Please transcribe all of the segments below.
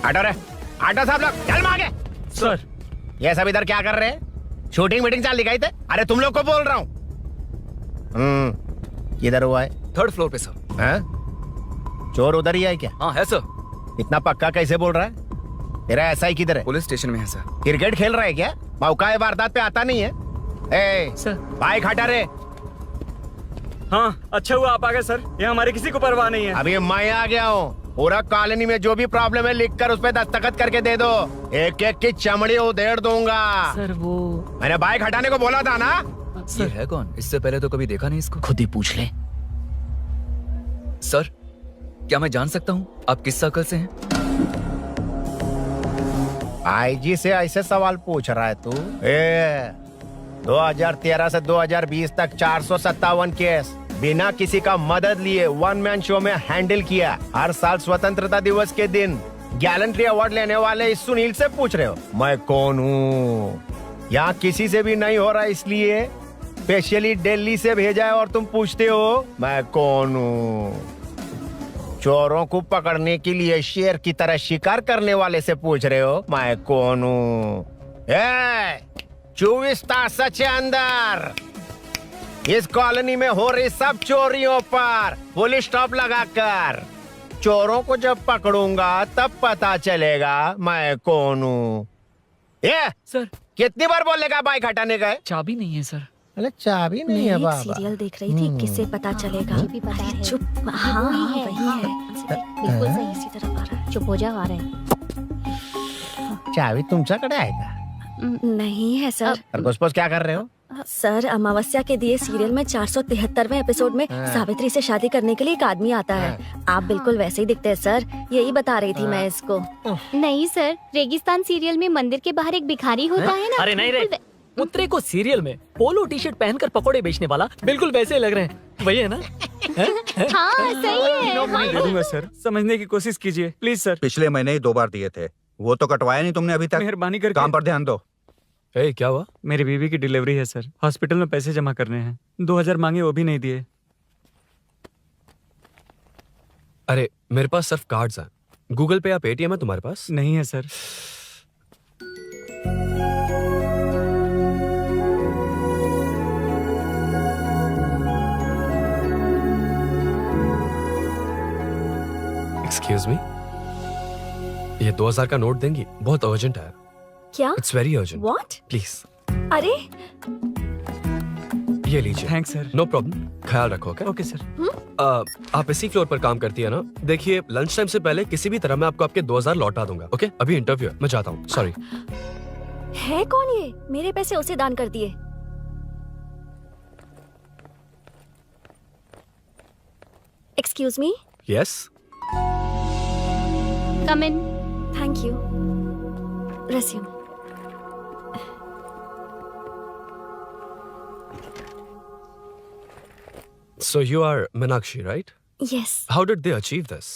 हटो रे, हटो सब लोग, चल मांगे। सर ये सब इधर क्या कर रहे हैं? शूटिंग मीटिंग चाल दिखाई थे? अरे तुम लोग को बोल रहा हूँ। किधर हुआ है? 3rd फ्लोर पे सर। हैं? चोर उधर ही है क्या? हाँ है सर। इतना पक्का कैसे बोल रहा है? तेरा ऐसा ही किधर है? पुलिस स्टेशन में है सर। क्रिकेट खेल रहा है क्या? मौका वारदात पे आता नहीं है? ए, सर। बाइक हटा रे। हाँ अच्छा हुआ आप आ गए सर, ये हमारे किसी को परवाह नहीं है। अभी मैं आ गया हूँ। पूरा कॉलोनी में जो भी प्रॉब्लम है लिख कर उस पे दस्तखत करके दे दो। एक एक की चमड़ी उधेड़ दूंगा। सर वो मैंने बाइक हटाने को बोला था ना? ये है कौन? इससे पहले तो कभी देखा नहीं इसको। खुद ही पूछ ले। सर क्या मैं जान सकता हूँ आप किस सर्कल से हैं? आईजी से ऐसे सवाल पूछ रहा है तू? 2013 से 2020 तक 457 केस बिना किसी का मदद लिए 1 मैन शो में हैंडल किया। हर साल स्वतंत्रता दिवस के दिन गैलेंट्री अवार्ड लेने वाले इस सुनील से पूछ रहे हो मैं कौन हूँ? यहाँ किसी से भी नहीं हो रहा, इसलिए स्पेशली दिल्ली से भेजा है और तुम पूछते हो मैं कौन हूँ? चोरों को पकड़ने के लिए शेर की तरह शिकार करने वाले से पूछ रहे हो मैं कौन हूँ? 24 तास के अंदर इस कॉलोनी में हो रही सब चोरियों पर पुलिस स्टॉप लगाकर चोरों को जब पकड़ूंगा तब पता चलेगा मैं कौन हूँ। ये सर कितनी बार बोलेगा बाइक हटाने का? चाबी नहीं है सर। अरे चाबी नहीं है मैं बाबा। एक सीरियल देख रही थी, किससे पता चलेगा? मुझे भी पता है। चुप। हाँ वही है, वही है। बिल्कुल सही। इसी तरफ आ रहा है। चुप हो जा, आ रहे हैं। चाबी तुमच्याकडे आहे का? नहीं है सर। और घुसपौस क्या कर रहे हो? सर अमावस्या के दिए सीरियल में 473वें एपिसोड में सावित्री से शादी करने के लिए एक आदमी आता है। आप बिल्कुल वैसे ही दिखते हैं सर, यही बता रही थी मैं इसको। नहीं सर, रेगिस्तान सीरियल में मंदिर के बाहर एक भिखारी होता है ना। अरे नहीं रे, पुत्रे को सीरियल में पोलो टी शर्ट पहनकर पकोड़े बेचने वाला बिल्कुल वैसे लग रहे हैं। वही है ना? हाँ सही है। दे दूंगा सर, समझने की कोशिश कीजिए प्लीज सर। पिछले महीने ही 2 बार दिए थे, वो तो कटवाया नहीं तुमने अभी तक। मेहरबानी करके। काम पर ध्यान दो। क्या हुआ? मेरी बीवी की डिलीवरी है सर, हॉस्पिटल में पैसे जमा करने हैं। 2000 मांगे, वो भी नहीं दिए। अरे मेरे पास सिर्फ कार्ड्स हैं। गूगल पे या पेटीएम है तुम्हारे पास? नहीं है सर। एक्सक्यूज मी, ये 2000 का नोट देंगी? बहुत अर्जेंट है। क्या? It's very urgent. What? Please अरे ये लीजिए। Thanks sir. नो प्रॉब्लम, ख्याल रखो। Okay sir. आप इसी फ्लोर पर काम करती है ना? देखिए लंच टाइम से पहले किसी भी तरह मैं आपको आपके 2000 लौटा दूंगा। ओके अभी इंटरव्यू है, मैं जाता हूँ। सॉरी। है कौन ये? मेरे पैसे उसे दान कर दिए। Excuse me. Yes. Come in. Thank you. Resume. So you are Meenakshi, right? Yes. How did they achieve this?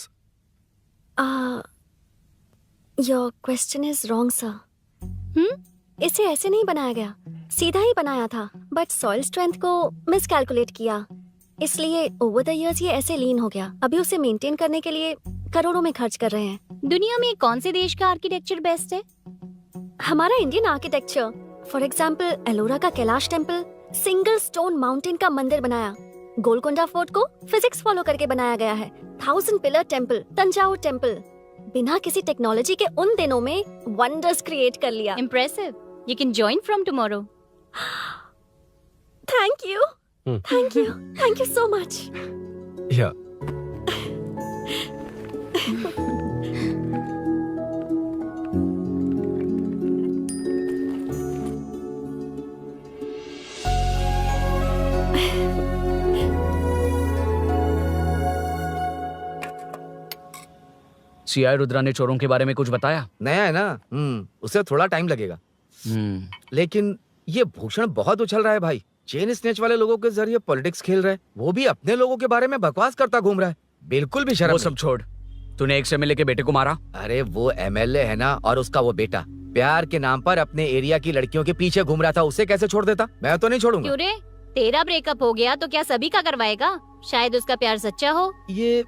Your question is wrong, sir. इसे ऐसे नहीं बनाया गया, सीधा ही बनाया था, बट सॉइल स्ट्रेंथ को मिसकैलकुलेट किया, इसलिए ओवर द इयर्स ये ऐसे लीन हो गया। अभी उसे मेंटेन करने के लिए करोड़ों में खर्च कर रहे हैं। दुनिया में कौन से देश का आर्किटेक्चर बेस्ट है? हमारा Indian architecture. For example Ellora का Kailash temple, single stone mountain का मंदिर बनाया। गोलकोंडा फोर्ट को फिजिक्स फॉलो करके बनाया गया है। 1000 पिलर टेम्पल, तंजावुर टेम्पल, बिना किसी टेक्नोलॉजी के उन दिनों में वंडर्स क्रिएट कर लिया। Impressive. You can join from tomorrow. Thank you. Thank you. Thank you so much. Yeah. CI Rudra ने चोरों के बारे में कुछ बताया? नया है ना, उसे थोड़ा टाइम लगेगा। लेकिन ये भूषण बहुत उछल रहा है भाई। चेन स्नेच वाले लोगों के जरिए पॉलिटिक्स खेल रहा है। वो भी अपने लोगों के बारे में बकवास करता घूम रहा है। बिल्कुल भी शर्म वो नहीं। सब छोड़, तूने एक एमएलए के बेटे को मारा। अरे वो एमएलए है ना, और उसका वो बेटा प्यार के नाम पर अपने एरिया की लड़कियों के पीछे घूम रहा था। उसे कैसे छोड़ देता? मैं तो नहीं छोड़ूंगा। क्यों रे, तेरा ब्रेकअप हो गया तो क्या सभी का करवाएगा? शायद उसका प्यार सच्चा हो। ये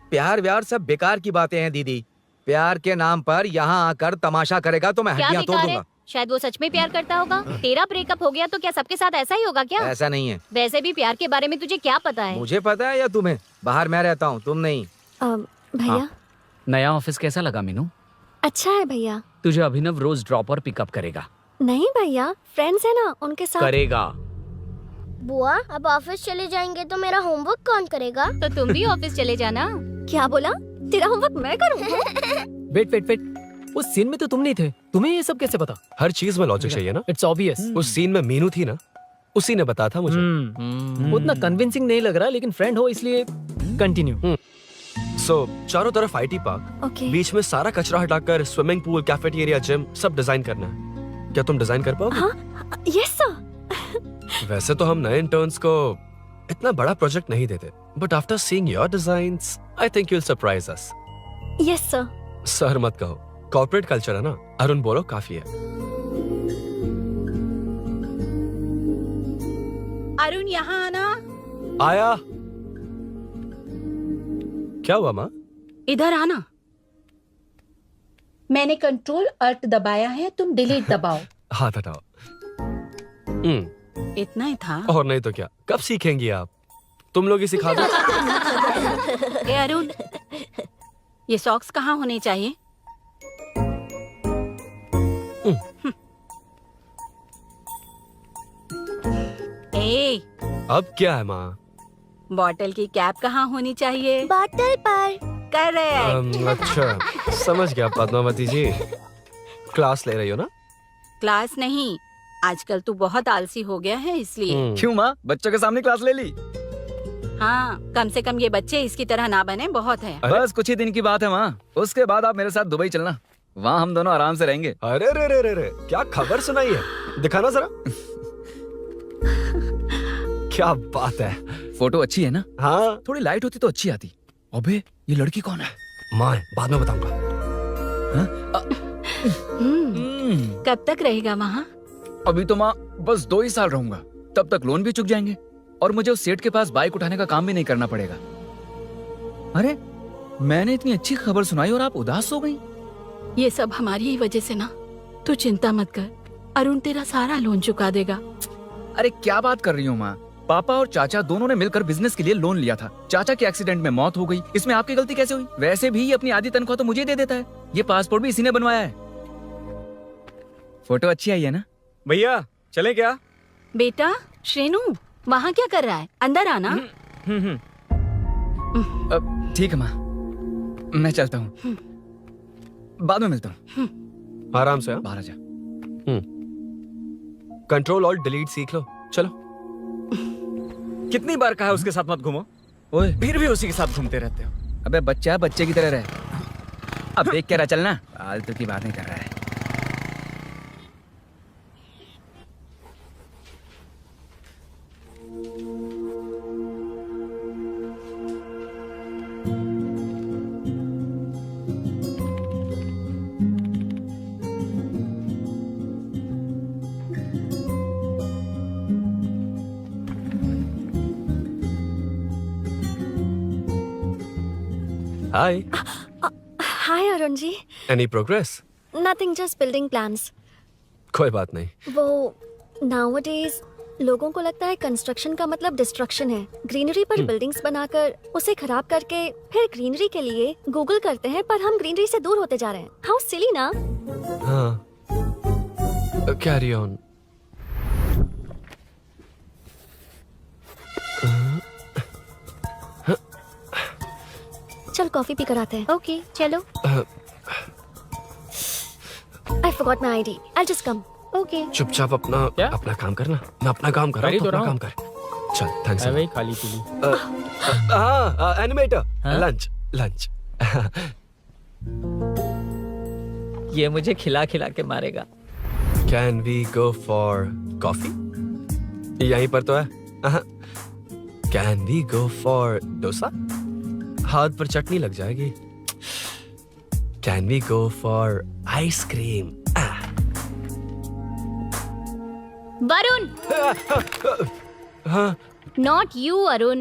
प्यार व्यार सब बेकार की बातें हैं दीदी। प्यार के नाम पर यहाँ आकर तमाशा करेगा तो मैं क्या हड्डियां तोड़ बेकार है? दूंगा। शायद वो सच में प्यार करता होगा। तेरा ब्रेकअप हो गया तो क्या सबके साथ ऐसा ही होगा क्या? ऐसा नहीं है। वैसे भी प्यार के बारे में तुझे क्या पता है? मुझे पता है या तुम्हें? बाहर मैं रहता हूँ, तुम नहीं। भैया नया ऑफिस कैसा लगा मीनू? अच्छा है भैया। तुझे अभिनव रोज ड्रॉप और पिकअप करेगा। नहीं भैया, फ्रेंड्स है ना, उनके साथ। करेगा। बुआ अब ऑफिस चले जाएंगे तो मेरा होमवर्क कौन करेगा? तो तुम भी ऑफिस चले जाना। क्या बोला? तेरा होमवर्क मैं करूँगा? वेट वेट वेट, उस सीन में तो तुम नहीं थे, तुम्हें ये सब कैसे पता? हर चीज में लॉजिक चाहिए ना। It's obvious. उस सीन में मीनू थी ना, उसी ने बताया था मुझे। उतना कन्विंसिंग नहीं लग रहा, लेकिन फ्रेंड हो इसलिए कंटिन्यू। सो चारों तरफ आईटी पार्क, ओके। बीच में सारा कचरा हटाकर स्विमिंग पूल, कैफेटेरिया, जिम सब डिजाइन करना है। क्या तुम डिजाइन कर पाओगे? हाँ, यस सर। वैसे तो हम नए इंटर्न्स को इतना बड़ा प्रोजेक्ट नहीं देते, but after seeing your designs I think you will surprise us. Yes sir. Sir मत कहो, कॉर्पोरेट कल्चर है ना। अरुण बोलो, काफी है। अरुण यहाँ आना। आया। क्या हुआ माँ? इधर आना। मैंने कंट्रोल अल्ट दबाया है, तुम डिलीट दबाओ। हाथ हटाओ। इतना ही था। और नहीं तो क्या, कब सीखेंगी आप? तुम लोग ही सिखा दो। ए अरुण, ये सॉक्स कहाँ होने चाहिए? ए, अब क्या है माँ? बॉटल की कैप कहाँ होनी चाहिए? बॉटल पर। करेक्ट। अच्छा, समझ गया पद्मावती जी। क्लास ले रही हो ना? क्लास नहीं, आजकल तू बहुत आलसी हो गया है इसलिए। क्यों माँ, बच्चों के सामने क्लास ले ली? हाँ, कम से कम ये बच्चे इसकी तरह ना बने, बहुत है। अरे? बस कुछ ही दिन की बात है माँ, उसके बाद आप मेरे साथ दुबई चलना। वहाँ हम दोनों आराम से रहेंगे। अरे रे रे रे रे, क्या खबर सुनाई है? दिखाना जरा। क्या बात है। फोटो अच्छी है ना? हाँ, थोड़ी लाइट होती तो अच्छी आती। अबे ये लड़की कौन है? माँ बाद में बताऊंगा। कब तक रहेगा वहाँ? अभी तो माँ बस 2 ही साल रहूंगा, तब तक लोन भी चुक जाएंगे और मुझे उस सेठ के पास बाइक उठाने का काम भी नहीं करना पड़ेगा। अरे मैंने इतनी अच्छी खबर सुनाई और आप उदास हो गई। ये सब हमारी ही वजह से ना। तू चिंता मत कर, अरुण तेरा सारा लोन चुका देगा। अरे क्या बात कर रही हो माँ? पापा और चाचा दोनों ने मिलकर बिजनेस के लिए लोन लिया था। चाचा के एक्सीडेंट में मौत हो गई, इसमें आपकी गलती कैसे हुई? वैसे भी अपनी आधी तनख्वाह तो मुझे दे देता है। ये पासपोर्ट भी इसी ने बनवाया है। फोटो अच्छी आई है ना? भैया चले क्या? बेटा श्रेनु, वहाँ क्या कर रहा है? अंदर आना। ठीक है माँ, मैं चलता हूँ, बाद में मिलता हूँ। आराम से। बाहर आ जा। कंट्रोल और डिलीट सीख लो। चलो। कितनी बार कहा है उसके साथ मत घूमो? ओए फिर भी उसी के साथ घूमते रहते हो। अबे बच्चा है, बच्चे की तरह रहे। अब देख क्या रहा, चलना। फालतू की बातें कर रहा है। Hi. Hi Arun ji. Any progress? Nothing, just building plans. कोई बात नहीं। वो नाउअडेज लोगों को लगता है कंस्ट्रक्शन का मतलब डिस्ट्रक्शन है। ग्रीनरी पर बिल्डिंग्स बनाकर उसे खराब करके फिर ग्रीनरी के लिए गूगल करते हैं, पर हम ग्रीनरी से दूर होते जा रहे हैं। हाउ सिली ना? हाँ, कैरी ऑन। चल कॉफी पी कर आते हैं। ओके चलो। I forgot my ID, I just come. Okay. चुपचाप अपना क्या? अपना काम करना। मैं अपना काम कर रहा कर ही हूँ, तो अपना रहा काम हूँ। कर। चल थैंक्स वही खाली पीली। हाँ एनिमेटर हाँ? लंच लंच ये मुझे खिला खिला के मारेगा। Can we go for coffee? यहीं पर तो है। Can we go for dosa? हाथ पर चटनी लग जाएगी। Can we go for ice cream? Varun, हाँ not you Arun.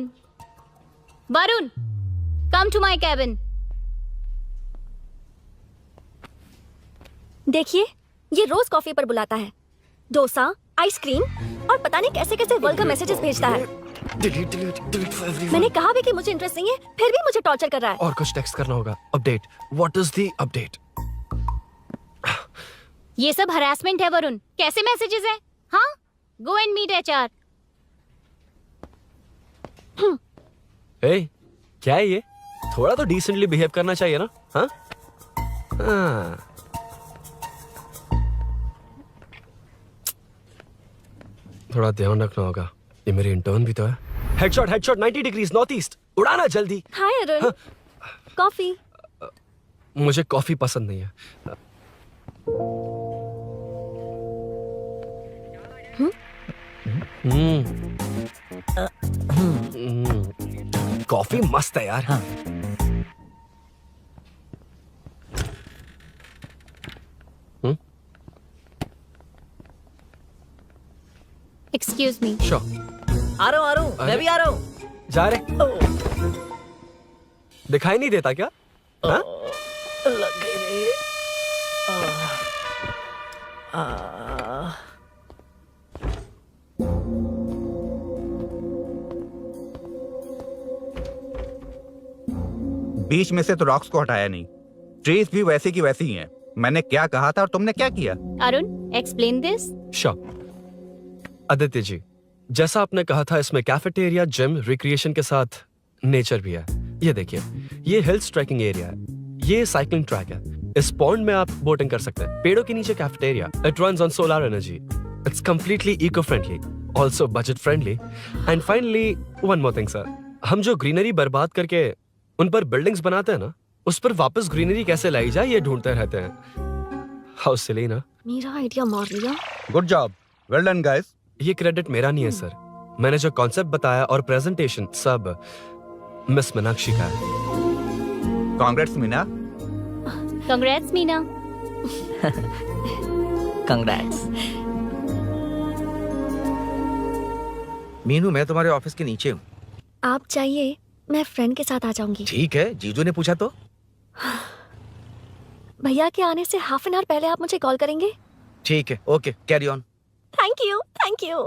Varun, come to my cabin. देखिए, ये रोज कॉफी पर बुलाता है, डोसा, आइसक्रीम और पता नहीं कैसे कैसे वल्गर मैसेजेस भेजता है। Delete for everyone. मैंने कहा भी कि मुझे इंटरेस्ट नहीं है, फिर भी मुझे टॉर्चर कर रहा है। और कुछ टेक्स्ट करना होगा। Update, what is the update? ये सब हरासमेंट है वरुण। कैसे मैसेजेस है? हाँ, गो एंड मीट HR। ए, क्या है ये? थोड़ा तो डिसेंटली बिहेव करना चाहिए ना? हाँ हाँ। थोड़ा ध्यान रखना होगा, ये मेरी इंटर्न भी तो है। हेडशॉट 90 डिग्रीज नॉर्थ ईस्ट, उड़ाना जल्दी। हाय अरुण, कॉफी। मुझे कॉफी पसंद नहीं है। कॉफी मस्त है यार। Excuse me. श्योर। आ रहा हूँ, मैं भी आ रहा हूँ। जा रहे? दिखाई नहीं देता क्या? हाँ? लग गई रे। बीच में से तो रॉक्स को हटाया नहीं, ट्रीज भी वैसी की वैसी ही हैं। मैंने क्या कहा था और तुमने क्या किया? Arun, explain this. Sure. Aditya ji, जैसा आपने कहा था, इसमें कैफेटेरिया, जिम, रिक्रिएशन के साथ नेचर भी है। ये देखिए, ये हिल्स ट्रैकिंग एरिया है, ये साइकिलिंग ट्रैक है, इस पॉन्ड में आप बोटिंग कर सकते हैं, पेड़ों के नीचे cafeteria, it runs on solar energy, it's completely eco friendly, also budget friendly, and finally one more thing sir, हम जो ग्रीनरी बर्बाद करके उन पर बिल्डिंग्स बनाते हैं ना, उस पर वापस ग्रीनरी कैसे लाई जाए ये ढूंढते रहते हैं। हाउ सिली ना? मेरा आइडिया मार लिया। Good job, well done guys. ये क्रेडिट मेरा नहीं है सर, मैंने जो कॉन्सेप्ट बताया और प्रेजेंटेशन सब मिस मीनाक्षी का है। Congrats Meena. Congrats Meena. Congrats. Meenu, मैं तुम्हारे ऑफिस के नीचे हूँ। आप चाहिए मैं फ्रेंड के साथ आ जाऊंगी। ठीक है, जीजू ने पूछा तो। भैया के आने से हाफ एन आवर पहले आप मुझे कॉल करेंगे? ठीक है, okay, carry on. Thank you, thank you.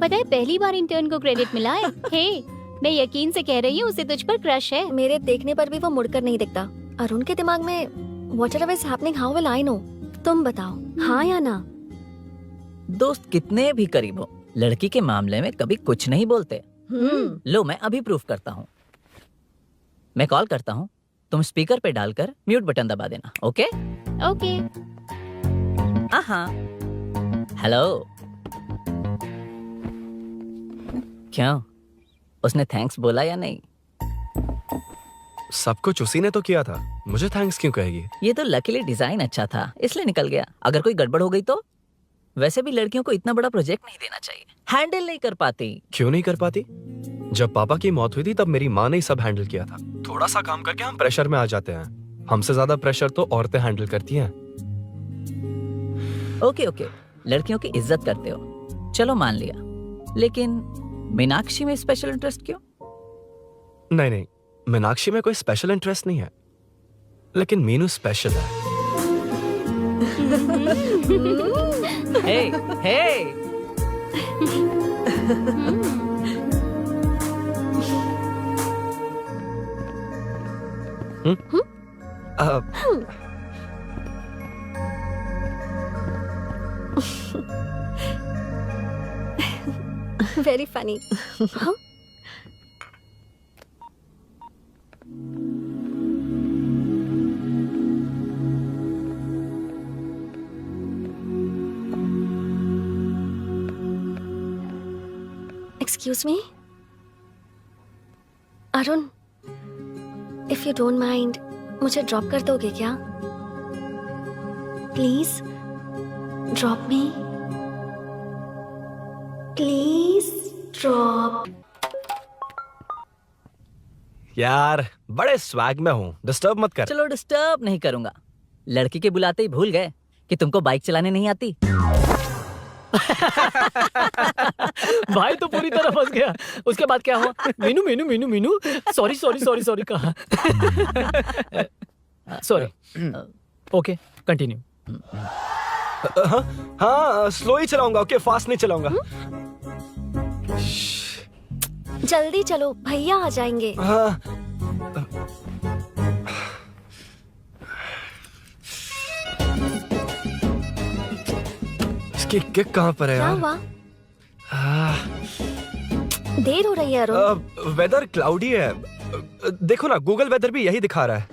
पता है, पहली बार इंटर्न को क्रेडिट मिला है। हे, मैं यकीन से कह रही हूँ, उसे तुझ पर क्रश है। मेरे देखने पर भी वो मुड़कर नहीं दिखता। अरुण के दिमाग में whatever is happening, how will I know? तुम बताओ, हाँ या ना? दोस्त कितने भी करीब हो, लड़की के मामले में कभी कुछ नहीं बोलते। लो, मैं अभी प्रूफ करता हूँ। मैं कॉल करता हूँ, तुम स्पीकर पे डालकर म्यूट बटन दबा देना। Okay okay. हाँ। हेलो। क्यों, उसने थैंक्स बोला या नहीं? सब कुछ उसी ने तो किया था, मुझे थैंक्स क्यों कहेगी? ये तो लकीली डिजाइन अच्छा था इसलिए निकल गया, अगर कोई गड़बड़ हो गई तो? वैसे भी लड़कियों को इतना बड़ा प्रोजेक्ट नहीं देना चाहिए, हैंडल नहीं कर पाती। क्यों नहीं कर पाती? जब पापा की मौत हुई थी तब मेरी माँ ने ही सब हैंडल किया था। थोड़ा सा काम करके हम प्रेशर में आ जाते हैं, हमसे ज्यादा प्रेशर तो औरतें हैंडल करती हैं। ओके ओके, लड़कियों की इज्जत करते हो, चलो मान लिया, लेकिन मीनाक्षी में स्पेशल इंटरेस्ट क्यों? नहीं, मीनाक्षी में कोई स्पेशल इंटरेस्ट नहीं है, लेकिन मीनू स्पेशल है। Hey hey. Very funny. हाँ? Excuse me Arun, if you don't mind मुझे ड्रॉप कर दोगे क्या? Please drop me, please drop. यार बड़े स्वैग में हूँ, डिस्टर्ब मत कर। चलो डिस्टर्ब नहीं करूंगा। लड़की के बुलाते ही भूल गए कि तुमको बाइक चलाने नहीं आती। भाई तो पूरी तरह फंस गया। उसके बाद क्या हुआ? Meenu Meenu Meenu Meenu sorry sorry sorry sorry कहा। सॉरी। Okay continue. हाँ स्लो ही चलाऊंगा, ओके फास्ट नहीं चलाऊंगा। जल्दी चलो, भैया आ जाएंगे। हाँ इसकी किक कहाँ पर है क्या यार? हुआ? देर हो रही है अरुण। वेदर क्लाउडी है। देखो ना गूगल वेदर भी यही दिखा रहा है।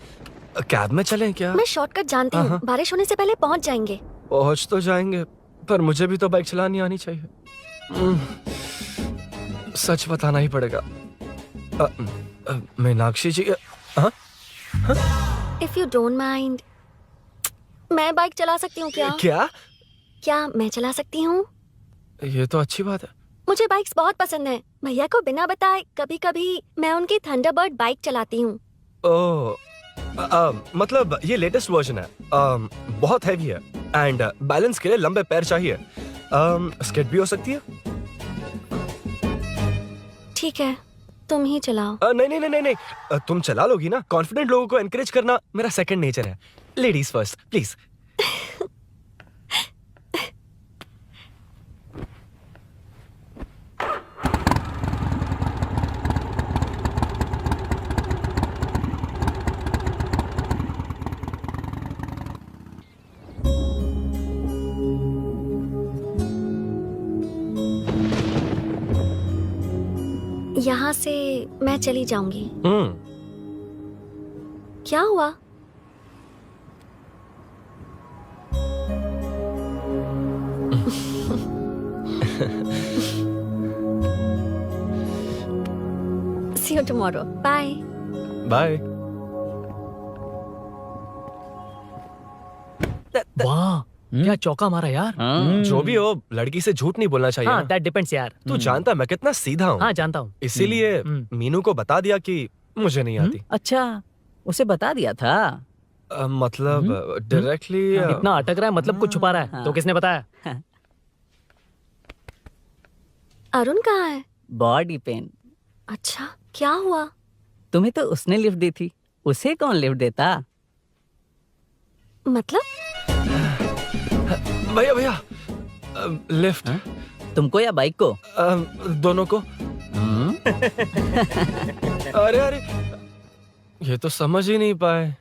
कैब में चलें क्या? मैं शॉर्टकट जानती हूँ, बारिश होने से पहले पहुँच जाएंगे। पहुंच तो जाएंगे पर मुझे भी तो बाइक चलानी आनी चाहिए। सच बताना ही पड़ेगा। मीनाक्षी जी। इफ यू डोंट माइंड मैं बाइक चला सकती हूँ क्या? क्या मैं चला सकती हूँ? ये तो अच्छी बात है। मुझे बाइक्स बहुत पसंद है। भैया को बिना बताए कभी कभी मैं उनकी थंडरबर्ड बाइक चलाती हूँ। ओह मतलब ये लेटेस्ट वर्जन है। बहुत हैवी है एंड बैलेंस के लिए लंबे पैर चाहिए। स्किड भी हो सकती है। ठीक है तुम ही चलाओ। नहीं नहीं नहीं नहीं तुम चला लोगी ना। कॉन्फिडेंट लोगों को एनकरेज करना मेरा सेकंड नेचर है। Ladies first please. यहाँ से मैं चली जाऊंगी। क्या हुआ? See you tomorrow. Bye. Bye. वाह क्या चौका मारा यार। जो भी हो लड़की से झूठ नहीं बोलना चाहिए हाँ ना। दैट डिपेंड्स यार। तू जानता मैं कितना सीधा हूँ। हाँ जानता हूँ। इसीलिए मीनू को बता दिया कि मुझे नहीं आती। अच्छा उसे बता दिया था। मतलब डायरेक्टली इतना अटक रहा है मतलब कुछ छुपा रहा है। तो किसने बताया? अरुण कहाँ है? Body pain. अच्छा क्या हुआ? तुम्हें तो उसने लिफ्ट दी थी, उसे कौन लिफ्ट देता? मतलब? भैया भैया लिफ्ट। तुमको या बाइक को? दोनों को। अरे अरे ये तो समझ ही नहीं पाए।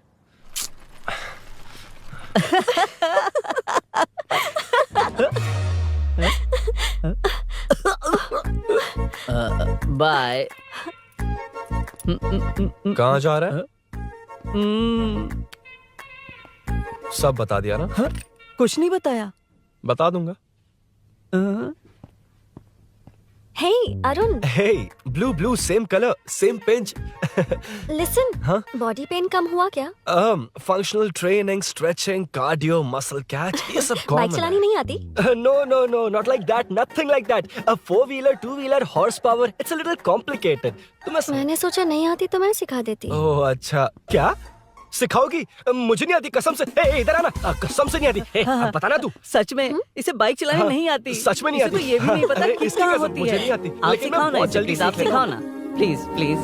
बाय। कहाँ जा रहा है? सब बता दिया ना? कुछ नहीं बताया। बता दूंगा। Hey Arun. Hey blue blue same color same pinch। Listen, हाँ? बॉडी पेन कम हुआ क्या? Functional training, stretching, cardio, muscle catch ये सब कॉमन है। बाइक चलानी नहीं आती? No, not like that, nothing like that. A 4-wheeler, 2-wheeler, horsepower, it's a little complicated. मैंने सोचा नहीं आती तो मैं सिखा देती। ओह अच्छा, क्या सिखाओगी? मुझे नहीं आती कसम से। इधर आना, कसम से नहीं आती। अब बताना तू। सच में इसे बाइक चलानी नहीं आती। सच में नहीं आती। तो ये भी नहीं पता अरे, कि इसकी कहाँ कसम, होती मुझे है। नहीं आती। आप लेकिन मैं सिखाओ ना बहुत इसे, जल्दी प्लीज आप सीख सिखाओ लूंगा। ना please please.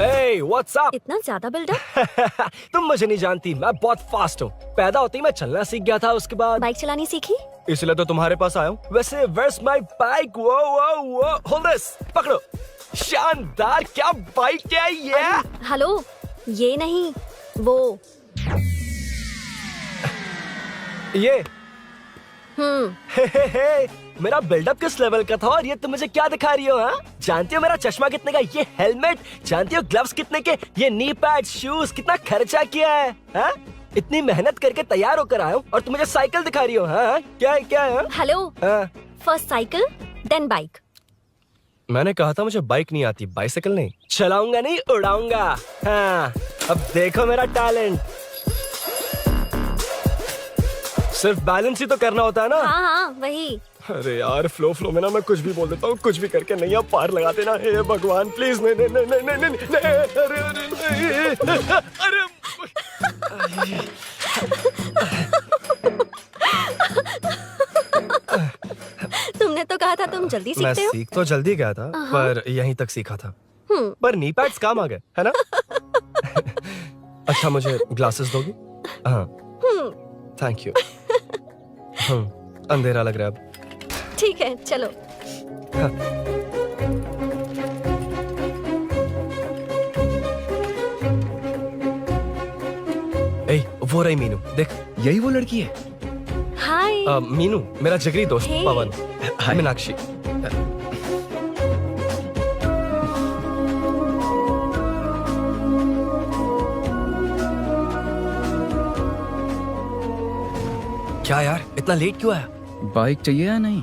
Hey, what's up? इतना ज्यादा बिल्डअप? तुम मुझे नहीं जानती, मैं बहुत फास्ट हूँ। पैदा होते ही मैं चलना सीख गया था। उसके बाद बाइक चलानी सीखी? इसलिए तो तुम्हारे पास आया हूँ। वैसे where's my bike? वो hold this, पकड़ो। शानदार, क्या बाइक है ये? हेलो, ये नहीं वो। ये हम्म। हे मेरा बिल्डअप किस लेवल का था और ये तुम मुझे क्या दिखा रही हो? हाँ, जानती हो मेरा चश्मा कितने का, ये हेलमेट, जानती हो ग्लव्स कितने के, ये नी पैड, शूज, कितना खर्चा किया है? हाँ? इतनी मेहनत करके तैयार होकर आया हूँ और तुम मुझे साइकिल दिखा रही हो? हाँ, क्या है क्या है? Hello, first cycle then bike. मैंने कहा था मुझे बाइक नहीं आती, बाइसाइकिल नहीं। चलाऊंगा नहीं, उड़ाऊंगा। हाँ, अब देखो मेरा टैलेंट। सिर्फ बैलेंस ही तो करना होता है ना। हाँ हाँ वही। अरे यार, फ्लो में ना मैं कुछ भी बोल देता हूँ, कुछ भी करके नहीं आप पार लगा देना। हे भगवान प्लीज, नहीं नहीं नहीं नहीं नहीं नहीं, अरे तुमने तो कहा था तुम जल्दी मैं सीखते हो। सीख तो जल्दी गया था, पर यहीं तक सीखा था। पर नी पैड्स काम आ गए, है ना? अच्छा, मुझे ग्लासेस दोगी? हाँ, थैंक यू। अंधेरा लग रहा है अब। ठीक है, चलो। ए, वो रही मीनू, देख। यही वो लड़की है? हाय। मीनू, मेरा जिगरी दोस्त Hey. पवन। मीनाक्षी। क्या यार, इतना लेट क्यों आया? बाइक चाहिए या नहीं?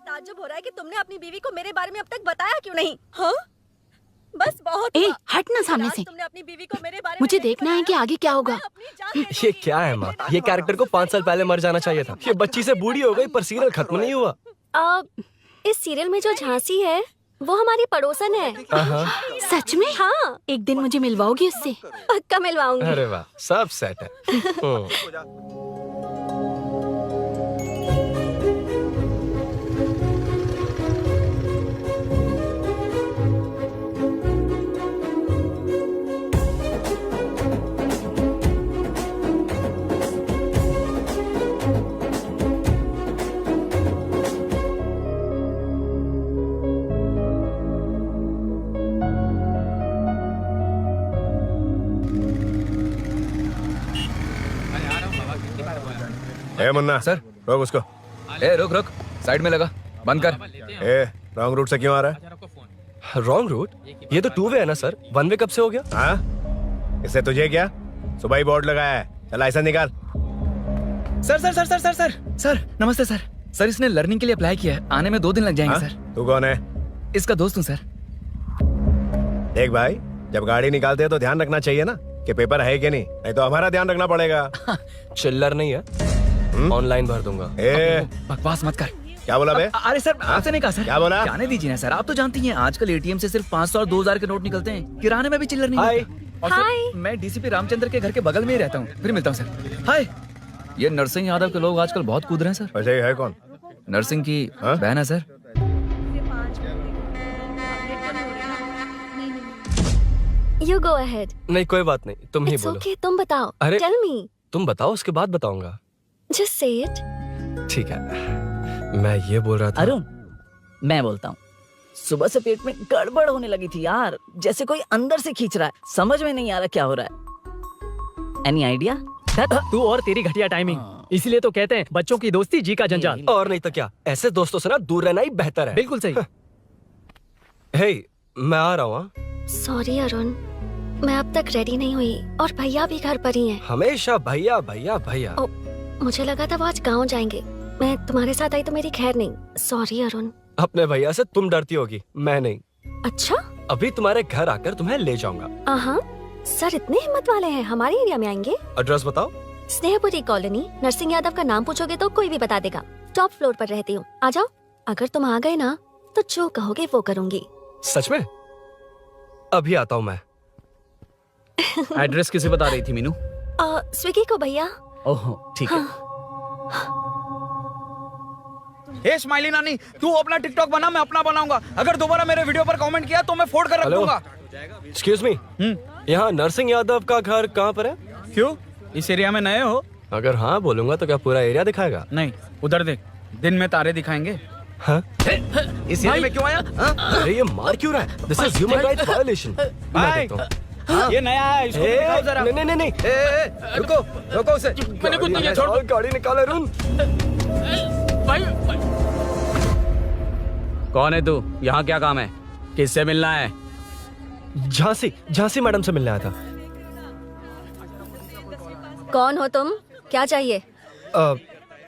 ताज्जुब हो रहा है कि तुमने अपनी बीवी को मेरे बारे में अब तक बताया क्यों नहीं? हाँ? बस बहुत ए, हट ना सामने से। तुमने अपनी बीवी को मेरे बारे मुझे देखना है कि आगे क्या होगा। ये क्या है माँ? ये कैरेक्टर को 5 साल पहले मर जाना चाहिए था। ये बच्ची से बूढ़ी हो गई पर सीरियल खत्म नहीं हुआ। इस सीरियल में जो झांसी है वो हमारी पड़ोसन है। सच में? हाँ। एक दिन मुझे मिलवाओगी उससे? पक्का मिलवाऊंगी। अरे वाह, सब सेट है। ए मुन्ना, सर। रोक उसको। ए रुक रुक, साइड में लगा, बंद कर। ए, रॉन्ग रूट से क्यों आ रहा है? Wrong route? ये तो 2 वे है ना सर, 1 वे कब से हो गया? हाँ, इससे तुझे क्या? सुबह ही बोर्ड लगाया है, चल लाइसेंस निकाल। Sir sir sir sir sir sir sir नमस्ते सर। सर इसने लर्निंग के लिए अप्लाई किया है, आने में 2 दिन लग जाएंगे। हाँ? सर तू कौन है? इसका दोस्त हूँ सर। देख भाई, जब गाड़ी निकालते हैं तो ध्यान रखना चाहिए ना कि पेपर है कि नहीं तो हमारा ध्यान रखना पड़ेगा। चिल्लर नहीं है, ऑनलाइन भर दूंगा। बकवास मत कर। क्या बोला बे? अरे सर, आपसे नहीं कहा सर। क्या बोला? जाने दीजिए ना सर, आप तो जानती हैं आजकल एटीएम से सिर्फ 500 और 2000 के नोट निकलते हैं, किराने में भी चिल्लर नहीं मिलता। और सर, मैं डीसीपी रामचंद्र के घर के बगल में ही रहता हूँ। फिर मिलता हूँ सर। हाय, ये नरसिंह यादव के लोग आजकल बहुत कूद रहे हैं सर। अच्छा, ये है कौन? नरसिंह की बहन है सर। You go ahead. नहीं कोई बात नहीं, तुम ही It's बोलो। okay, तुम बताओ। अरे Tell me. तुम बताओ, उसके बाद बताऊंगा। Just say it. ठीक है, मैं ये बोल रहा था। अरुण, मैं बोलता हूँ, सुबह से पेट में गड़बड़ होने लगी थी यार, जैसे कोई अंदर से खींच रहा है, समझ में नहीं आ रहा क्या हो रहा है। Any idea? तू और तेरी घटिया टाइमिंग, इसीलिए तो कहते हैं बच्चों की दोस्ती जी का जंजाल। और नहीं तो क्या, ऐसे दोस्तों से ना दूर रहना ही बेहतर है। बिल्कुल सही। हे, मैं आ रहा हूँ। Sorry अरुण, मैं अब तक रेडी नहीं हुई और भैया भी घर पर ही हैं। हमेशा भैया भैया भैया। मुझे लगा था वो आज गाँव जाएंगे, मैं तुम्हारे साथ आई तो मेरी खैर नहीं। सॉरी अरुण। अपने भैया से तुम डरती होगी, मैं नहीं। अच्छा? अभी तुम्हारे घर आकर तुम्हें ले जाऊंगा। हाँ, सर इतने हिम्मत वाले हैं, हमारे एरिया में आएंगे। एड्रेस बताओ। स्नेहपुरी कॉलोनी, नरसिंह यादव का नाम पूछोगे तो कोई भी बता देगा। टॉप फ्लोर पर रहती हूँ, आ जाओ। अगर तुम आ गए ना तो जो कहोगे वो करूँगी। सच में? अभी आता हूँ मैं। एड्रेस किसे बता रही थी मीनू? स्विगी को भैया। ओह ठीक है। हे स्माइली नानी, तू अपना टिकटॉक बना, मैं अपना बनाऊंगा। अगर दोबारा मेरे वीडियो पर कमेंट किया तो मैं फोड़ कर रख हेलो। दूंगा। एक्सक्यूज मी, यहाँ नरसिंह यादव का घर कहाँ पर है? क्यों, इस एरिया में नए हो? अगर हाँ बोलूंगा तो क्या पूरा एरिया दिखाएगा? नहीं, उधर देख, दिन में तारे दिखाएंगे। हाँ? इस एरिया में क्यों आया? अरे ये मार क्यों रहा है? This is human rights violation. भाई, ये नया है, इसको दिखाओ जरा। नहीं। रुको रुको उसे। मैंने कुछ नहीं किया, छोड़। गाड़ी निकाल अरुण। कौन है तू? यहाँ क्या काम है? किससे मिलना है? झांसी मैडम से मिलने आया था। कौन हो तुम, क्या चाहिए?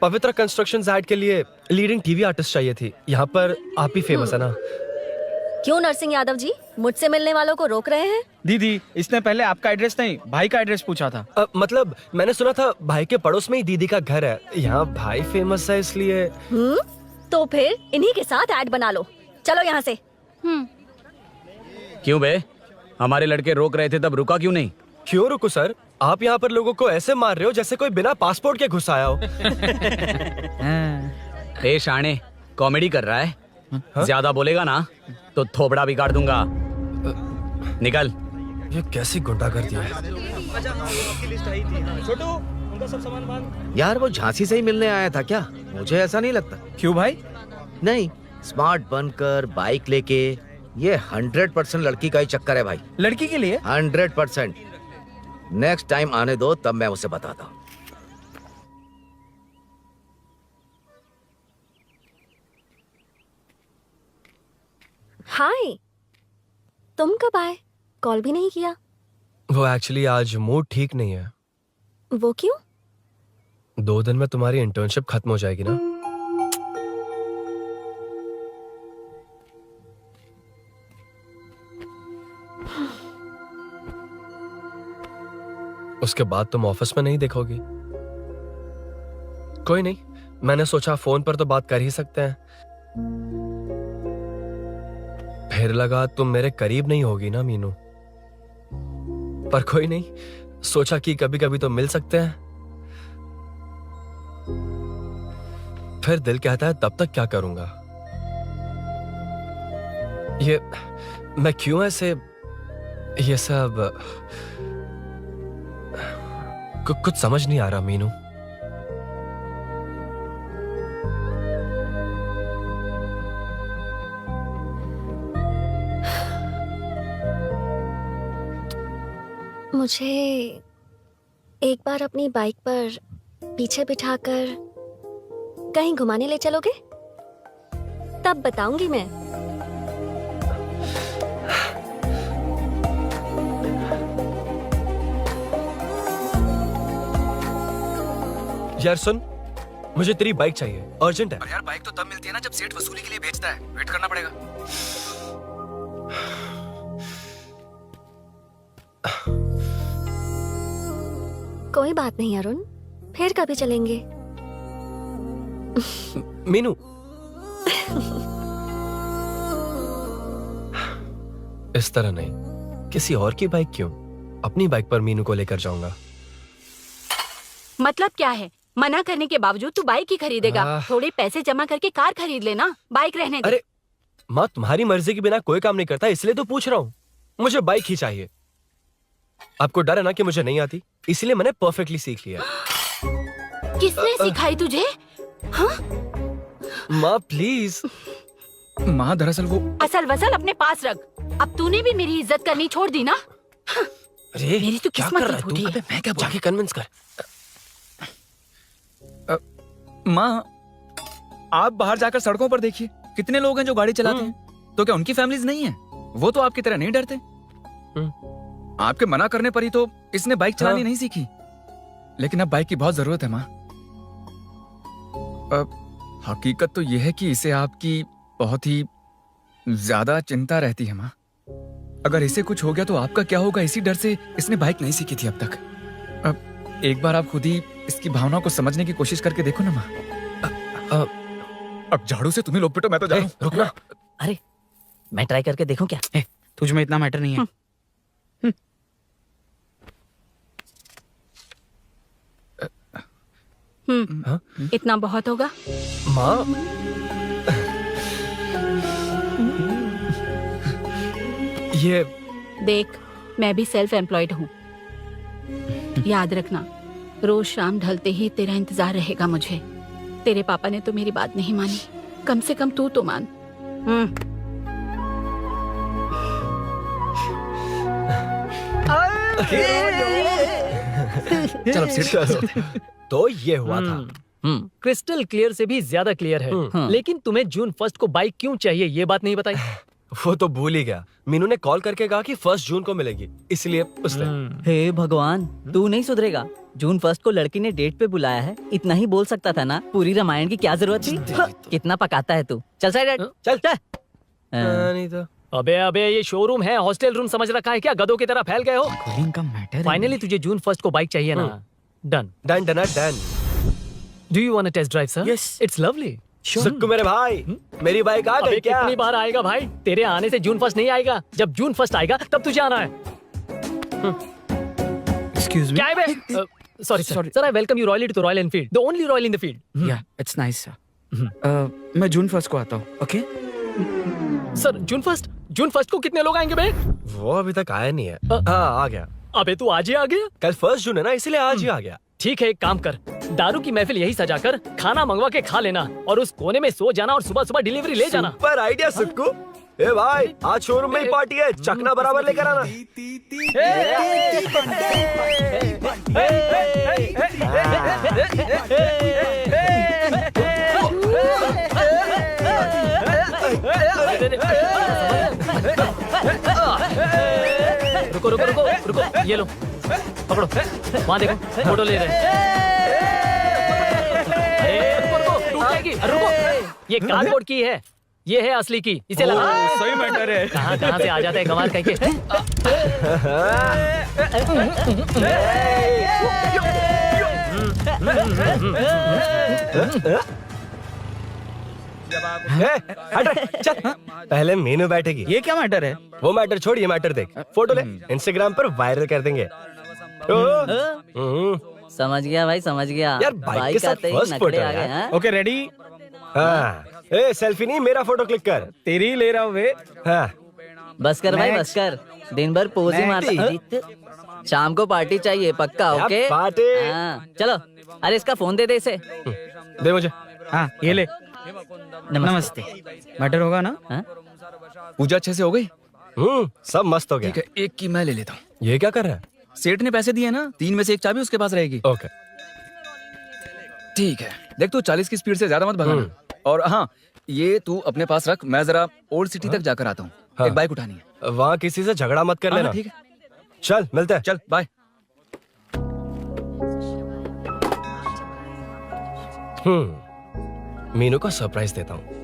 पवित्र कंस्ट्रक्शन ऐड के लिए लीडिंग टीवी आर्टिस्ट चाहिए थी। यहाँ पर आप ही फेमस है ना? क्यों नरसिंह यादव जी मुझसे मिलने वालों को रोक रहे हैं? दीदी, इसने पहले आपका एड्रेस नहीं, भाई का एड्रेस पूछा था। मतलब मैंने सुना था भाई के पड़ोस में ही दीदी का घर है। यहाँ भाई फेमस है इसलिए। तो फिर इन्हीं के साथ ऐड बना लो। चलो यहाँ से। क्यों बे? हमारे लड़के रोक रहे थे तब रुका क्यों नहीं? क्यों रुको सर? आप यहाँ पर लोगों को ऐसे मार रहे हो जैसे कोई बिना पासपोर्ट के घुस आया हो। ए शाणे, कॉमेडी कर रहा है? ज्यादा बोलेगा ना तो थोपड़ा बिगाड़ दूंगा। निकल। ये कैसी गुंडागर्दी है? छोटू, उनका सब सामान बांध। यार वो झांसी से ही मिलने आया था क्या? मुझे ऐसा नहीं लगता। क्यों भाई? नहीं, स्मार्ट बनकर बाइक लेके, ये 100% लड़की का ही चक्कर है भाई। लड़की के लिए? 100%। नेक्स्ट टाइम आने दो, तब मैं उसे बताता हूँ। हाय, तुम कब आए? कॉल भी नहीं किया। वो एक्चुअली आज मूड ठीक नहीं है। वो क्यों? 2 दिन में तुम्हारी इंटर्नशिप खत्म हो जाएगी ना? उसके बाद तुम ऑफिस में नहीं देखोगी। कोई नहीं, मैंने सोचा फोन पर तो बात कर ही सकते हैं। फिर लगा तुम मेरे करीब नहीं होगी ना मीनू। पर कोई नहीं, सोचा कि कभी कभी तो मिल सकते हैं। फिर दिल कहता है तब तक क्या करूंगा। ये मैं क्यों ऐसे ये सब कुछ समझ नहीं आ रहा मीनू। मुझे एक बार अपनी बाइक पर पीछे बिठाकर कहीं घुमाने ले चलोगे? तब बताऊंगी मैं। यार सुन, मुझे तेरी बाइक चाहिए, अर्जेंट है। और यार बाइक तो तब मिलती है ना जब सेठ वसूली के लिए भेजता है। वेट करना पड़ेगा। कोई बात नहीं अरुण, फिर कभी चलेंगे। मीनू, इस तरह नहीं, किसी और की बाइक क्यों? अपनी बाइक पर मीनू को लेकर जाऊंगा। मतलब क्या है? मना करने के बावजूद तू बाइक ही खरीदेगा? थोड़े पैसे जमा करके कार खरीद लेना, बाइक रहने दे। अरे माँ, तुम्हारी मर्जी के बिना कोई काम नहीं करता, इसलिए तो पूछ रहा हूँ। मुझे बाइक ही चाहिए। आपको डर है ना कि मुझे नहीं आती, इसलिए मैंने परफेक्टली सीख लिया। किसने सिखाई तुझे? हाँ? माँ प्लीज। माँ दरअसल वो असल वसल अपने पास रख। अब तूने भी मेरी इज्जत करनी छोड़ दी ना? अरे मेरी तो क्या किस्मत कर ही रहा है फूटी तू? है। मैं क्या जाके कन्विंस कर। माँ, आप बाहर जाकर सड़कों पर देखिए, कितने लोग हैं जो गाड़ी चलाते हैं। तो क्या उनकी फैमिलीज नहीं है? वो तो आपकी तरह नहीं डरते। आपके मना करने पर ही तो इसने बाइक चलानी नहीं सीखी। लेकिन अब बाइक की बहुत जरूरत है माँ। हकीकत तो यह है कि इसे आपकी बहुत ही ज्यादा चिंता रहती है माँ। अगर इसे कुछ हो गया तो आपका क्या होगा, इसी डर से इसने बाइक नहीं सीखी थी अब तक। अब एक बार आप खुद ही इसकी भावनाओं को समझने की कोशिश करके देखो ना माँ। अब झाड़ू से तुम्हें लोग पिटो, मैं तो जा रहा हूं। रुकना। अरे मैं ट्राई करके देखूं क्या? तुझ में इतना मैटर नहीं है। इतना बहुत होगा। माँ ये देख, मैं भी सेल्फ एम्प्लॉयड हूँ। याद रखना, रोज शाम ढलते ही तेरा इंतजार रहेगा मुझे। तेरे पापा ने तो मेरी बात नहीं मानी, कम से कम तू तो मान। चल अब सीट पे। तो ये हुआ था। क्रिस्टल क्लियर से भी ज्यादा क्लियर है। लेकिन तुम्हें जून 1 को बाइक क्यों चाहिए, ये बात नहीं बताई। वो तो भूल ही गया। मीनू ने कॉल करके कहा कि 1 जून को मिलेगी, इसलिए उसने। हे भगवान, तू नहीं सुधरेगा। जून 1 को लड़की ने डेट पे बुलाया है, इतना ही बोल सकता था ना। पूरी रामायण की क्या जरूरत थी? कितना पकाता है तू। चल साइड हट, चल चल। नहीं तो अबे अबे, ये शोरूम है, हॉस्टल रूम समझ रखा है क्या? गधों की तरह फैल गए हो। का मैटर। फाइनली तुझे जून 1 को बाइक चाहिए ना? Done done done done. Do you want a test drive sir? Yes. It's lovely. Sukku मेरे भाई, मेरी बाइक आ गई क्या? कितनी बार आएगा भाई? तेरे आने से जून 1 नहीं आएगा। जब जून 1 आएगा तब तुझे आना है। Excuse me. क्या है बे? Sorry sir, I welcome you royally to Royal Enfield, the only Royal in the field. Yeah, it's nice sir. मैं जून 1 को आता हूँ, ओके? सर जून 1 को कितने लोग आएंगे बे? वो अभी तक आया नहीं है। हाँ आ गया। अबे तू आज ही आ गया? कल 1 जून है ना, इसलिए आज ही आ गया। ठीक है, एक काम कर, दारू की महफिल यही सजाकर खाना मंगवा के खा लेना और उस कोने में सो जाना और सुबह सुबह डिलीवरी ले जाना। पर आइडिया सुक्कू। ए भाई, आज शोरूम में ही पार्टी है, चखना बराबर लेकर आना। रुको रुको रुको रुको, ये लो पकड़ो, वहाँ देखो फोटो ले रहे हैं। अरे रुको रुको, टूट जाएगी। रुको, ये कार्डबोर्ड की है, ये है असली की, इसे लगा। सही मैटर है। कहाँ कहाँ से आ जाता है कमाल कहीं के। चल, पहले मीनू बैठेगी। ये क्या मैटर है? वो मैटर छोड़, ये मैटर देख। फोटो ले, इंस्टाग्राम पर वायरल कर देंगे। समझ गया भाई, समझ गया। यार बाइक के साथ आते ही फर्स्ट नखरे फोटो आ गए, है। हाँ? Okay ready? हाँ, ए सेल्फी नहीं, मेरा फोटो क्लिक कर। तेरी ले रहा हूँ वे। हाँ, बस कर भाई, बस कर। दिन भर पोज ही मारता। शाम को पार्टी चाहिए पक्का, ओके? पार्टी। हाँ, चलो। अरे इसका फोन दे दे इसे। दे मुझे। हाँ ये ले। नमस्ते। मैटर होगा ना? हाँ? पूजा अच्छे से हो गई? सब मस्त हो गया। ठीक है, एक की मैं ले लेता हूँ। ये क्या कर रहा है? सेठ ने पैसे दिए ना, 3 में से 1 चाबी उसके पास रहेगी। ओके ठीक है, देख तू 40 की स्पीड से ज्यादा मत भगाना। और हाँ, ये तू अपने पास रख, मैं जरा ओल्ड सिटी तक जाकर आता हूँ। एक बाइक उठानी है। वहाँ किसी से झगड़ा मत कर लेना। ठीक है, चल मिलते हैं। चल बाय। मीनू को सरप्राइज देता हूँ।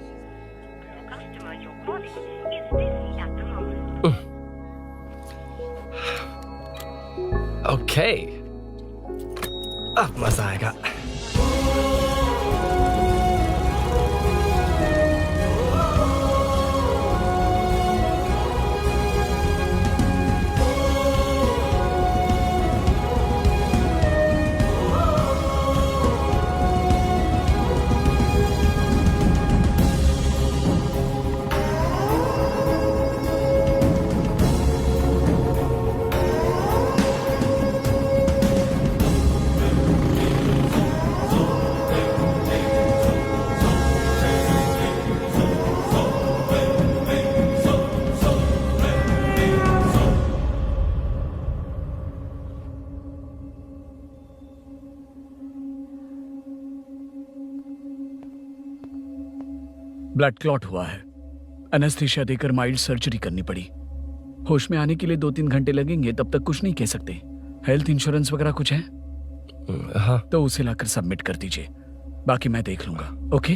ओके, अब मजा आएगा। ब्लड क्लॉट हुआ है। एनेस्थीसिया देकर माइल्ड सर्जरी करनी पड़ी। होश में आने के लिए 2-3 घंटे लगेंगे, तब तक कुछ नहीं कह सकते। हेल्थ इंश्योरेंस वगैरह कुछ है? हाँ। तो उसे लाकर सबमिट कर दीजिए, बाकी मैं देख लूंगा। ओके?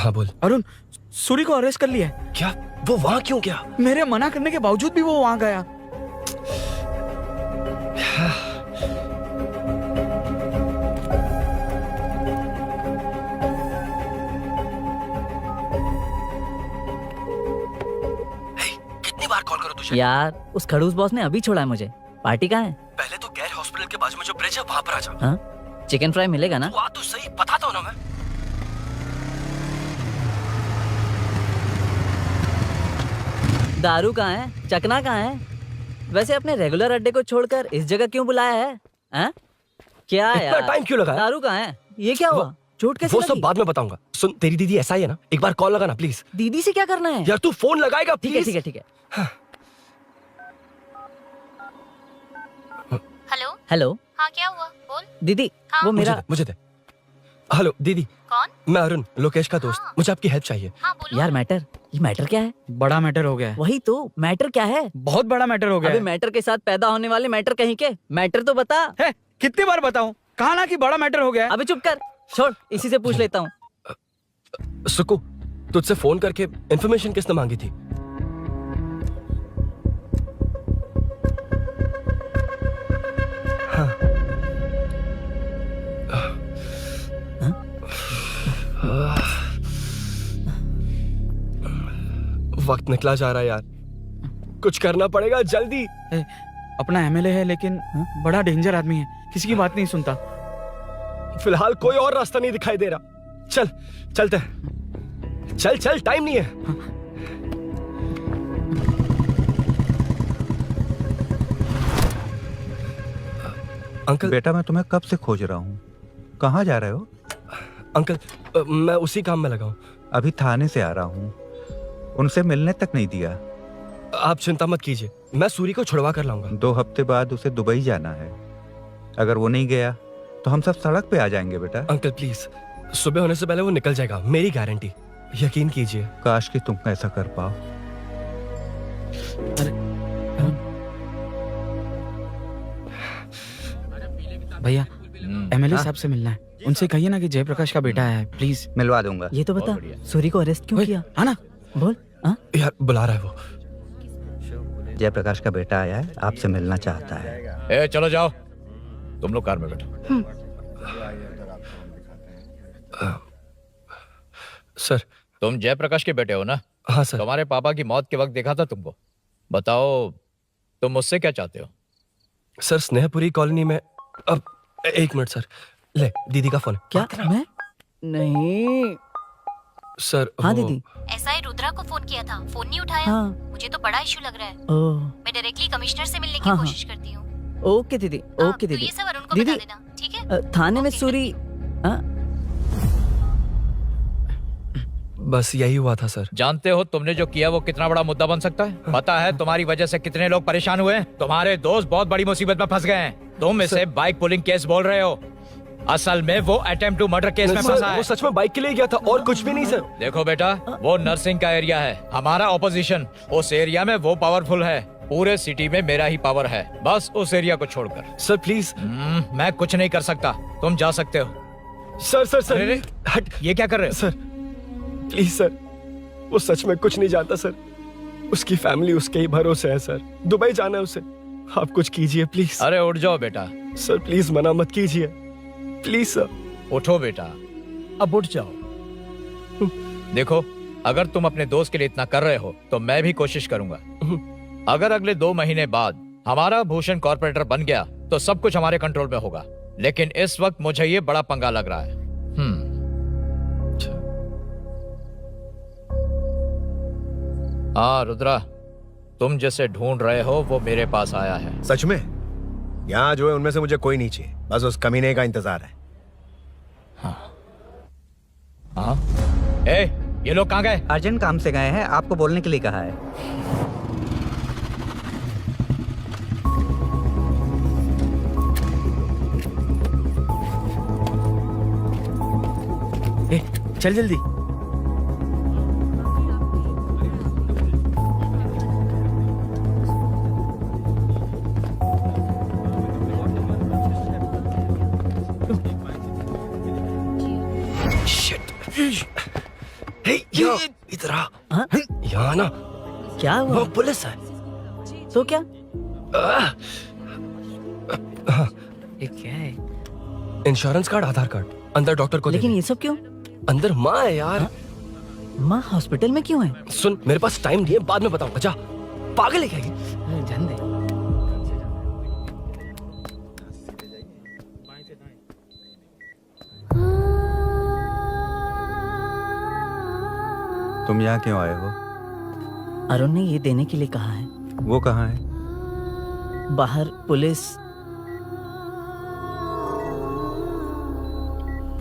हाँ बोल। अरुण, सूरी को अरेस्ट कर लिया है। क्या? वो वहां क्यों गया? मेरे मना करने के बावजूद भी वो वहां गया। कितनी बार कॉल करो तुझे? यार उस खड़ूस बॉस ने अभी छोड़ा है मुझे। पार्टी कहाँ है? पहले तो गैर हॉस्पिटल के बाजू में जो ब्रिज है वहां पर आ जा। हाँ, चिकन फ्राई मिलेगा ना? तू आ तो सही, बताता हूँ ना मैं। दारू कहाँ है? चकना कहाँ है? वैसे अपने रेगुलर अड्डे को छोड़कर इस जगह क्यों बुलाया है? हाँ? क्या इतना यार? टाइम क्यों लगाया? दारू कहाँ है? ये क्या हुआ? चोट कैसे वो लगी? सब बाद में बताऊंगा। सुन, तेरी दीदी ऐसा ही है ना, एक बार कॉल लगाना प्लीज। दीदी से क्या करना है? यार तू फोन लगाएगा ठीक है प्लीज। ठीक है ठीक है। हेलो हेलो हाँ क्या हुआ बोल। दीदी, हाँ? वो मेरा मुझे दे। हेलो दीदी। कौन? मैं अरुण, लोकेश का दोस्त। मुझे आपकी हेल्प चाहिए। हाँ बोलो। यार मैटर, ये मैटर क्या है? बड़ा मैटर हो गया है। वही तो, मैटर क्या है? बहुत बड़ा मैटर हो गया अबे है। मैटर के साथ पैदा होने वाले मैटर कहीं के, मैटर तो बता। है, कितनी बार बताऊं? कहा ना कि बड़ा मैटर हो गया है। अबे चुप कर, छोड़, इसी से पूछ लेता हूँ। सुकू, तुझसे फोन करके इन्फॉर्मेशन किसने मांगी थी? हाँ। वक्त निकला जा रहा है यार, कुछ करना पड़ेगा जल्दी। अपना एमएलए है लेकिन बड़ा डेंजर आदमी है, किसी की बात नहीं सुनता। फिलहाल कोई और रास्ता नहीं दिखाई दे रहा। चल चलते हैं। चल चल, टाइम नहीं है। अंकल। बेटा मैं तुम्हें कब से खोज रहा हूँ, कहाँ जा रहे हो? अंकल, मैं उसी काम में लगा हूँ। अभी थाने से आ रहा हूँ, उनसे मिलने तक नहीं दिया। आप चिंता मत कीजिए, मैं सूरी को छुड़वा कर लाऊंगा। 2 हफ्ते बाद उसे दुबई जाना है, अगर वो नहीं गया तो हम सब सड़क पे आ जाएंगे बेटा। अंकल प्लीज, सुबह होने से पहले वो निकल जाएगा, मेरी गारंटी, यकीन कीजिए। काश कि तुम ऐसा कर पाओ। भैया, एमएलए साहब से मिलना है, उनसे कहिए ना कि जयप्रकाश का बेटा है, प्लीज। मिलवा दूंगा। ये तो बता, सूरी को अरेस्ट क्यों किया? हाँ ना, बोल। यार बुला रहा है वो। जयप्रकाश का बेटा आया है, आपसे मिलना चाहता है। ए, चलो जाओ, तुम लोग कार में बैठो। सर। तुम जयप्रकाश के बेटे हो ना? हाँ सर। तुम्हारे पापा की मौत के वक्त देखा था तुमको। बताओ तुम मुझसे क्या चाहते हो? सर, स्नेहपुरी कॉलोनी में। अब 1 मिनट सर, ले दीदी का फोन। क्या? मैं नहीं सर। हाँ दीदी। एसआई रुद्रा को फोन किया था, फोन नहीं उठाया। हाँ। मुझे तो बड़ा इशू लग रहा है। ओह, मैं डायरेक्टली कमिश्नर से मिलने की हाँ, कोशिश करती हूँ। ओके दीदी, ओके तो दीदी। ये सब अरुण को दीदी, बता देना, ठीक है? थाने में सूरी। बस यही हुआ था सर। जानते हो तुमने जो किया वो कितना बड़ा मुद्दा बन सकता है? पता है तुम्हारी वजह से कितने लोग परेशान हुए? तुम्हारे दोस्त बहुत बड़ी मुसीबत में फंस गए हैं। तुम इसे बाइक पुलिंग केस बोल रहे हो, असल में वो अटेम्प्ट टू मर्डर केस में फंसा है। वो सच में बाइक के लिए गया था और कुछ भी नहीं सर। देखो बेटा, वो नर्सिंग का एरिया है, हमारा ऑपोजिशन उस एरिया में वो पावरफुल है। पूरे सिटी में मेरा ही पावर है, बस उस एरिया को छोड़कर। Sir please. मैं कुछ नहीं कर सकता, तुम जा सकते हो। सर सर सर, अरे, हट। ये क्या कर रहे हो? सर प्लीज सर, वो सच में कुछ नहीं जानता सर। उसकी फैमिली उसके ही भरोसे है सर। दुबई जाना है उसे, आप कुछ कीजिए प्लीज। अरे उठ जाओ बेटा। सर प्लीज मना मत कीजिए, प्लीज सर। उठो बेटा, अब उठ जाओ। देखो, अगर तुम अपने दोस्त के लिए इतना कर रहे हो तो मैं भी कोशिश करूंगा। अगर अगले 2 महीने बाद हमारा भूषण कॉर्पोरेटर बन गया तो सब कुछ हमारे कंट्रोल में होगा, लेकिन इस वक्त मुझे ये बड़ा पंगा लग रहा है। हाँ रुद्रा, तुम जिसे ढूंढ रहे हो वो मेरे पास आया है। सच में? यहाँ जो है उनमें से मुझे कोई नहीं चाहिए, बस उस कमीने का इंतजार है। हाँ? ए, ये लोग कहाँ गए? अर्जेंट काम से गए हैं, आपको बोलने के लिए कहा है। ए, चल जल्दी। इधर आ। यहाँ ना क्या हुआ? वो पुलिस है। तो क्या? हाँ, ये क्या है? इंश्योरेंस कार्ड, आधार कार्ड, अंदर डॉक्टर को लेकिन दे ये सब क्यों? अंदर माँ है यार। माँ हॉस्पिटल में क्यों है? सुन, मेरे पास टाइम नहीं है, बाद में बताऊंगा। जा, पागल है क्या ये? जान दे। तुम यहाँ क्यों आए हो? अरुण ने ये देने के लिए कहा है। वो कहाँ है? बाहर पुलिस।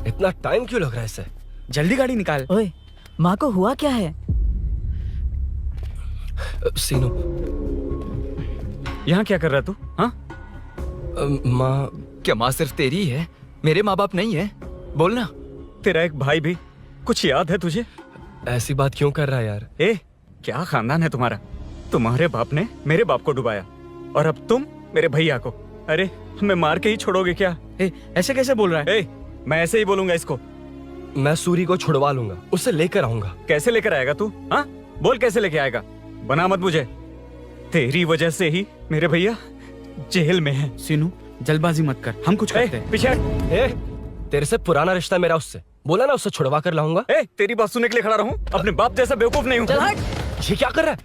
इतना टाइम क्यों लग रहा है इसे? जल्दी गाड़ी निकाल। ओए, माँ को हुआ क्या है? सीनू, यहाँ क्या कर रहा तू? हाँ? माँ। क्या माँ सिर्फ तेरी है? मेरे माँ बाप नहीं है? बोलना। तेरा एक भाई भी। कुछ याद है तुझे? ऐसी बात क्यों कर रहा है यार? क्या खानदान है तुम्हारा? तुम्हारे बाप ने मेरे बाप को डुबाया और अब तुम मेरे भैया को। अरे हमें मार के ही छोड़ोगे क्या? ऐसे कैसे बोल रहा है? मैं ऐसे ही बोलूंगा इसको। मैं सूरी को छुड़वा लूंगा, उसे लेकर आऊंगा। कैसे लेकर आएगा तू? हाँ, बोल कैसे लेके आएगा? बना मत मुझे। तेरी वजह से ही मेरे भैया जेल में है। सीनू, जल्दबाजी मत कर, हम कुछ करते हैं। पीछे। तेरे से पुराना रिश्ता मेरा उससे। बोला ना उसे छुड़वा कर लाऊंगा। तेरी बात सुनने के लिए खड़ा रहूं? अपने बाप जैसा बेवकूफ नहीं हूं। ये क्या कर रहा है?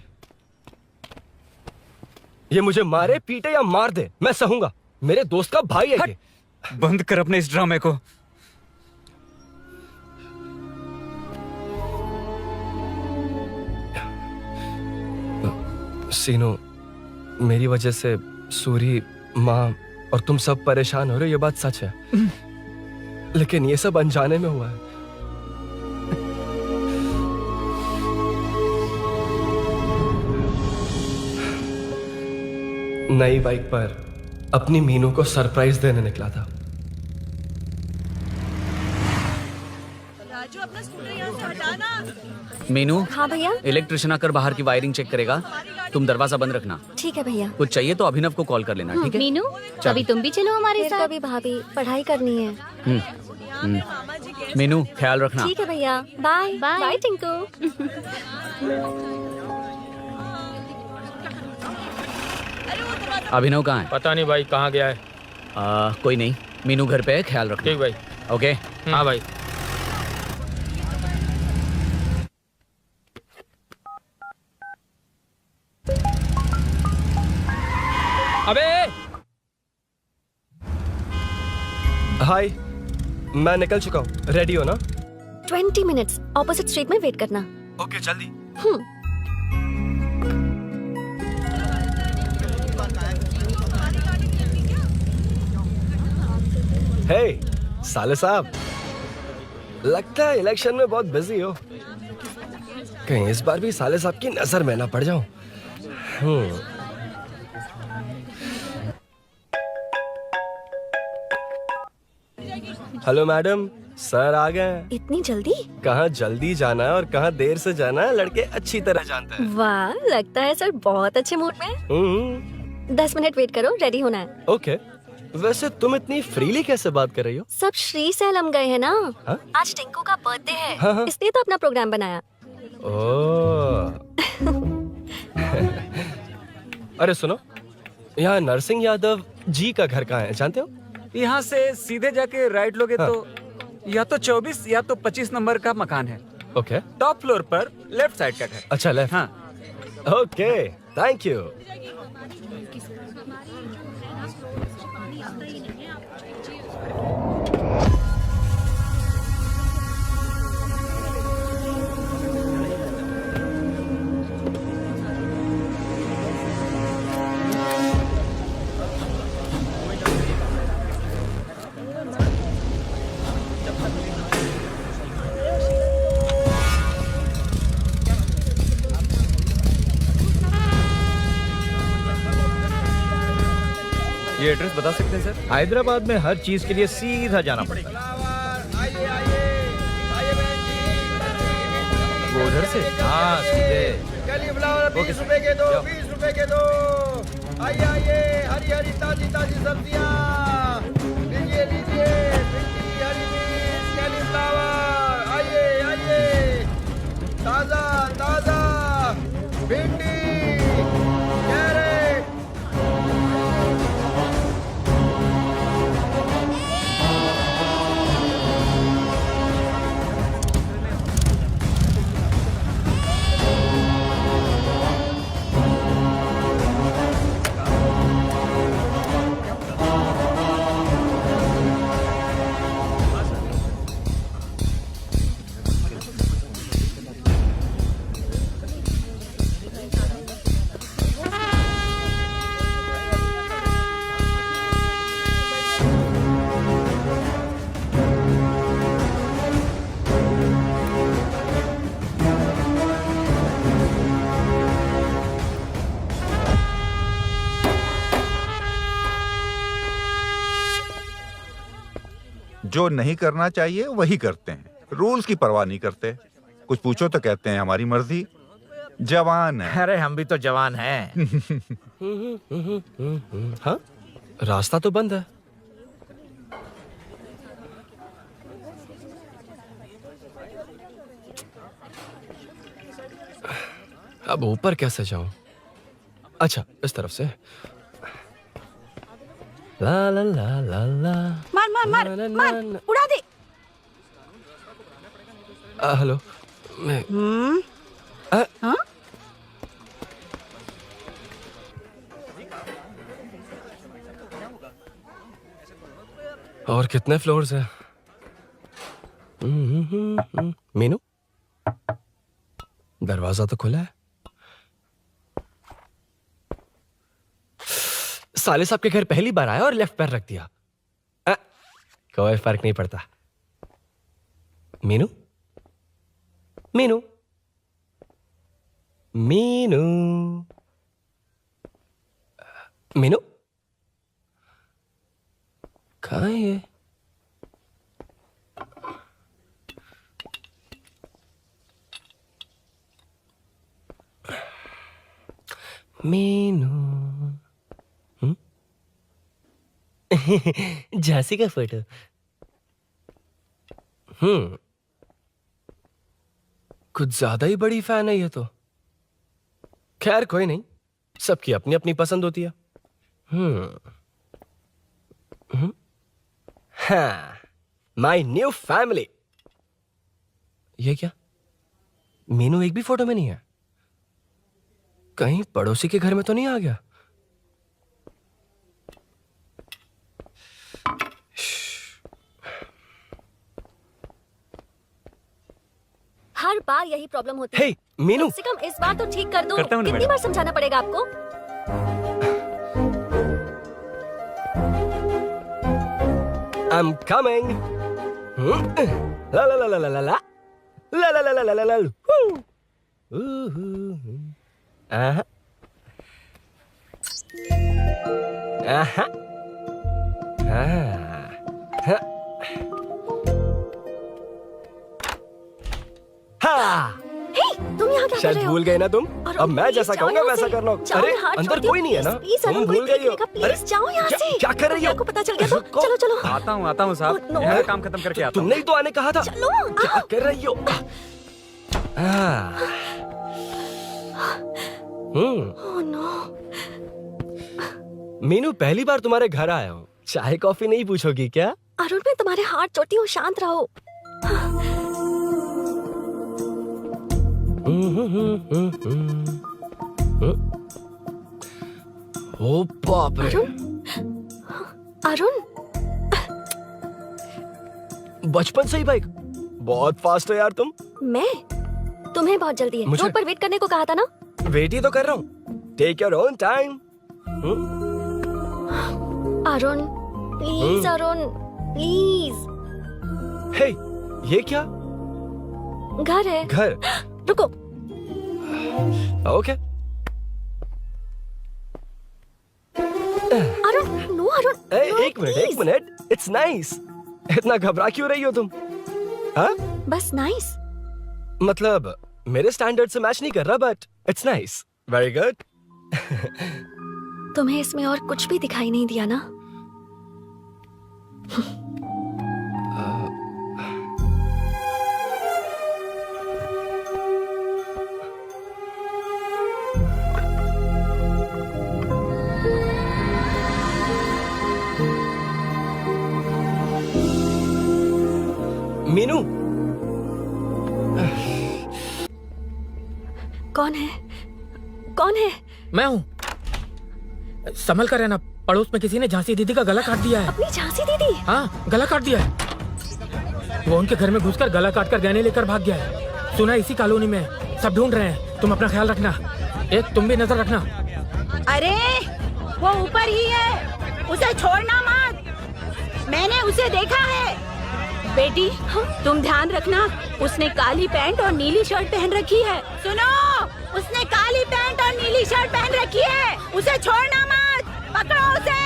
ये मुझे मारे, पीटे या मार दे, मैं सहूंगा। मेरे दोस्त का भाई है ये। बंद कर अपने इस ड्रामे को। सीनू, मेरी वजह से सूरी, माँ और तुम सब परेशान हो रहे हो, ये बात सच है। लेकिन ये सब अनजाने में हुआ है। नई बाइक पर अपनी मीनू को सरप्राइज देने निकला था। राजू, अपना स्कूटर यहाँ से हटाना। मीनू। हाँ भैया। इलेक्ट्रिशियन आकर बाहर की वायरिंग चेक करेगा, तुम दरवाजा बंद रखना। ठीक है भैया। कुछ चाहिए तो अभिनव को कॉल कर लेना, ठीक है? मीनू, कभी तुम भी चलो हमारे साथ। कभी भाभी, पढ़ाई करनी है। मीनू, ख्याल रखना। ठीक है भैया, बाय बाय टिंकू। अभिनव कहाँ है? पता नहीं भाई, कहाँ गया है? कोई नहीं, मीनू घर पे है, ख्याल रखना। ठीक भाई। ओके। हाँ भाई। अबे! हाय, मैं निकल चुका हूँ। रेडी हो ना? 20 मिनट्स ऑपोजिट स्ट्रीट में वेट करना। ओके, जल्दी। हे, साले साहब, लगता है इलेक्शन में बहुत बिजी हो। कहीं इस बार भी साले साहब की नजर में ना पड़ जाऊं। हेलो मैडम, सर आ गए। इतनी जल्दी? कहाँ जल्दी जाना है और कहाँ देर से जाना है, लड़के अच्छी तरह जानते हैं। वाह, लगता है सर बहुत अच्छे मूड में हैं। 10 मिनट वेट करो, रेडी होना है। ओके। वैसे तुम इतनी फ्रीली कैसे बात कर रही हो? सब श्री सैलम गए हैं ना। हा? आज टिंकू का बर्थडे है, हाँ। इसलिए तो अपना प्रोग्राम बनाया। ओह। अरे सुनो, यहाँ नरसिंह यादव जी का घर कहाँ है, जानते हो? यहाँ से सीधे जाके राइट लोगे तो या तो 24 या तो 25 नंबर का मकान है। ओके। टॉप फ्लोर पर लेफ्ट साइड का घर। अच्छा, लेफ्ट। हाँ। Okay, thank you. ये एड्रेस बता सकते हैं सर? हैदराबाद में हर चीज के लिए सीधा जाना पड़ेगा। वो उधर से? हाँ, सीधे। कैलीफ्लावर 20 रुपए के दो, 20 रुपए के दो। आइए आइए, हरी हरी ताजी ताजी सब्जियाँ लीजिए लीजिए। भिंडी, हरी मिर्च, कैलीफ्लावर, आइए आइए। जो नहीं करना चाहिए वही करते हैं, रूल्स की परवाह नहीं करते। कुछ पूछो तो कहते हैं हमारी मर्जी। जवान है। अरे हम भी तो जवान हैं। हाँ, रास्ता तो बंद है। अब ऊपर कैसे जाऊं? अच्छा, इस तरफ से। ला ला ला ला ला। मार मार मार मार, उड़ा दे। हेलो, मैं हाँ? और कितने फ्लोर्स हैं? मीनू, दरवाजा तो खुला है। साले साहब के घर पहली बार आया और लेफ्ट पैर रख दिया। कोई फर्क नहीं पड़ता। मीनू, मीनू, मीनू, मीनू, कहाँ है ये? मीनू, झांसी का फोटो। कुछ ज्यादा ही बड़ी फैन है ये तो। खैर कोई नहीं, सबकी अपनी अपनी पसंद होती है। हाँ, माय न्यू फैमिली। ये क्या? मीनू एक भी फोटो में नहीं है। कहीं पड़ोसी के घर में तो नहीं आ गया? हर बार यही प्रॉब्लम होती है। हे, मीनू। कम से कम इस बार तो ठीक कर दो। करता हूँ ना कितनी मैडम। बार समझाना पड़ेगा आपको? I'm coming. La la la la la la la. La la la la la la la. Aha. Aha. Ah. हाँ। हे, तुम यहाँ क्या कर शायद रहे हो? भूल गए ना तुम। अरुण, अब मैं प्लीज जैसा जाओ कहूंगा यहाँ वैसा से। करना। जाओ, अरे हाथ अंदर छोड़ दियो, कोई नहीं है ना? प्लीज, तुम अरुण, भूल कोई गई देख हो। लेगा, प्लीज जाओ यहाँ से। क्या कर रही हो? आपको पता चल गया तो चलो चलो। आता हूँ साहब। no. यहाँ काम खत्म करके आता हूँ। तुमने ही तो आने कहा था। चलो, क्या कर रही हो? Oh no. मीनू, पहली बार तुम्हारे घर आया हूँ। चाय कॉफी नहीं पूछोगी क्या? अरुण, मैं तुम्हारे हाथ चोटी हूँ, शांत रहो। ओ बाप रे। अरुण, बचपन से ही बाइक। बहुत फास्ट हो यार तुम। मैं? तुम्हें बहुत जल्दी है। मुझे- रोड पर वेट करने को कहा था ना? वेट ही तो कर रहा हूँ। Take your own time. Arun, please Arun, please. Hey, ये क्या? घर है। घर? रुको। ओके। अरुण, नो अरुण। एक मिनट। It's nice. इतना घबरा क्यों रही हो तुम? हाँ? बस नाइस। मतलब मेरे स्टैंडर्ड से मैच नहीं कर रहा, but it's nice. Very good. तुम्हें इसमें और कुछ भी दिखाई नहीं दिया ना? मीनू, कौन है? कौन है? मैं हूँ। संभल कर रहना, पड़ोस में किसी ने झांसी दीदी का गला काट दिया है। अपनी झांसी दीदी? हाँ, गला काट दिया है। वो उनके घर में घुसकर गला काट कर गहने लेकर भाग गया है। सुना इसी कॉलोनी में, सब ढूंढ रहे हैं। तुम अपना ख्याल रखना। तुम भी नजर रखना। अरे वो ऊपर ही है, उसे छोड़ना मत। मैंने उसे देखा है। बेटी, तुम ध्यान रखना, उसने काली पैंट और नीली शर्ट पहन रखी है। सुनो, उसने काली पैंट और नीली शर्ट पहन रखी है। उसे छोड़ना मत, पकड़ो उसे।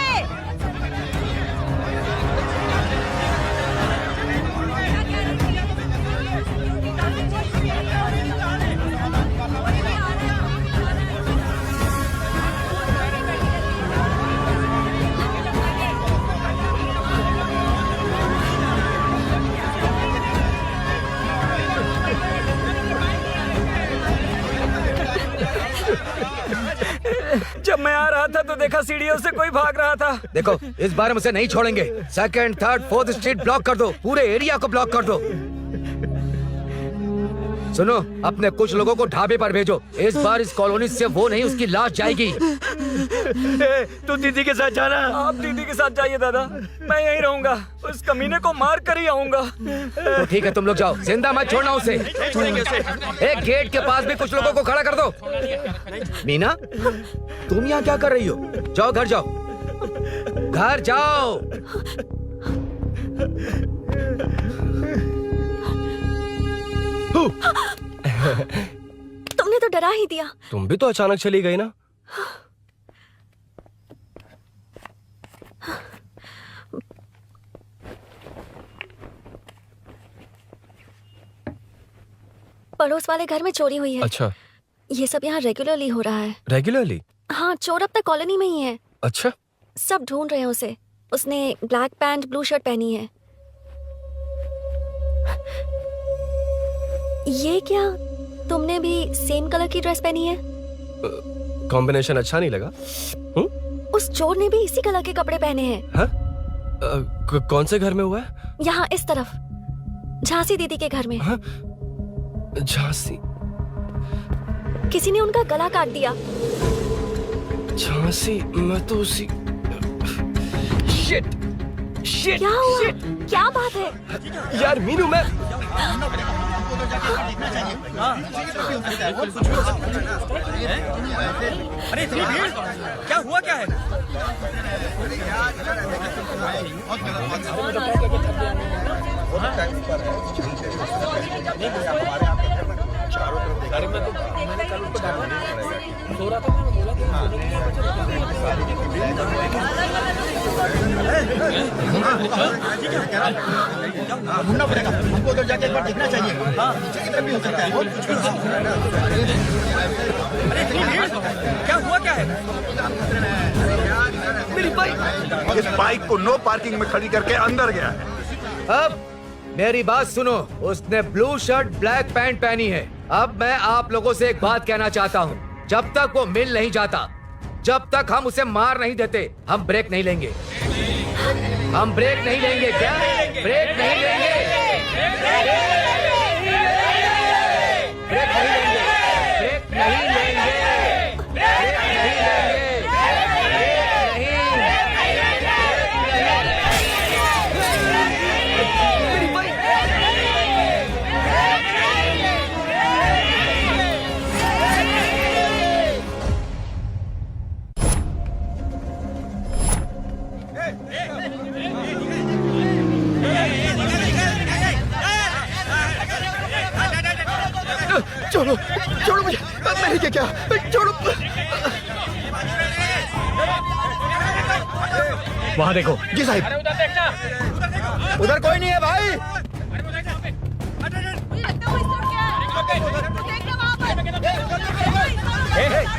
रहा था तो देखा सीढ़ियों से कोई भाग रहा था। देखो इस बार हम उसे नहीं छोड़ेंगे। 2nd, 3rd, 4th street block कर दो, पूरे एरिया को ब्लॉक कर दो। सुनो, अपने कुछ लोगों को ढाबे पर भेजो। इस बार इस कॉलोनी से वो नहीं, उसकी लाश जाएगी। तू दीदी के साथ जाना। आप दीदी के साथ जाइए दादा, मैं यहीं रहूंगा। उस कमीने को मार कर ही आऊंगा। तो ठीक है, तुम लोग जाओ, जिंदा मत छोड़ना उसे। एक गेट के पास भी कुछ लोगों को खड़ा कर दो। मीना, तुम यहाँ क्या कर रही हो? जाओ घर जाओ, घर जाओ। तुमने तो डरा ही दिया। तुम भी तो अचानक चली गई ना। पड़ोस वाले घर में चोरी हुई है। अच्छा, ये सब यहाँ रेगुलरली हो रहा है। रेगुलरली? हाँ, चोर अब तक कॉलोनी में ही है। अच्छा, सब ढूंढ रहे हैं उसे। उसने ब्लैक पैंट ब्लू शर्ट पहनी है। ये क्या, तुमने भी सेम कलर की ड्रेस पहनी है? कॉम्बिनेशन अच्छा नहीं लगा? उस चोर ने भी इसी कलर के कपड़े पहने हैं। हाँ? कौन से घर में हुआ है? यहाँ इस तरफ, झांसी दीदी के घर में। हाँ? झांसी? किसी ने उनका गला काट दिया। झांसी? मैं तो उसी... शिट! शिट! क्या हुआ? क्या बात है? यार मीनू, मैं... अरे इतनी भीड़, क्या हुआ क्या है? ढूंढना पड़ेगा हमको, उधर जाके एक बार देखना चाहिए। हाँ, नीचे की तरफ भी हो सकता है। अरे इतनी भीड़, क्या हुआ क्या है? मेरी बाइक, इस बाइक को नो पार्किंग में खड़ी करके अंदर गया है। अब मेरी बात सुनो, उसने ब्लू शर्ट ब्लैक पैंट पहनी है। अब मैं आप लोगों से एक बात कहना चाहता हूँ, जब तक वो मिल नहीं जाता, जब तक हम उसे मार नहीं देते, हम ब्रेक नहीं लेंगे। हम ब्रेक नहीं लेंगे। क्या? ब्रेक नहीं लेंगे। ब्रेक नहीं लेंगे। ब्रेक नहीं लेंगे। ब्रेक नहीं लेंगे। छोड़ो, छोड़ो मुझे, मेरी क्या, छोड़ो। वहाँ देखो। जी साहब। उधर कोई नहीं है भाई।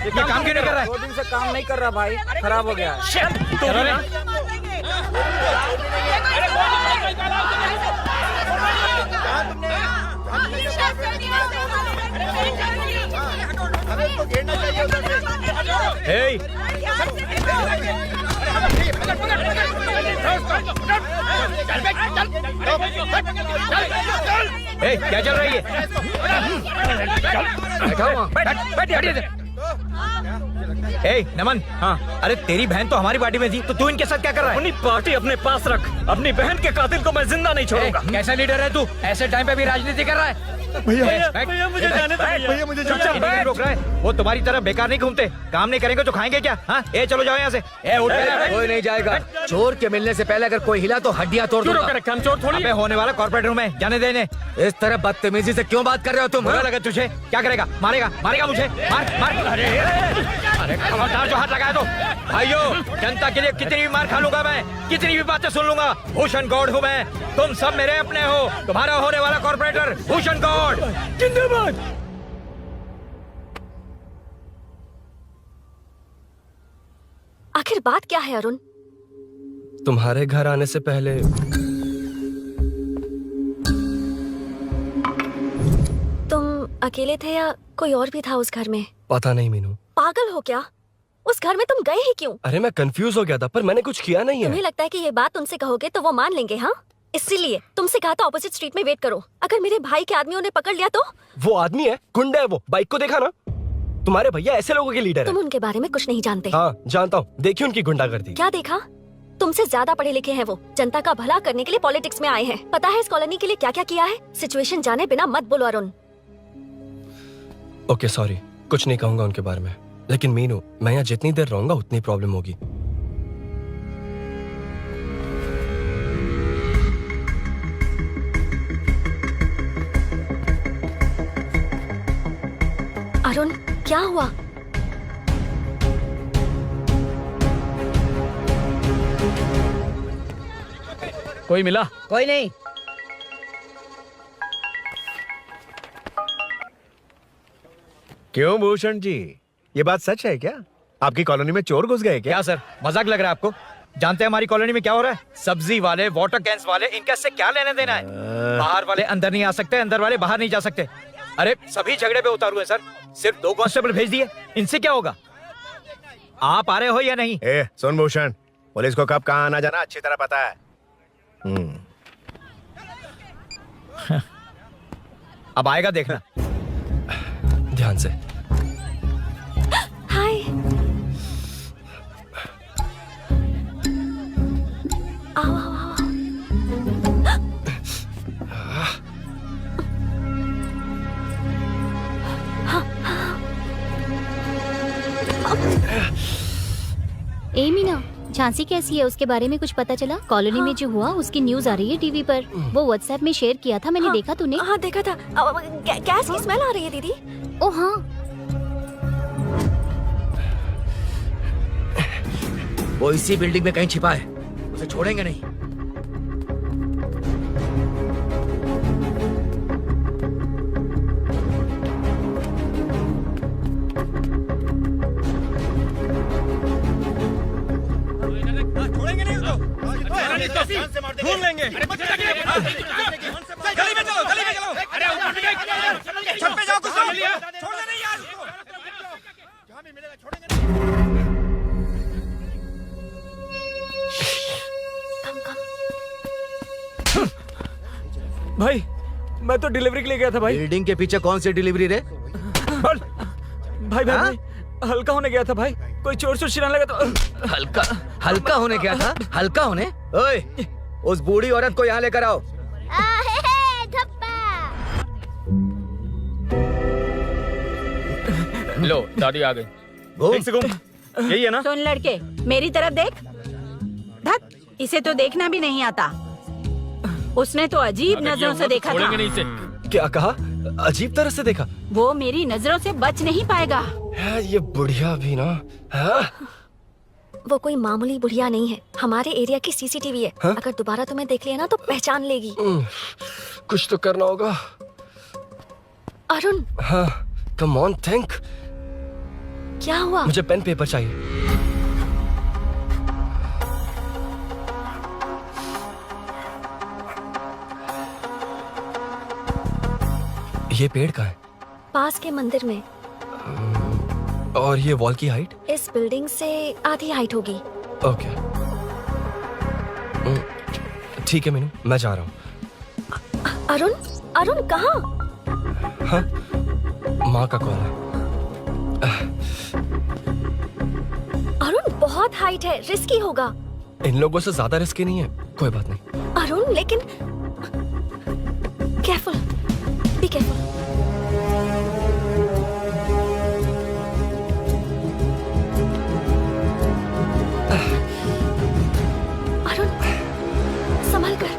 ये काम क्यों नहीं कर रहा है? 2 दिन से काम नहीं कर रहा भाई, खराब हो गया है। क्या चल रही है? नमन। हाँ, अरे तेरी बहन तो हमारी पार्टी में थी, तो तू इनके साथ क्या कर रहा है? अपनी पार्टी अपने पास रख, अपनी बहन के कातिल को मैं जिंदा नहीं छोड़ूंगा। कैसा लीडर है तू? ऐसे टाइम पे भी राजनीति कर रहा है? भैया मुझे जाने दो। भैया मुझे जाने रोक रहा है। वो तुम्हारी तरह बेकार नहीं घूमते, काम नहीं करेंगे तो खाएंगे क्या? हाँ, ए चलो जाओ यहाँ से। कोई नहीं जाएगा। चोर के मिलने से पहले अगर कोई हिला तो हड्डियां तोड़ दूंगा। हम चोर थोड़ी अबे होने वाला कॉर्पोरेट रूम है, जाने देने। इस तरह बदतमीजी से क्यों बात कर रहे हो तुम? बुरा लगा तुझे? क्या करेगा? मारेगा? मारेगा मुझे? मार मार। अरे खबरदार जो हाथ लगाया तो। भाइयों, जनता के लिए कितनी भी मार खा लूंगा मैं, कितनी भी बातें सुन लूंगा। भूषण गौड़ हूँ मैं, तुम सब मेरे अपने हो। तुम्हारा होने वाला कॉर्पोरेटर भूषण गौड़ जिंदाबाद। आखिर बात क्या है अरुण? तुम्हारे घर आने से पहले तुम अकेले थे या कोई और भी था उस घर में? पता नहीं मीनू। पागल हो क्या? उस घर में तुम गए ही क्यों? अरे मैं कंफ्यूज हो गया था, पर मैंने कुछ किया नहीं तुम्हें है। लगता है कि ये बात उनसे कहोगे तो वो मान लेंगे? हाँ, इसीलिए तुमसे कहा था ऑपोजिट स्ट्रीट में वेट करो। अगर मेरे भाई के आदमियों ने पकड़ लिया तो? वो आदमी है, गुंडा है वो। बाइक को देखा ना? तुम्हारे भैया ऐसे लोगों के लीडर तुम है। उनके बारे में कुछ नहीं जानते। हाँ जानता हूँ, देखिए उनकी गुंडागर्दी। क्या देखा? तुमसे ज्यादा पढ़े लिखे हैं वो। जनता का भला करने के लिए पॉलिटिक्स में आए हैं। पता है इस कॉलोनी के लिए क्या क्या किया है? सिचुएशन जाने बिना मत बोलो अरुण। ओके सॉरी, कुछ नहीं कहूंगा उनके बारे में। लेकिन मीनू, मैं यहाँ जितनी देर रहूंगा उतनी प्रॉब्लम होगी। अरुण, क्या हुआ? कोई मिला? कोई नहीं। क्यों भूषण जी, ये बात सच है क्या? आपकी कॉलोनी में चोर घुस गए क्या? क्या सर, मजाक लग रहा है आपको? जानते हैं हमारी कॉलोनी में क्या हो रहा है? सब्जी वाले, वाटर कैंस वाले, इनका इससे क्या लेने देना है? बाहर वाले अंदर नहीं आ सकते, अंदर वाले बाहर नहीं जा सकते। अरे सभी झगड़े पे उतारू है सर। सिर्फ 2 कांस्टेबल भेज दिए, इनसे क्या होगा? आप आ रहे हो या नहीं? ए, सुन भूषण, पुलिस को कब कहाँ आना जाना अच्छी तरह पता है। अब आएगा देखना। ध्यान से। हाय। आओ आओ आओ। ए मीना, झांसी कैसी है? उसके बारे में कुछ पता चला? कॉलोनी में जो हुआ उसकी न्यूज आ रही है टीवी पर। वो व्हाट्सएप में शेयर किया था, मैंने देखा। तूने? हाँ देखा था। गैस की स्मेल आ रही है दीदी। ओ हाँ, वो इसी बिल्डिंग में कहीं छिपा है, उसे छोड़ेंगे नहीं। छोड़ेंगे नहीं उसको। ढूंढ लेंगे। गली में चलो, गली में चलो। अरे छत पे जाओ, कुछ छोड़ना नहीं यार उसको। जहाँ भी मिलेगा छोड़ेंगे नहीं। भाई, मैं तो डिलीवरी के लिए गया था भाई। बिल्डिंग के पीछे कौन सी डिलीवरी रे? भाई भाई, हल्का होने गया था भाई। कोई चोर चोर चिल्लाने लगा तो हल्का हल्का होने गया था? हल्का होने? ओए, उस बूढ़ी औरत को यहाँ लेकर आओ। लो, दादी आ गई। घूम से घूम। यही है ना? सुन लड़के, मेरी तरफ देख। धत, इसे तो देखना भी नहीं आता। उसने तो अजीब नजरों से देखा था। नहीं से। क्या कहा? अजीब तरह से देखा? वो मेरी नजरों से बच नहीं पाएगा। ये बुढ़िया भी ना। हाँ? वो कोई मामूली बुढ़िया नहीं है, हमारे एरिया की सीसीटीवी है। हाँ? अगर दोबारा तुम्हें देख लिया ना तो पहचान लेगी। कुछ तो करना होगा। अरुण। हाँ, कम ऑन, थिंक। क्या हुआ? मुझे पेन पेपर चाहिए। ये पेड़ का है? पास के मंदिर में। और ये वॉल की हाइट? इस बिल्डिंग से आधी हाइट होगी। ओके, ठीक है मीनू, मैं जा रहा हूँ। अरुण, अरुण कहाँ? हाँ, माँ का कॉल है। अरुण बहुत हाइट है, रिस्की होगा। इन लोगों से ज्यादा रिस्की नहीं है, कोई बात नहीं। अरुण लेकिन केयरफुल, बी केयरफुल। अरुण संभल कर।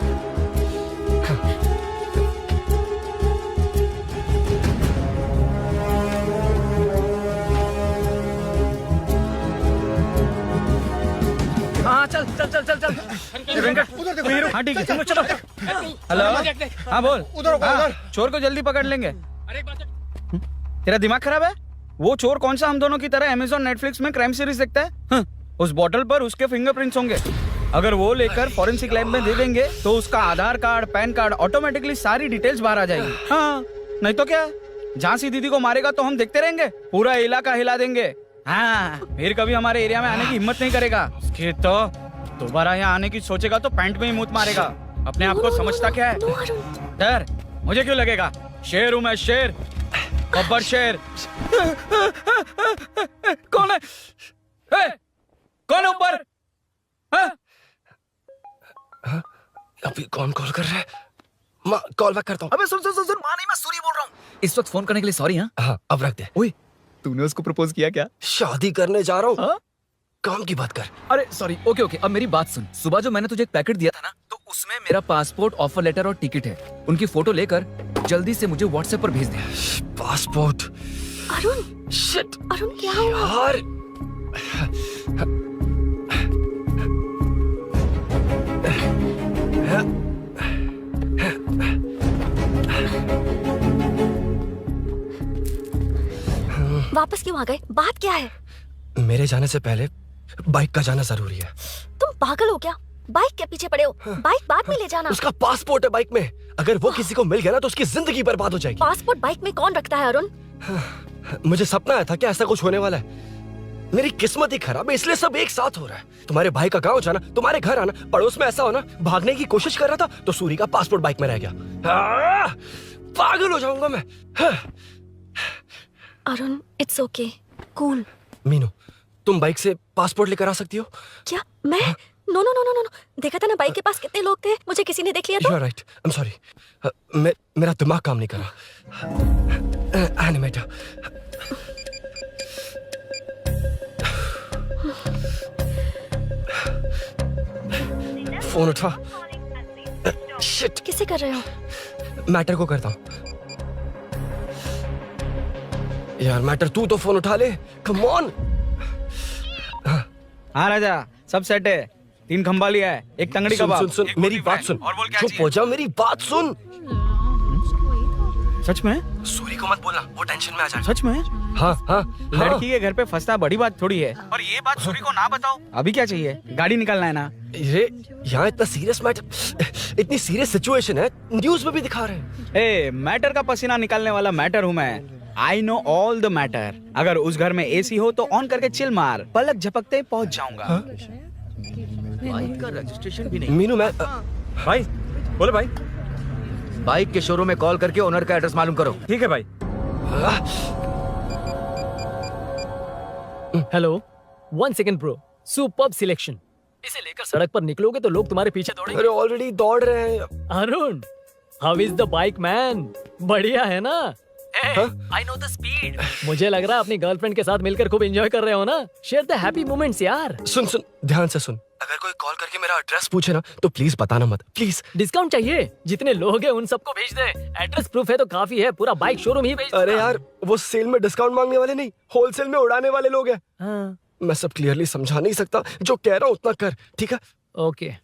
हाँ चल चल चल चल चल। वेंकट, हाँ ठीक है, चलो चलो। हेलो, हाँ बोल। उधर चोर को जल्दी पकड़ लेंगे। तेरा दिमाग खराब है? वो चोर कौन सा हम दोनों की तरह अमेज़न नेटफ्लिक्स में क्राइम सीरीज देखता है? उस बॉटल पर उसके फिंगरप्रिंट्स होंगे। अगर वो लेकर फॉरेंसिक लैब में दे देंगे तो उसका आधार कार्ड, पैन कार्ड, ऑटोमेटिकली सारी डिटेल्स बाहर आ जाएगी। हाँ, नहीं तो क्या? झांसी दीदी को मारेगा तो हम देखते रहेंगे? पूरा इलाका हिला देंगे। हाँ, फिर कभी हमारे एरिया में आने की हिम्मत नहीं करेगा। उसके तो दोबारा यहाँ आने की सोचेगा तो पैंट में ही मूत मारेगा। अपने आप को समझता क्या है? डर मुझे क्यों लगेगा? शेर हूँ मैं, शेर, गब्बर शेर। कौन है? कौन है ऊपर? अभी कौन कॉल कर रहा है? माँ कॉल बैक करता हूँ। अबे सुन सुन सुन सुन, माँ नहीं, मैं सूरी बोल रहा हूँ। इस वक्त फोन करने के लिए सॉरी। हाँ अब रख दे। ओए, तूने उसको प्रपोज किया क्या? शादी करने जा रहा हूँ। काम की बात कर। अरे सॉरी, ओके ओके, अब मेरी बात सुन। सुबह जो मैंने तुझे एक पैकेट दिया था ना, तो उसमें मेरा पासपोर्ट, ऑफर लेटर और टिकट है। उनकी फोटो लेकर जल्दी से मुझे व्हाट्सएप पर भेज दे। पासपोर्ट? अरुण, शिट, अरुण क्या हुआ? यार वापस क्यों आ गए? बात क्या है? मेरे जाने से पहले बाइक का जाना जरूरी है। तुम पागल हो क्या? बाइक के पीछे पड़े हो? बाइक बाद में ले जाना। उसका पासपोर्ट है बाइक में। अगर वो किसी को मिल गया ना तो उसकी जिंदगी बर्बाद हो जाएगी। पासपोर्ट बाइक में कौन रखता है अरुण? मुझे सपना आया था कि ऐसा कुछ होने वाला है। मेरी किस्मत ही खराब है, इसलिए सब एक साथ हो रहा है। तुम्हारे भाई का गांव जाना, तुम्हारे घर आना, पड़ोस में ऐसा होना। भागने की कोशिश कर रहा था तो सूरी का पासपोर्ट बाइक में रह गया। पागल हो जाऊंगा मैं। Arun, it's okay, cool. Meenu, तुम बाइक से पासपोर्ट लेकर आ सकती हो? क्या मैं? No no no no no, देखा था ना बाइक के पास कितने लोग थे, मुझे किसी ने देख लिया तो। You're right. I'm sorry. मेरा दिमाग काम नहीं कर रहा। एनिमेटर। फोन उठा। शिट। किसे कर रहे हो? मैटर को करता हूँ। यार मैटर, तू तो फोन उठा ले। Come on. हाँ राजा, सब सेट है। 3 खंबा लिया है, एक तंगड़ी कबाब। सुन सुन, मेरी बात सुन। चुप हो जा, मेरी बात सुन। सच में? सूरी को मत बोलना, वो टेंशन में आ जाएगा। सच में? हाँ हाँ। लड़की के घर पे फंसना बड़ी बात थोड़ी है। और ये बात सूरी को ना बताओ। अभी क्या चाहिए? गाड़ी निकलना है ना? ये यहाँ इतना सीरियस मैटर, इतनी सीरियस सिचुएशन है, न्यूज में भी दिखा रहे हैं। ए, मैटर का पसीना निकालने वाला मैटर हूँ मैं। I know all the matter. अगर उस घर में एसी हो तो ऑन करके चिल मार, पलक झपकते पहुंच जाऊंगा। बाइक का रजिस्ट्रेशन भी नहीं। मीनू, मैं भाई बोलो भाई। बाइक के शोरूम में कॉल करके ओनर का एड्रेस मालूम करो। ठीक है भाई। Hello, 1 second bro. Superb selection. इसे लेकर सड़क पर निकलोगे तो लोग तुम्हारे पीछे दौड़ेंगे। अरे ऑलरेडी दौड़ रहे हैं। Arun, how is the bike man? बढ़िया है ना? I know the speed. मुझे लग रहा है अपनी गर्लफ्रेंड के साथ मिलकर खूब एंजॉय कर रहे हो ना? शेयर द हैप्पी मोमेंट्स यार। सुन सुन, ध्यान से सुन। अगर कोई कॉल करके मेरा एड्रेस पूछे ना तो प्लीज बताना मत, प्लीज। डिस्काउंट चाहिए? जितने लोग हैं उन सबको भेज दे। एड्रेस प्रूफ है तो काफी है, पूरा बाइक शोरूम ही भेज। अरे यार, वो सेल में डिस्काउंट मांगने वाले नहीं, होलसेल में उड़ाने वाले लोग हैं। हाँ। मैं सब क्लियरली समझा नहीं सकता, जो कह रहा हूँ उतना कर, ठीक है? ओके।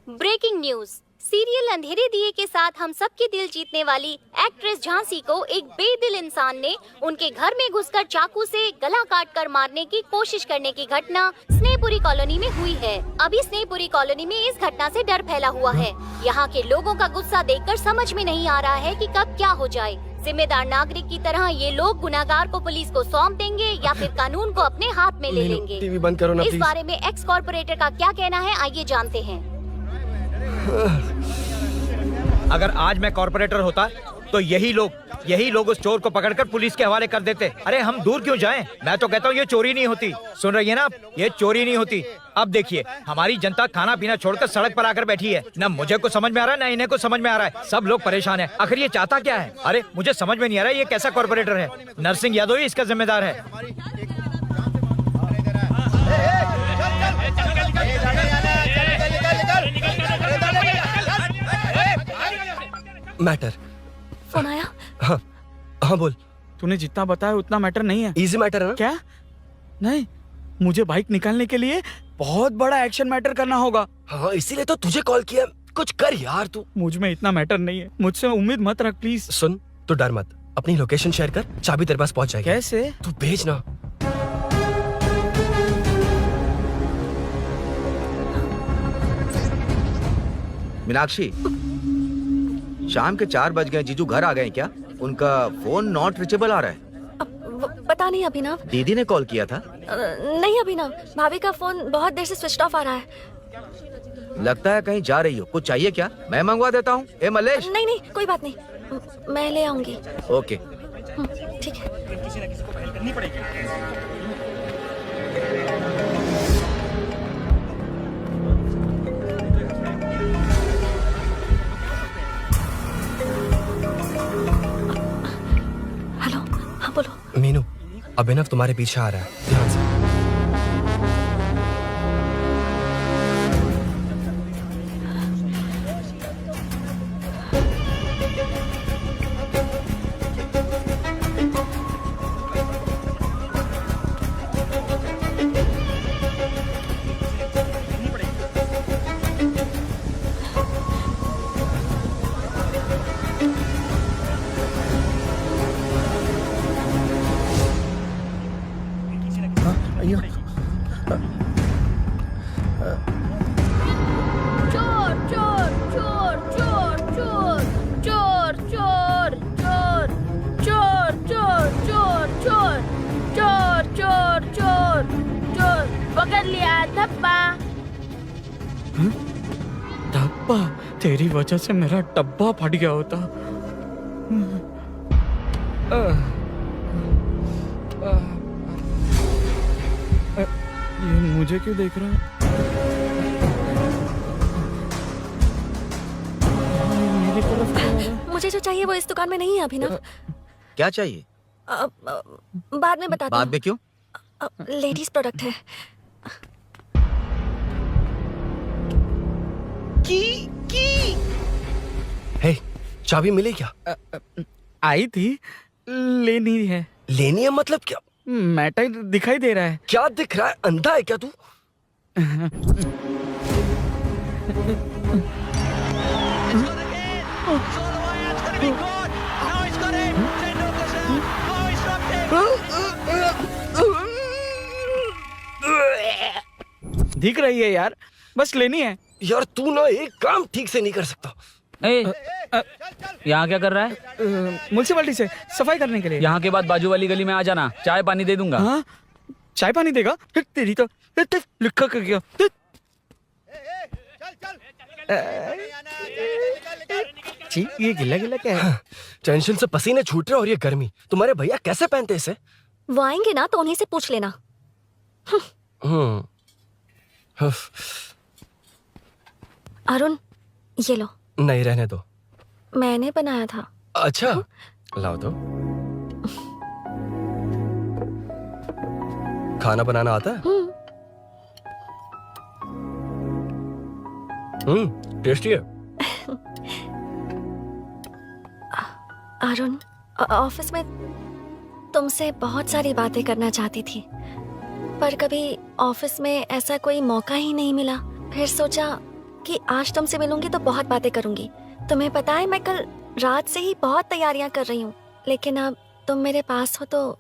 Breaking news. सीरियल अंधेरे दिए के साथ हम सबके दिल जीतने वाली एक्ट्रेस झांसी को एक बेदिल इंसान ने उनके घर में घुसकर चाकू से गला काटकर मारने की कोशिश करने की घटना स्नेहपुरी कॉलोनी में हुई है। अभी स्नेहपुरी कॉलोनी में इस घटना से डर फैला हुआ है। यहाँ के लोगों का गुस्सा देखकर समझ में नहीं आ रहा है कि कब क्या हो जाए। जिम्मेदार नागरिक की तरह ये लोग गुनाहगार को पुलिस को सौंप देंगे या फिर कानून को अपने हाथ में ले लेंगे। टीवी बंद करो ना इस प्लीज। बारे में एक्स कॉर्पोरेटर का क्या कहना है, आइए जानते हैं। अगर आज मैं कॉर्पोरेटर होता तो यही लोग उस चोर को पकड़कर पुलिस के हवाले कर देते। अरे हम दूर क्यों जाएं? मैं तो कहता हूँ ये चोरी नहीं होती। सुन रही है ना आप? ये चोरी नहीं होती। अब देखिए, हमारी जनता खाना पीना छोड़कर सड़क पर आकर बैठी है। ना मुझे कुछ समझ में आ रहा है, ना इन्हें कुछ समझ में आ रहा है। सब लोग परेशान हैं। आखिर ये चाहता क्या है? अरे मुझे समझ में नहीं आ रहा है, ये कैसा कॉर्पोरेटर है? नरसिंह यादव ही इसका जिम्मेदार है। मैटर। फोन आया? हाँ हाँ बोल। तूने जितना बताया उतना मैटर नहीं है। इजी मैटर है ना? क्या? नहीं, मुझे बाइक निकालने के लिए बहुत बड़ा एक्शन मैटर करना होगा। हाँ, इसीलिए तो तुझे कॉल किया। कुछ कर यार तू। मुझ में इतना मैटर नहीं है, मुझसे उम्मीद मत रख प्लीज। सुन, तू डर मत, अपनी लोकेशन शेयर कर, चाबी तेरे पास पहुंच जाएगी। कैसे? तू भेज ना। मीनाक्षी, शाम के 4 बज गए, जीजू घर आ गए क्या? उनका फोन नॉट रीचेबल आ रहा है। पता नहीं अभिनव। दीदी ने कॉल किया था? नहीं अभिनव, भाभी का फोन बहुत देर से स्विच ऑफ आ रहा है। लगता है कहीं जा रही हो। कुछ चाहिए क्या? मैं मंगवा देता हूँ। ए मलेश। नहीं नहीं कोई बात नहीं, मैं ले आऊंगी। ओके ठीक है। किसी न किसी को पहल करनी पड़ेगी। हेलो, हाँ बोलो। मीनू, अभिनव तुम्हारे पीछे आ रहा है, ध्यान से। चोर चोर चोर चोर चोर चोर चोर चोर चोर चोर चोर चोर चोर चोर चोर चोर पकड़ लिया धब्बा। धब्बा? तेरी वजह से मेरा डब्बा फट गया होता। ये मुझे क्यों देख रहा है? मेरी तरफ क्यों आ रहा है? मुझे जो चाहिए वो इस दुकान में नहीं है अभिनव। क्या चाहिए? बाद में बताती बाद में क्यों? लेडीज प्रोडक्ट है। हे, चाबी मिली क्या? आई थी, लेनी है। लेनी है मतलब क्या? मैटर दिखाई दे रहा है। क्या दिख रहा है? अंधा है क्या तू? दिख रही है यार, बस लेनी है। यार तू ना एक काम ठीक से नहीं कर सकता। यहाँ क्या कर रहा है? म्युनिसिपैलिटी से सफाई करने के लिए। यहाँ के बाद बाजू वाली गली में आ जाना, चाय पानी दे दूंगा। हाँ? चाय पानी देगा? तेरी तो लिखा कर गया। जी, ये गिला गिला क्या है? टेंशन से पसीने छूट रहे और ये गर्मी, तुम्हारे भैया कैसे पहनते इसे? वो आएंगे ना तो उन्हीं से पूछ लेना। अरुण, ये लो। नहीं, रहने दो। मैंने बनाया था। अच्छा, लाओ तो। खाना बनाना आता है? टेस्टी है। अरुण, ऑफिस में तुमसे बहुत सारी बातें करना चाहती थी, पर कभी ऑफिस में ऐसा कोई मौका ही नहीं मिला। फिर सोचा कि आज तुमसे मिलूंगी तो बहुत बातें करूंगी। तुम्हें पता है मैं कल रात से ही बहुत तैयारियां कर रही हूँ, लेकिन अब तुम मेरे पास हो तो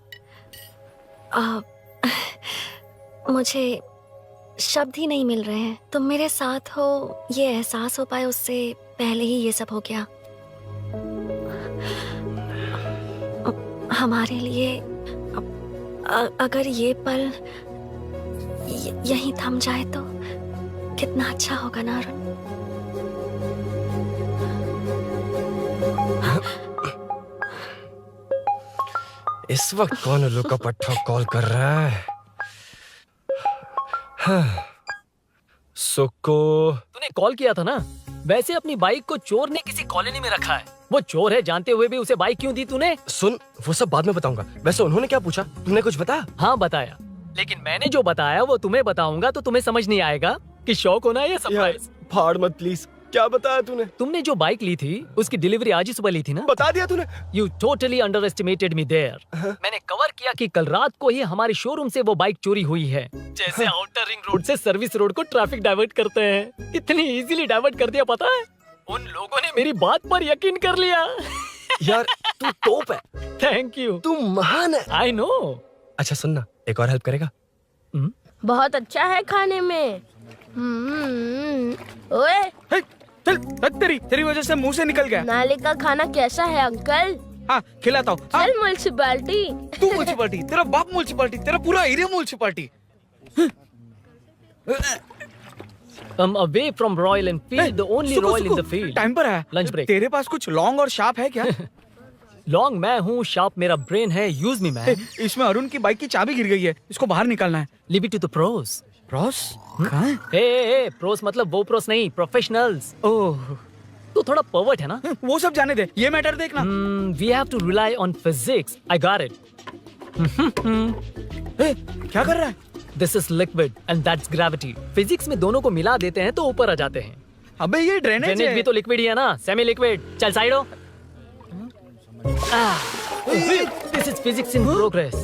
मुझे शब्द ही नहीं मिल रहे हैं। तुम मेरे साथ हो ये एहसास हो पाए उससे पहले ही ये सब हो गया। हमारे लिए अगर ये पल यहीं थम जाए तो कितना अच्छा होगा ना अरुण। इस वक्त कौन उल्लू का पट्टा कॉल कर रहा है? सुको, तूने कॉल किया था ना? वैसे अपनी बाइक को चोर ने किसी कॉलोनी में रखा है। वो चोर है जानते हुए भी उसे बाइक क्यों दी तूने? सुन, वो सब बाद में बताऊंगा। वैसे उन्होंने क्या पूछा? तुमने कुछ बताया? हाँ बताया, लेकिन मैंने जो बताया वो तुम्हें बताऊंगा तो तुम्हें समझ नहीं आएगा कि शौक होना है या सरप्राइज। फाड़ मत प्लीज। क्या बताया तूने? तुमने जो बाइक ली थी उसकी डिलीवरी आज ही सुबह ली थी ना? बता दिया तूने? You totally underestimated me there. मैंने कवर किया कि कल रात को ही हमारे शोरूम से वो बाइक चोरी हुई है। जैसे आउटर रिंग रोड से सर्विस रोड को ट्रैफिक डाइवर्ट करते हैं, इतनी इजीली डाइवर्ट कर दिया। पता है, उन लोगों ने मेरी बात पर यकीन कर लिया। यार तू टॉप है। Thank you. तू महान है। I know. अच्छा सुनना, एक और हेल्प करेगा? बहुत अच्छा है खाने में। ओए, तेरी वजह से मुंह से निकल गया। नाले का खाना कैसा है अंकल? हाँ खिलाता हूँ। हाँ, चल म्युनिसिपैलिटी। तू म्युनिसिपैलिटी, तेरा बाप म्युनिसिपैलिटी, तेरा पूरा area municipality. Away from Royal Enfield, the only सुको, Royal in सुको, the field. टाइम पर है। Lunch break. तेरे पास कुछ लॉन्ग और शार्प है क्या? लॉन्ग मैं हूँ, शार्प मेरा ब्रेन है, यूज मी मैन। इसमें अरुण की बाइक की चाबी गिर गई है, इसको बाहर निकालना है। Leave it to the pros. Pros? कहाँ है? हे प्रोस मतलब वो प्रोस नहीं, प्रोफेशनल्स। ओह, तू थोड़ा पर्वर्ट है ना? वो सब जाने दे, ये मैटर देखना। We have to rely on physics. I got it. क्या कर रहा है? This is liquid and that's gravity. Physics में दोनों को मिला देते हैं तो ऊपर आ जाते हैं। अबे ये ड्रेनेज है। भी तो लिक्विड ही है ना, सेमी लिक्विड। चल साइड हो। This is physics in progress.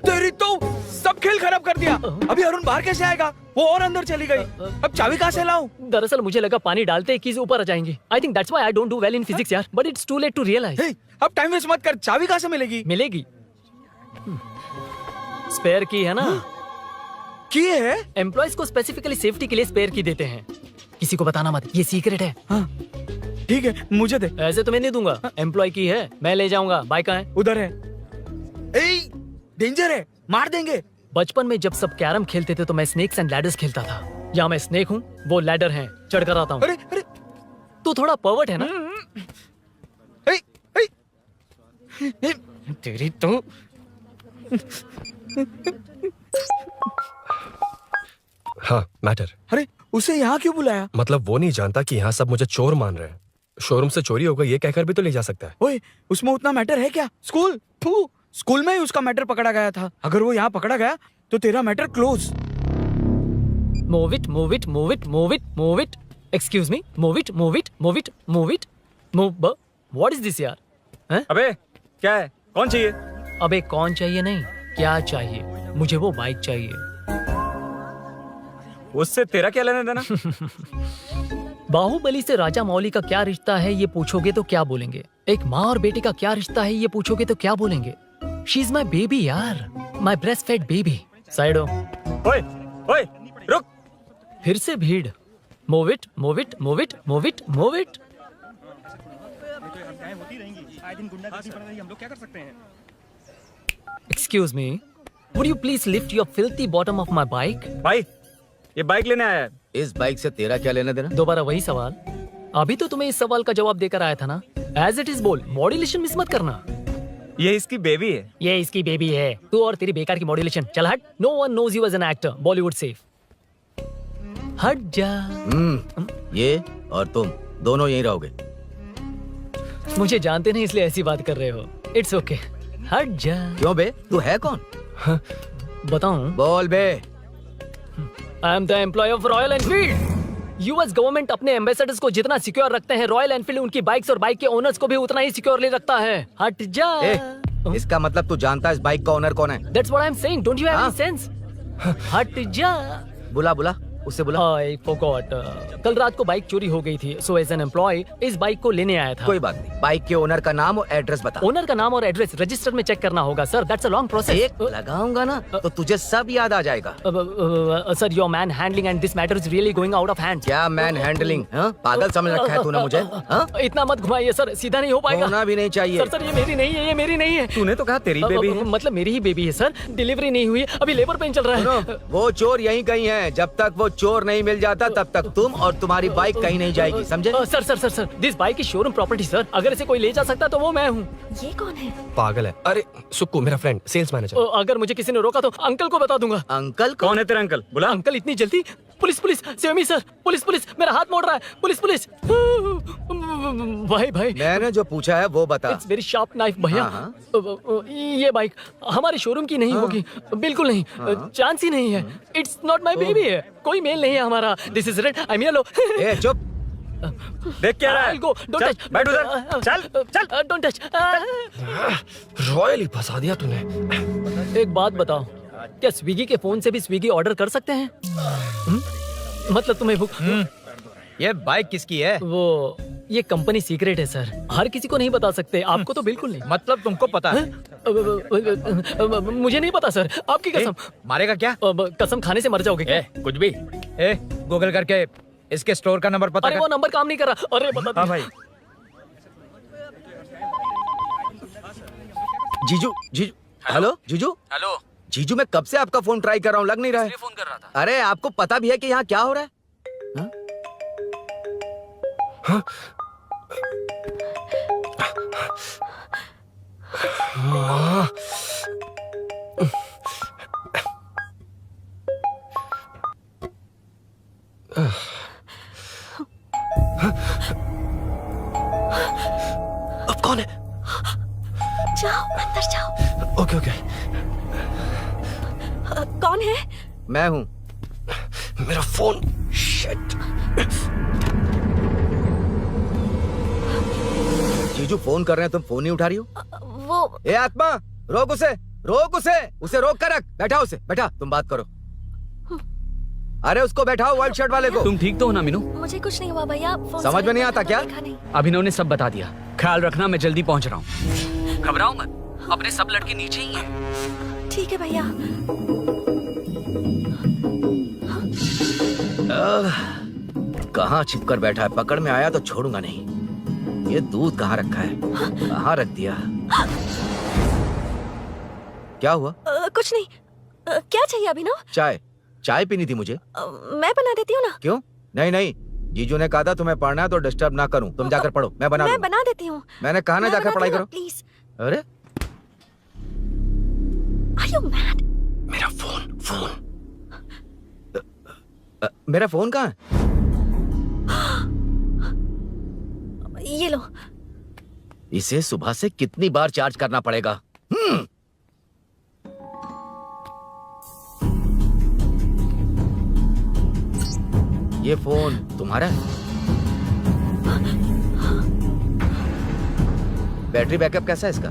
तेरी तो सब खेल खराब कर दिया। अभी अरुण बाहर कैसे आएगा? वो और अंदर चली गई। अब चाबी कहाँ से लाऊं? दरअसल मुझे लगा पानी डालते ही कीज ऊपर आ जाएंगी। I think that's why I don't do well in physics यार। But it's too late to realize. अब टाइम वेस्ट मत कर, चाबी कहाँ से मिलेगी? मिलेगी। स्पेयर की है ना? की है? एम्प्लॉयज को स्पेसिफिकली सेफ्टी के लिए स्पेयर की देते हैं। किसी को बताना मत, ये सीक्रेट है। हाँ, ठीक है, मुझे दे। ऐसे तो मैं नहीं दूंगा। एम्प्लॉय की है, मैं ले जाऊंगा। बाइक कहाँ है? उधर है। ए, डेंजर है, मार देंगे। बचपन में जब सब कैरम खेलते थे तो मैं स्नेक्स एंड लैडर्स खेलता था। यहाँ मैं स्नेक हूँ, वो लैडर है, चढ़ कर आता हूँ। अरे अरे, तू थोड़ा पर्वर्ट है ना? तेरी तो हाँ मैटर। अरे उसे यहाँ क्यों बुलाया? मतलब वो नहीं जानता कि यहाँ सब मुझे चोर मान रहे हैं। शोरूम से चोरी होगा ये कहकर भी तो ले जा सकता है। ओए, उसमें उतना मैटर है क्या? स्कूल स्कूल में ही उसका मैटर पकड़ा गया था। अगर वो यहाँ पकड़ा गया तो तेरा matter close. Move it, move it, move it, move it, move it. Excuse me, move it, move it, move it, move it, move. What is this यार? हैं? अबे क्या है? कौन चाहिए? अबे कौन चाहिए नहीं, क्या चाहिए? मुझे वो बाइक चाहिए। उससे तेरा क्या लेना देना? बाहुबली से राजा मौली का क्या रिश्ता है ये पूछोगे तो क्या बोलेंगे? एक माँ और बेटे का क्या रिश्ता है ये पूछोगे तो क्या बोलेंगे? शी इज माई बेबी यार, my breast fed baby. Side हो। ओए ओए रुक। फिर से भीड़। Move it, move it, move it, move it, move it. Excuse me, would you please lift your filthy bottom of my bike? भाई ये बाइक लेने आया है। इस बाइक से तेरा क्या लेना देना? दोबारा वही सवाल। अभी तो तुम्हें इस सवाल का जवाब देकर आया था ना। एज इट इज बोल, मॉड्यूलेशन मिस मत करना। ये इसकी बेबी है। ये इसकी बेबी है। तू और तेरी बेकार की मॉड्यूलेशन। चल हट। No one knows you as an actor, Bollywood safe. हट जा। ये और तुम दोनों यहीं रहोगे। मुझे जानते नहीं इसलिए ऐसी बात कर रहे हो। इट्स ओके, हट जा। क्यों बे, तू है कौन? बताऊं? बोल बे। I am the employ of Royal Enfield. US government अपने एम्बेसडर्स को जितना सिक्योर रखते हैं, रॉयल एनफील्ड उनकी बाइक्स और बाइक के ओनर्स को भी उतना ही सिक्योरली रखता है। हट जा। इसका मतलब तू जानता है इस बाइक का ओनर कौन है? That's what I'm saying. Don't you have any sense? हट जा। बुला बुला, उससे बुला। I forgot. कल रात को बाइक चोरी हो गई थी, so as an employee इस बाइक को लेने आया था। कोई बात नहीं, बाइक के ओनर का नाम और एड्रेस बता। ओनर का नाम और एड्रेस रजिस्टर में चेक करना होगा sir. That's a long process. एक लगाऊंगा ना तो तुझे सब याद आ जाएगा। Sir your man handling and this matter is really going out of hand. क्या मैन हैंडलिंग? पागल समझ रखा है तूने मुझे? इतना मत घुमाइए सर, सीधा नहीं हो पाएगा। होना भी नहीं चाहिए। सर ये मेरी नहीं है, ये मेरी नहीं है। तूने तो कहा तेरी बेबी है। मतलब मेरी ही बेबी है सर। डिलीवरी नहीं हुई, अभी लेबर पेन चल रहा है। वो चोर यहीं कहीं है। जब तक वो चोर नहीं मिल जाता तब तक तुम और तुम्हारी बाइक कहीं नहीं जाएगी, समझे? Sir sir sir sir, this bike is showroom property sir. अगर इसे कोई ले जा सकता तो वो मैं हूँ। ये कौन है? पागल है। अरे सुक्कू मेरा फ्रेंड, सेल्स मैनेजर। अगर मुझे किसी ने रोका तो अंकल को बता दूंगा। अंकल कौन है तेरा अंकल? बुला। अंकल इतनी जल्दी? Police police, save me sir. Police police, मेरा हाथ मोड़ रहा है। Police police. भाई भाई, मैंने जो पूछा है वो बता। इट्स वेरी शार्प नाइफ भैया। ये बाइक हमारे शोरूम की नहीं होगी, बिल्कुल नहीं। चांस ही नहीं है। इट्स नॉट माय बेबी है, कोई मेल नहीं है हमारा। This is red, I am yellow. ए चुप, देख क्या रहा है? Go, don't touch. बैठ उधर। चल चल, डोंट टच। रॉयली फंसा दिया तूने। एक बात बताओ, क्या स्विगी के फोन से भी स्विगी ऑर्डर कर सकते हैं? मतलब तुम्हें भूख? ये बाइक किसकी है? वो ये कंपनी सीक्रेट है सर, हर किसी को नहीं बता सकते। आपको तो बिल्कुल नहीं। मतलब तुमको पता है? मुझे नहीं पता सर, आपकी कसम। मारेगा क्या? कसम खाने से मर जाओगे क्या? कुछ भी। गूगल करके इसके स्टोर का नंबर पता अरे कर। वो नंबर काम नहीं कर रहा। अरे बता। हाँ भाई। जीजू जीजू हेलो जीजू हेलो जीजू, मैं कब से आपका फोन ट्राई कर रहा हूँ, लग नहीं रहा है। फोन कर रहा था। अरे आपको पता भी है कि यहाँ क्या हो रहा है? हाँ? हाँ? अब कौन है? जाओ अंदर जाओ। Okay okay. कौन है? मैं हूँ। मेरा फोन। शिट। जीजू फोन कर रहे हैं, तुम फोन नहीं उठा रही हो? वो ए आत्मा, रोक उसे उसे रोक कर रख। बैठा उसे, बैठा, तुम बात करो। अरे उसको बैठाओ, व्हाइट शर्ट वाले को। तुम ठीक तो हो ना मीनू? मुझे कुछ नहीं हुआ भैया। फोन समझ में नहीं आता क्या? अभिनव ने सब बता दिया। ख्याल रखना, मैं जल्दी पहुंच रहा हूँ। घबराओ मत, अपने सब लड़के नीचे ही हैं। ठीक है भैया। कहाँ छिप कर बैठा है? पकड़ में आया तो छोड़ूंगा नहीं। ये दूध कहाँ रखा है? कहाँ रख दिया? क्या हुआ? कुछ नहीं। क्या चाहिए अभिनव? चाय पीनी थी मुझे। मैं बना देती हूँ ना। क्यों? नहीं, जीजू ने कहा था तुम्हें पढ़ना है तो डिस्टर्ब ना करूं। तुम जाकर पढ़ो, मैं बना देती हूँ। मैंने कहा ना जाकर पढ़ाई करो प्लीज। अरे Are you mad? मेरा फोन मेरा फोन कहाँ है? ये लो। इसे सुबह से कितनी बार चार्ज करना पड़ेगा? ये फोन तुम्हारा है? बैटरी बैकअप कैसा है इसका?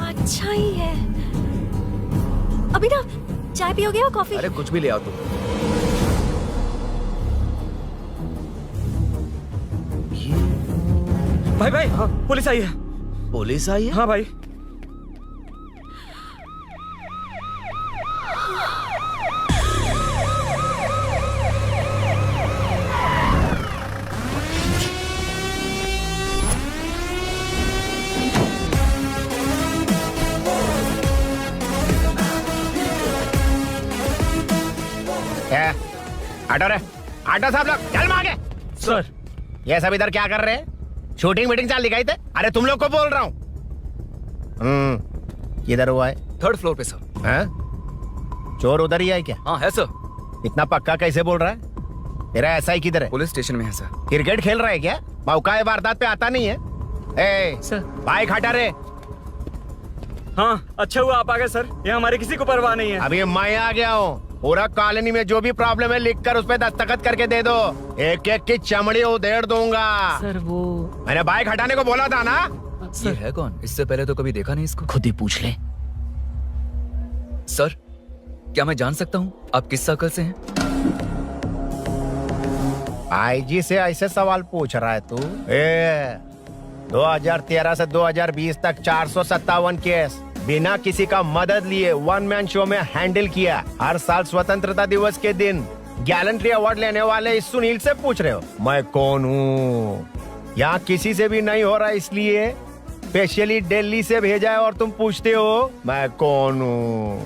अच्छा ही है। अभिनव, चाय पियोगे या कॉफी? अरे कुछ भी ले आओ तुम। भाई हाँ, पुलिस आई है। पुलिस आई है? हाँ भाई। आटो रे, आटो साहब लोग चल मांगे। सर, ये सब इधर क्या कर रहे हैं? शूटिंग मीटिंग चाल दिखाई थे? अरे तुम लोग को बोल रहा हूँ। किधर हुआ है? 3rd फ्लोर पे सर। हैं? चोर उधर ही है क्या? हाँ है सर। इतना पक्का कैसे बोल रहा है? तेरा ऐसा ही किधर है? पुलिस स्टेशन में है सर। क्रिकेट खेल रहा है क्या? मौका वारदात पे आता नहीं है? ए सर, बाइक हटा रे। हाँ अच्छा हुआ आप आ गए सर, ये हमारे किसी को परवाह नहीं है। अभी मैं आ गया हूँ। पूरा कॉलोनी में जो भी प्रॉब्लम है लिख कर उस पे दस्तखत करके दे दो। एक एक की चमड़ी उधेड़ दूंगा। सर वो मैंने बाइक हटाने को बोला था ना? ये है कौन? इससे पहले तो कभी देखा नहीं इसको। खुद ही पूछ ले। सर, क्या मैं जान सकता हूँ आप किस सर्कल से हैं? आईजी से ऐसे सवाल पूछ रहा है तू? 2013 से 2020 तक 457 केस बिना किसी का मदद लिए 1 मैन शो में हैंडल किया। हर साल स्वतंत्रता दिवस के दिन गैलेंट्री अवार्ड लेने वाले इस सुनील से पूछ रहे हो मैं कौन हूँ? यहाँ किसी से भी नहीं हो रहा, इसलिए स्पेशली दिल्ली से भेजा है और तुम पूछते हो मैं कौन हूँ।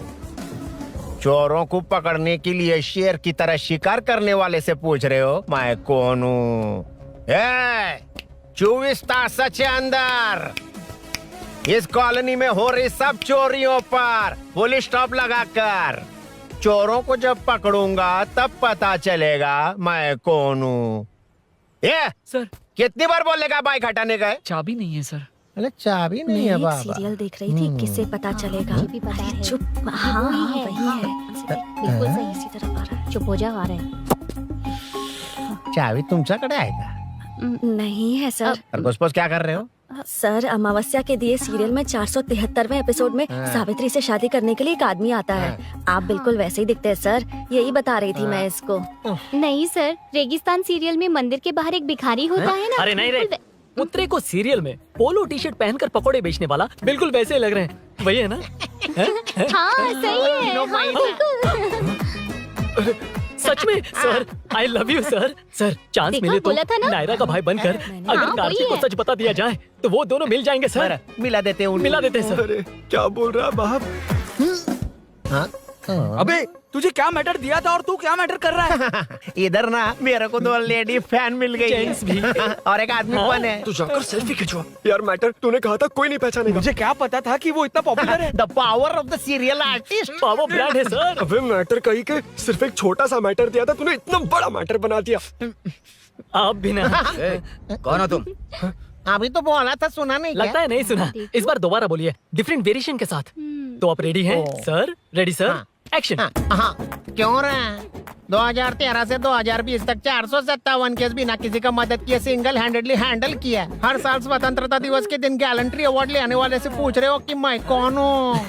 चोरों को पकड़ने के लिए शेर की तरह शिकार करने वाले से पूछ रहे हो मैं कौन हूँ। 24 तास के अंदर इस कॉलोनी में हो रही सब चोरियों पर पुलिस स्टॉप लगाकर चोरों को जब पकड़ूंगा तब पता चलेगा मैं कौन हूँ। ये सर, कितनी बार बोलेगा बाइक हटाने का? चाबी नहीं है सर। अरे चाबी नहीं है बाबा। सीरियल देख रही थी, किससे पता चलेगा? भी पता है। चुप। हाँ वही है। बिल्कुल सही। इसी तरफ आ रहा है। चुप हो जा, आ रहे हैं। चाबी तुमच्याकडे आहे का? नहीं है सर। और घुसपौस क्या कर रहे हो? सर, अमावस्या के दिए सीरियल में 473वें एपिसोड में सावित्री से शादी करने के लिए एक आदमी आता है। आप बिल्कुल वैसे ही दिखते हैं सर, यही बता रही थी मैं इसको। नहीं सर, रेगिस्तान सीरियल में मंदिर के बाहर एक भिखारी होता है ना। अरे नहीं रे, पुत्रे को सीरियल में पोलो टी शर्ट पहनकर पकोड़े बेचने वाला बिल्कुल वैसे लग रहे हैं। वही है ना? हाँ सही है। हाँ, बिल्कुल। सच में sir, I love you sir. Sir chance देखा, मिले तो बोला था ना? नायरा का भाई बनकर अगर हाँ, कार्तिक वही को है। सच बता दिया जाए तो वो दोनों मिल जाएंगे सर। मिला देते हैं मिला देते हैं सर। अरे क्या बोल रहा है बाप? अबे तुझे क्या मैटर दिया था और तू क्या मैटर कर रहा है? इधर ना मेरे को 2 लेडी फैन मिल गई जेंट्स भी। और एक आदमी फन है। तू जाकर सेल्फी खिंचवा। यार मैटर तूने कहा था कोई नहीं पहचानेगा। मुझे क्या पता था कि वो इतना पॉपुलर है। The power of the serial artist. Power brand है सर। अबे मैटर कहीं के सिर्फ एक छोटा सा मैटर दिया था, तूने इतना बड़ा मैटर बना दिया। आप भी ना। कौन हो तुम? अभी तो बोला था, सुना नहीं क्या? लगता है नहीं सुना। इस बार दोबारा बोलिए डिफरेंट वेरिएशन के साथ। तो आप रेडी हैं सर? Ready sir? एक्शन। हाँ, क्यों रहा? 2013 से 2020 तक 457 केस बिना किसी का मदद किए सिंगल हैंडेडली हैंडल किया। हर साल स्वतंत्रता दिवस के दिन गैलेंट्री अवार्ड लेने वाले से पूछ रहे हो कि मैं कौन हूँ?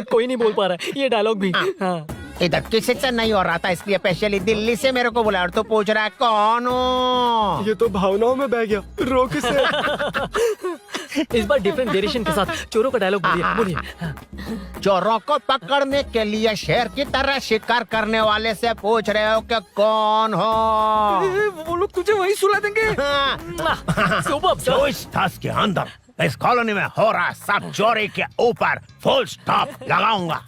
कोई नहीं बोल पा रहा है ये डायलॉग भी। हाँ। इधर किसी से नहीं हो रहा था, इसलिए स्पेशली दिल्ली से मेरे को बुलाया और तू पूछ रहा है कौन हूँ? ये तो भावनाओं में बह गया। रोक इसे। इस बार डिफरेंट वेरिएशन के साथ चोरों का डायलॉग बोलिए बोलिए। चोरों को पकड़ने के लिए शेर की तरह शिकार करने वाले से पूछ रहे हो कि कौन हो? वो लोग तुझे वही सुला देंगे। सुपर जो इस ताश के अंदर इस कॉलोनी में हो रहा सब चोरी के ऊपर फुल स्टॉप लगाऊंगा।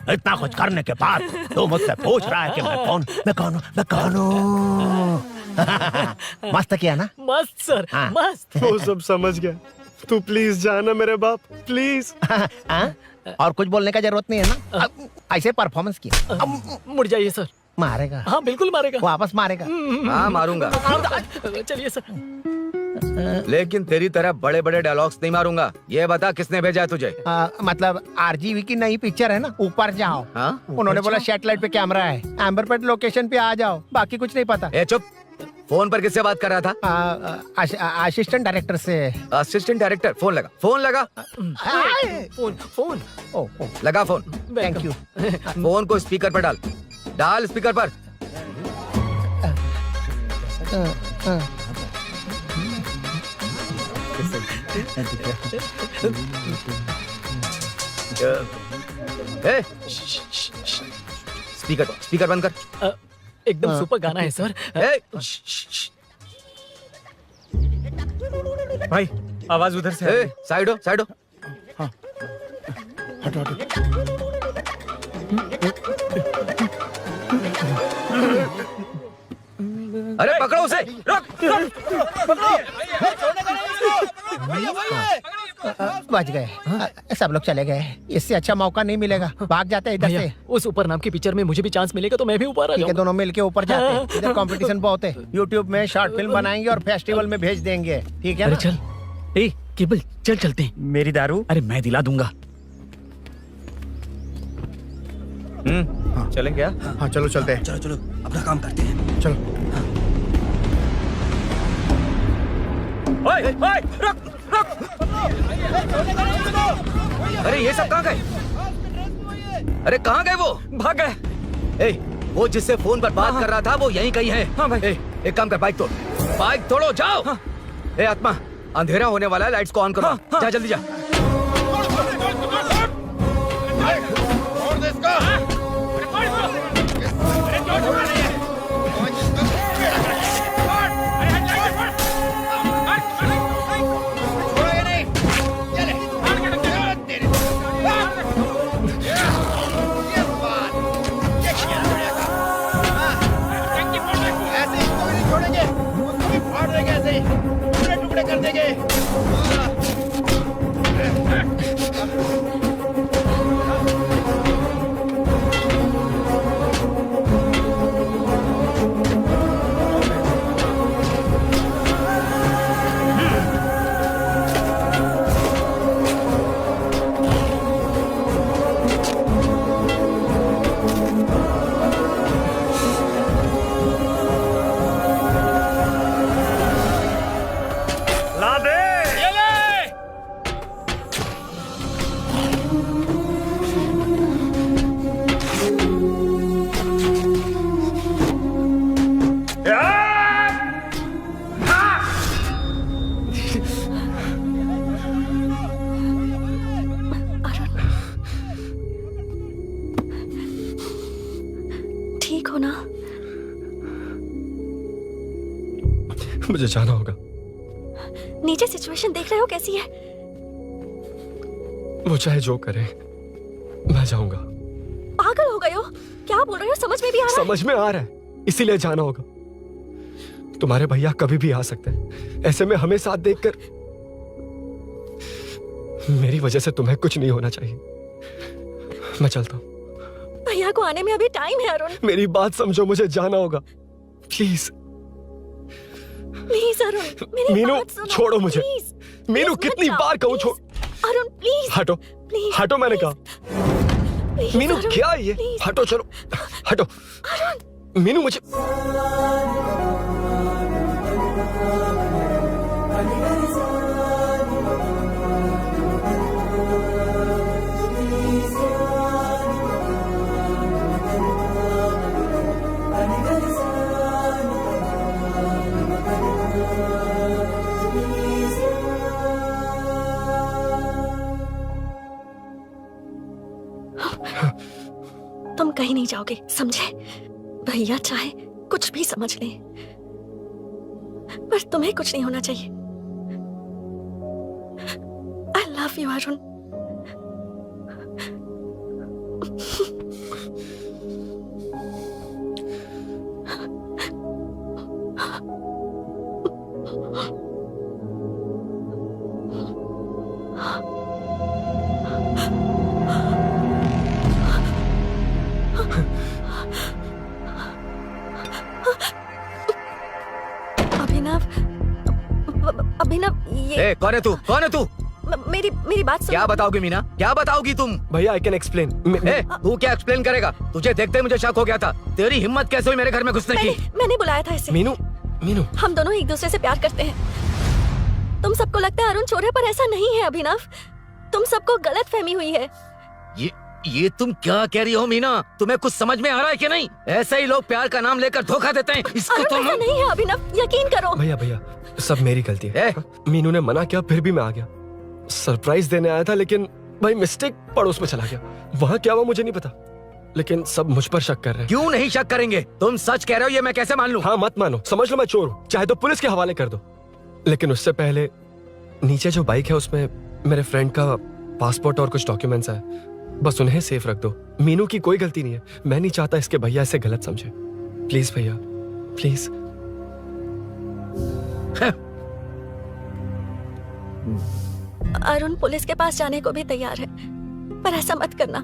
इतना कुछ करने के बाद तू मुझसे पूछ रहा है कि मैं कौन हूँ? मस्त किया ना? मस्त सर, मस्त। वो सब समझ गया। तू प्लीज जाना मेरे बाप, प्लीज। और कुछ बोलने का जरूरत नहीं है ना? ऐसे परफॉर्मेंस किया। मुड़ जाइए सर। मारेगा? हाँ बिल्कुल मारेगा। वापस मारेगा? हाँ मारूंगा। चलिए सर। लेकिन तेरी तरह बड़े बड़े डायलॉग्स नहीं मारूंगा। ये बता किसने भेजा है तुझे? मतलब आरजीवी की नई पिक्चर है ना, ऊपर जाओ। उन्होंने बोला सैटेलाइट पे कैमरा है, एम्बरपेट लोकेशन पे आ जाओ, बाकी कुछ नहीं पता। ए चुप। फोन पर किससे बात कर रहा था? असिस्टेंट डायरेक्टर से। Assistant director? फोन लगा, फोन लगा। फोन लगा फोन। Thank you. फोन को स्पीकर पर डाल, डाल स्पीकर पर। स्पीकर बंद कर। एकदम सुपर गाना है सर। भाई आवाज उधर से। साइड हो, साइड हो। हटो हटो। अरे पकड़ो उसे। रुक। बच गए। सब लोग चले गए। इससे अच्छा मौका नहीं मिलेगा, भाग जाते हैं इधर से। उस ऊपर नाम की पिक्चर में मुझे भी चांस मिलेगा तो मैं भी ऊपर आ ठीक है, जाऊंगा। दोनों मिलके ऊपर जाते हैं। इधर कंपटीशन बहुत है। यूट्यूब में शॉर्ट फिल्म बनाएंगे और फेस्टिवल में भेज देंगे, ठीक है अरे ना? चल, ए केबल चल चलते हैं। मेरी दारू? अरे मैं दिला दूंगा। चलें क्या? हाँ चलो चलते हैं। चलो चलो अपना काम करते हैं। चलो। ओए, ओए, रुक, रुक। अरे ये सब कहाँ गए? अरे कहाँ गए वो? भाग गए। ए, वो जिससे फोन पर बात कर रहा था वो यहीं कहीं है। हाँ भाई। एक काम कर, बाइक तोड़, बाइक तोड़ो, जाओ। ए आत्मा, अंधेरा होने वाला है, लाइट्स को ऑन करो। जा जल्दी जा। टुकड़े कर देंगे। ला दे। मुझे जाना होगा। नीचे सिचुएशन देख रहे हो कैसी है? वो चाहे जो करे, मैं जाऊंगा। पागल हो गए हो? क्या बोल रहे हो? समझ में भी आ रहा है? समझ में आ रहा है, इसीलिए जाना होगा। तुम्हारे भैया कभी भी आ सकते हैं, ऐसे में हमें साथ देखकर मेरी वजह से तुम्हें कुछ नहीं होना चाहिए। मैं चलता हूँ। भैया को आने में अभी टाइम है अरुण। मेरी बात समझो, मुझे जाना होगा। प्लीज प्लीज अरुण, मेरी मीनू, बात सुनो। छोड़ो मुझे। प्लीज, मीनू, प्लीज कितनी मत जाओ, बार कहूँ, प्लीज। छोड़। अरुण प्लीज। हटो, प्लीज, हटो, मैंने कहा। प्लीज, मीनू, अरुण, क्या है ये? प्लीज। हटो, चलो, हटो। मीनू, मुझे तुम कहीं नहीं जाओगे, समझे? भैया चाहे कुछ भी समझ ले, पर तुम्हें कुछ नहीं होना चाहिए। I love you Arun. Abhinav, ये कौन है तू? कौन है तू? मेरी बात सुनो। क्या बताओगी मीना? क्या बताओगी तुम? भैया, आई कैन एक्सप्लेन। तू क्या एक्सप्लेन करेगा? तुझे देखते ही मुझे शक हो गया था। तेरी हिम्मत कैसे हुई मेरे घर में घुसने की? मैंने बुलाया था इसे। मीनू, मीनू, हम दोनों एक दूसरे से प्यार करते हैं। तुम सबको लगता है अरुण चोर है, पर ऐसा नहीं है अभिनव। तुम सबको गलत फहमी हुई है। ये तुम क्या कह रही हो मीना? तुम्हें कुछ समझ में आ रहा है कि नहीं? ऐसे ही लोग प्यार का नाम लेकर धोखा देते हैं। इसको अरुण ऐसा नहीं है अभिनव, यकीन करो। भैया, भैया, सब मेरी गलती है। मीनू ने मना किया, फिर भी मैं आ गया। सरप्राइज देने आया था, लेकिन भाई मिस्टेक पड़ोस में चला गया। वहाँ क्या हुआ मुझे नहीं पता, लेकिन सब मुझ पर शक कर रहे हैं। क्यों नहीं शक करेंगे? तुम सच कह रहे हो, ये मैं कैसे मान लूं? हाँ, मत मानो, समझ लो मैं चोर हूँ, चाहे तो पुलिस के हवाले कर दो। लेकिन उससे पहले नीचे जो बाइक है उसमें मेरे फ्रेंड का पासपोर्ट और कुछ डॉक्यूमेंट्स है, बस उन्हें सेफ रख दो। मीनू की कोई गलती नहीं है। मैं नहीं चाहता इसके भैया इसे गलत समझे। प्लीज भैया, प्लीज। अरुण पुलिस के पास जाने को भी तैयार है, पर ऐसा मत करना।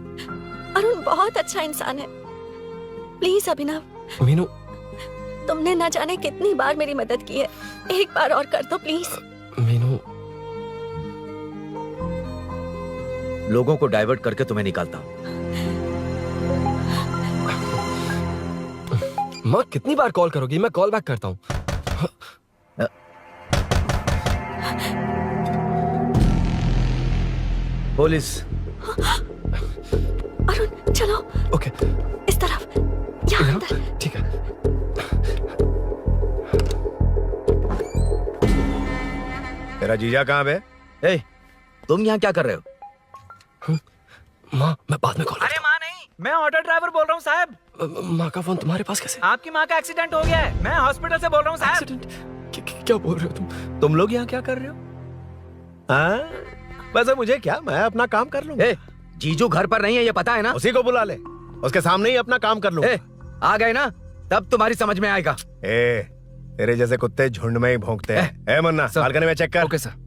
अरुण बहुत अच्छा इंसान है। प्लीज अभिनव। मीनू, तुमने न जाने कितनी बार मेरी मदद की है, एक बार और कर दो प्लीज। मीनू, लोगों को डाइवर्ट करके तुम्हें निकालता हूँ। माँ, कितनी बार कॉल करोगी? मैं कॉल बैक करता हूँ। पुलिस। अरुण चलो। ओके, इस तरफ, यहाँ अंदर। ठीक है। तेरा जीजा कहाँ है? ए, तुम यहाँ क्या कर रहे हो? माँ, मैं बाद में कॉल। अरे माँ नहीं, मैं ऑटो ड्राइवर बोल रहा हूँ साहब। माँ का फोन तुम्हारे पास कैसे? आपकी माँ का एक्सीडेंट हो गया है, मैं हॉस्पिटल से बोल रहा हूँ साहब। क्या बोल रहे हो तुम लोग यहाँ क्या कर रहे हो? हाँ, वैसे मुझे क्या, मैं अपना काम कर लूंगा। जीजू घर पर नहीं है, ये पता है ना? उसी को बुला ले, उसके सामने ही अपना काम कर लूंगा। आ गए ना, तब तुम्हारी समझ में आएगा। तेरे जैसे कुत्ते झुंड में ही भौंकते हैं। मन्ना, बालकनी में चेक कर। Okay sir.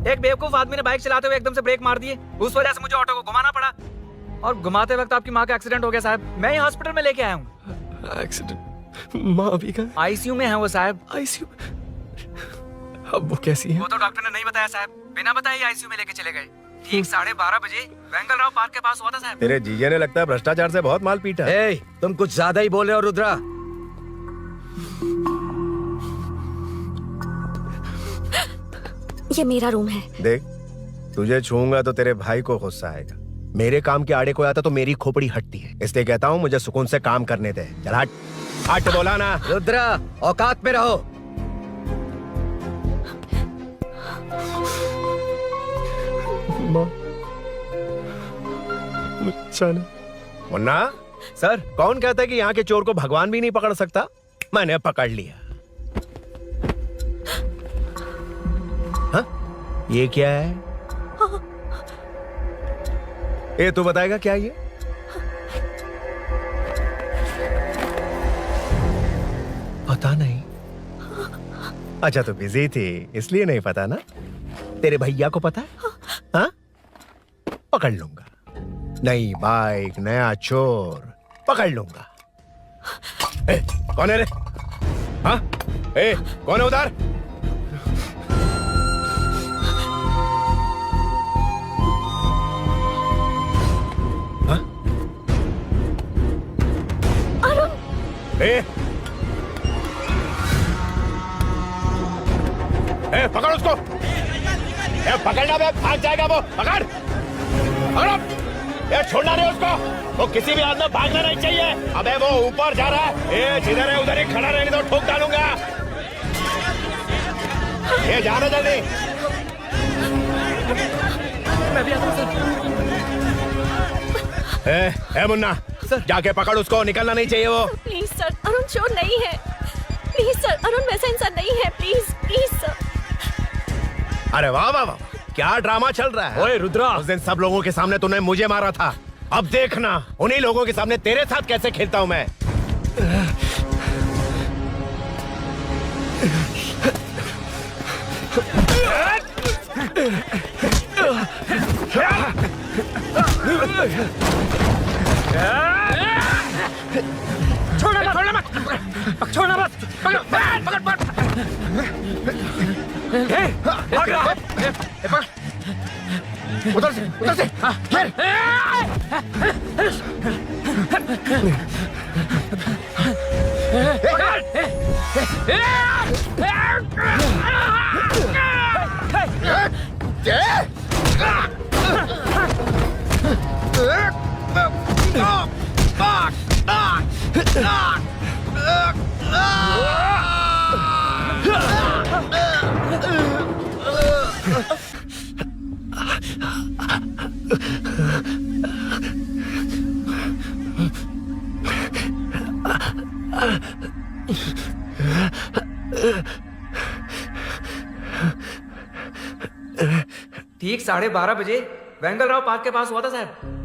एक बेवकूफ आदमी ने बाइक चलाते हुए एकदम से ब्रेक मार दिए, उस वजह से मुझे ऑटो को घुमाना पड़ा, और घुमाते वक्त आपकी माँ का एक्सीडेंट हो गया साहब। मैं ही हॉस्पिटल में लेके आया हूँ। एक्सीडेंट? माँ अभी कहाँ? आईसीयू में है वो साहब। आईसीयू? अब वो कैसी है? वो तो डॉक्टर ने नहीं बताया साहब, बिना बताए आईसीयू में लेके चले गए। ठीक 12:30 बजे वेंगल राव पार्क के पास हुआ था साहब। तेरे जीजे ने लगता है भ्रष्टाचार से बहुत माल पीटा। तुम कुछ ज्यादा ही बोल रहे हो रुद्रा। ये मेरा रूम है। देख, तुझे छूऊंगा तो तेरे भाई को गुस्सा आएगा। मेरे काम के आड़े को आता तो मेरी खोपड़ी हटती है, इसलिए कहता हूँ मुझे सुकून से काम करने दे। चल हट, हट बोला ना। रुद्रा, औकात में रहो। मुन्ना सर, कौन कहता है कि यहाँ के चोर को भगवान भी नहीं पकड़ सकता? मैंने पकड़ लिया। ये क्या है? ये तू बताएगा क्या ये? पता नहीं। अच्छा तो बिजी थी इसलिए नहीं पता ना? तेरे भैया को पता है? हाँ? पकड़ लूंगा। नई बाइक, नया चोर, पकड़ लूंगा। ए, कौन है रे? हाँ? ए, कौन है उधर? हाँ? ए, पकड़ उसको। पकड़ना बे, भाग जाएगा वो। पकड़ पकड़ो। छोड़ना नहीं उसको। वो किसी भी हाथ में भागना नहीं चाहिए। अबे वो ऊपर जा रहा है। जिधर है उधर ही खड़ा रहने दो, ठोक डालूंगा। जाना जल्दी। मैं भी आता हूं सर। मुन्ना सर, जाके पकड़ उसको, निकलना नहीं चाहिए वो। प्लीज सर, अरुण चोर नहीं है। प्लीज सर, अरुण वैसा इंसान नहीं है। Please please sir. अरे वाह वाह वाह, क्या ड्रामा चल रहा है। ओए रुद्रा, उस दिन सब लोगों के सामने तूने मुझे मारा था। अब देखना उन्हीं लोगों के सामने तेरे साथ कैसे खेलता हूं मैं। छोड़ना मत, छोड़ना मत। पकड़ पकड़ पकड़। भाग रहा है। उधर से ठीक 12:30 बजे वेंगल राव पार्क के पास हुआ था साहब।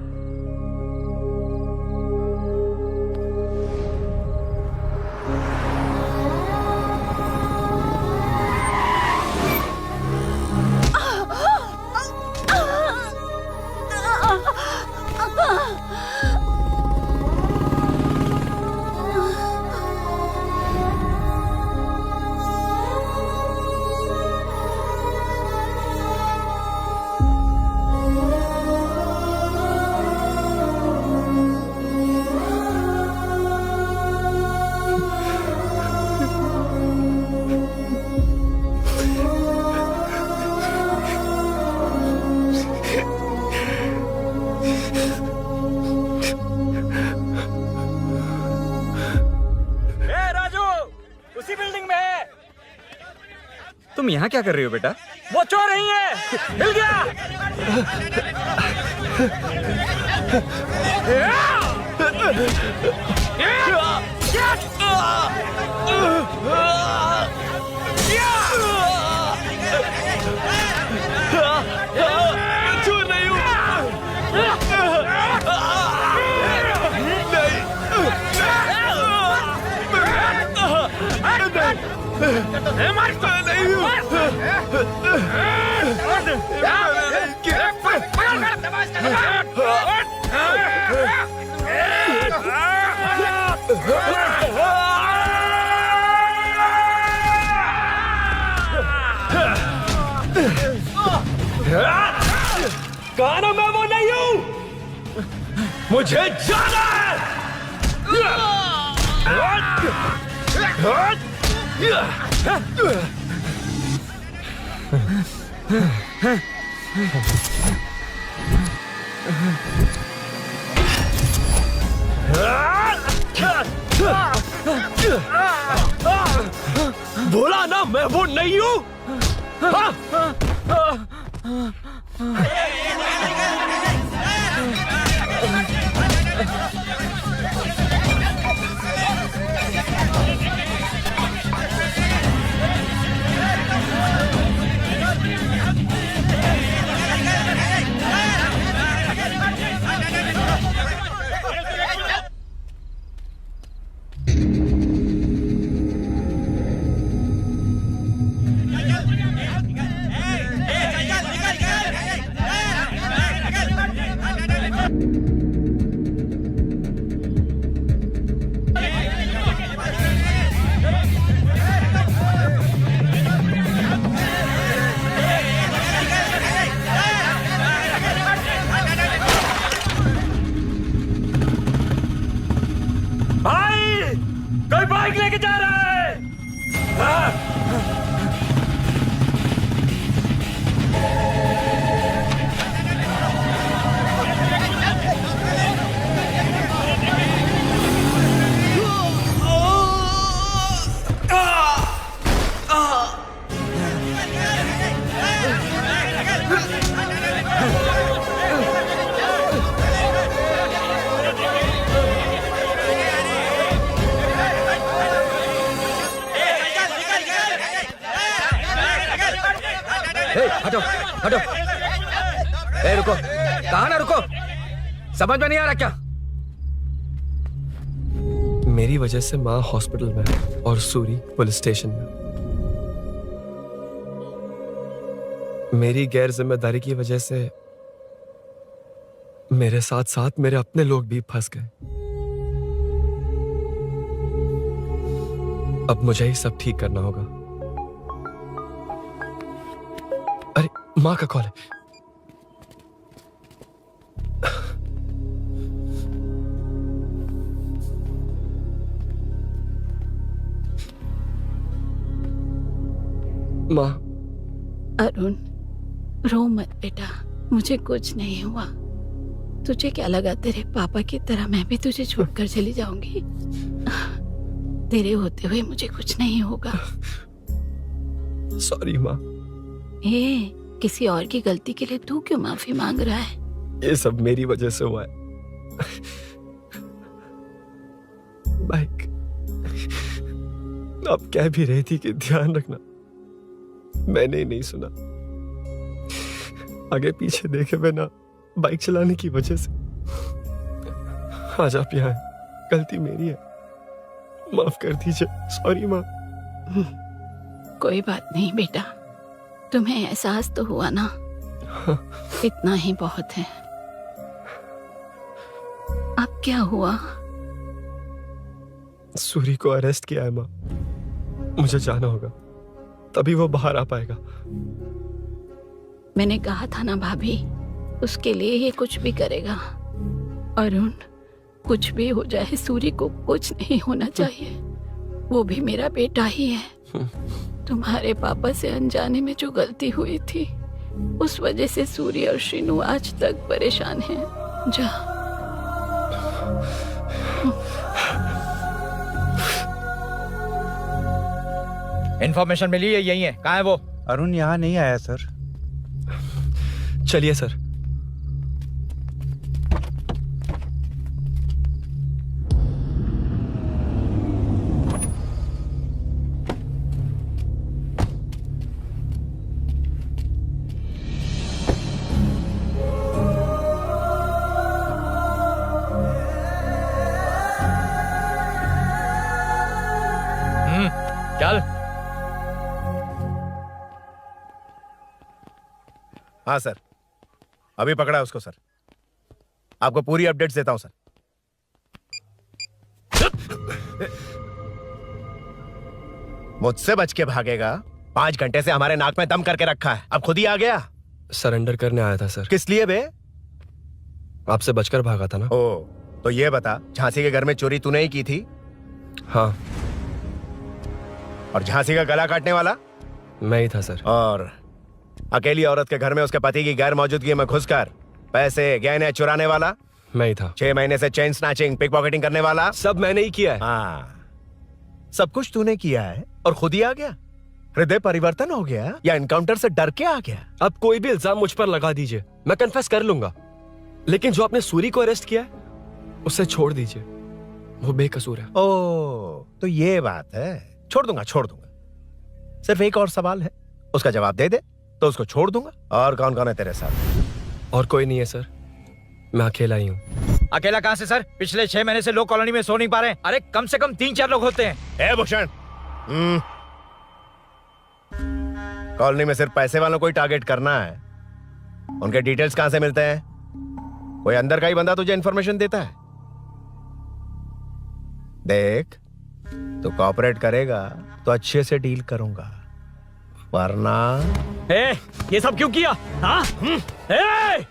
तुम यहाँ क्या कर रही हो बेटा? वो चोर नहीं है। मिल गया। चोर नहीं हूँ। कहा ना मैं वो नहीं हूँ। मुझे जाना है। बोला ना मैं वो नहीं हूँ। हटो हटो। ए रुको, कहाँ ना रुको, समझ में नहीं आ रहा क्या? मेरी वजह से माँ हॉस्पिटल में है और सूरी पुलिस स्टेशन में। मेरी गैर जिम्मेदारी की वजह से मेरे साथ साथ मेरे अपने लोग भी फंस गए। अब मुझे ही सब ठीक करना होगा। अरे माँ का कॉल है। माँ। अरुण, रो मत बेटा, मुझे कुछ नहीं हुआ। तुझे क्या लगा तेरे पापा की तरह मैं भी तुझे छोड़कर चली जाऊंगी? तेरे होते हुए मुझे कुछ नहीं होगा। सॉरी माँ। ए, किसी और की गलती के लिए तू क्यों माफी मांग रहा है? ये सब मेरी वजह से हुआ है। बाइक आप कह भी रही थी कि ध्यान रखना, मैंने ही नहीं सुना। आगे पीछे देखे बिना बाइक चलाने की वजह से आज आप यहाँ हैं। गलती मेरी है, माफ कर दीजिए। सॉरी माँ। कोई बात नहीं बेटा, तुम्हें एहसास तो हुआ ना? हाँ। इतना ही बहुत है। अब क्या हुआ? सूरी को अरेस्ट किया है माँ। मुझे जाना होगा, तभी वो बाहर आ पाएगा। मैंने कहा था ना भाभी, उसके लिए ये कुछ भी करेगा। अरुण, कुछ भी हो जाए सूरी को कुछ नहीं होना चाहिए। वो भी मेरा बेटा ही है। तुम्हारे पापा से अनजाने में जो गलती हुई थी, उस वजह से सूरी और श्रीनू आज तक परेशान हैं। जा। इन्फॉर्मेशन मिली है, यही है। कहाँ है वो? अरुण यहाँ नहीं आया सर। चलिए सर। चल। हाँ सर, अभी पकड़ा उसको सर। आपको पूरी अपडेट्स देता हूं सर। मुझसे बच के भागेगा? 5 घंटे से हमारे नाक में दम करके रखा है, अब खुद ही आ गया। सरेंडर करने आया था सर। किस लिए बे? आपसे बचकर भागा था ना। ओ, तो ये बता, झांसी के घर में चोरी तूने ही की थी? हाँ। और झांसी का गला काटने वाला? मैं ही था सर। और अकेली औरत के घर में उसके पति की गैर मौजूदगी में घुसकर पैसे गहने चुराने वाला? मैं ही था। 6 महीने से चेन स्नैचिंग, पिक पॉकेटिंग करने वाला? सब मैंने ही किया है। हाँ, सब कुछ तूने किया है और खुद ही आ गया। हृदय परिवर्तन हो गया या एनकाउंटर से डर के आ गया? अब कोई भी इल्जाम मुझ पर लगा दीजिए, मैं कन्फेस कर लूंगा। लेकिन जो आपने सूरी को अरेस्ट किया है, उसे छोड़ दीजिए, वो बेकसूर है। ओ, तो ये बात है। छोड़ दूंगा, छोड़ दूंगा। सिर्फ एक और सवाल है, उसका जवाब दे दे तो उसको छोड़ दूंगा। और कौन कौन है तेरे साथ? और कोई नहीं है सर, मैं अकेला ही हूँ। अकेला कहाँ से सर? पिछले 6 महीने से लोग कॉलोनी में सो नहीं पा रहे। अरे कम से कम 3-4 लोग होते हैं। ए भूषण, कॉलोनी में सिर्फ पैसे वालों को ही टारगेट करना है। उनके डिटेल्स कहां से मिलते हैं? कोई अंदर का ही बंदा तुझे इंफॉर्मेशन देता है? देख, तो कॉपरेट करेगा तो अच्छे से डील करूंगा, वरना ये सब क्यों किया? हाँ?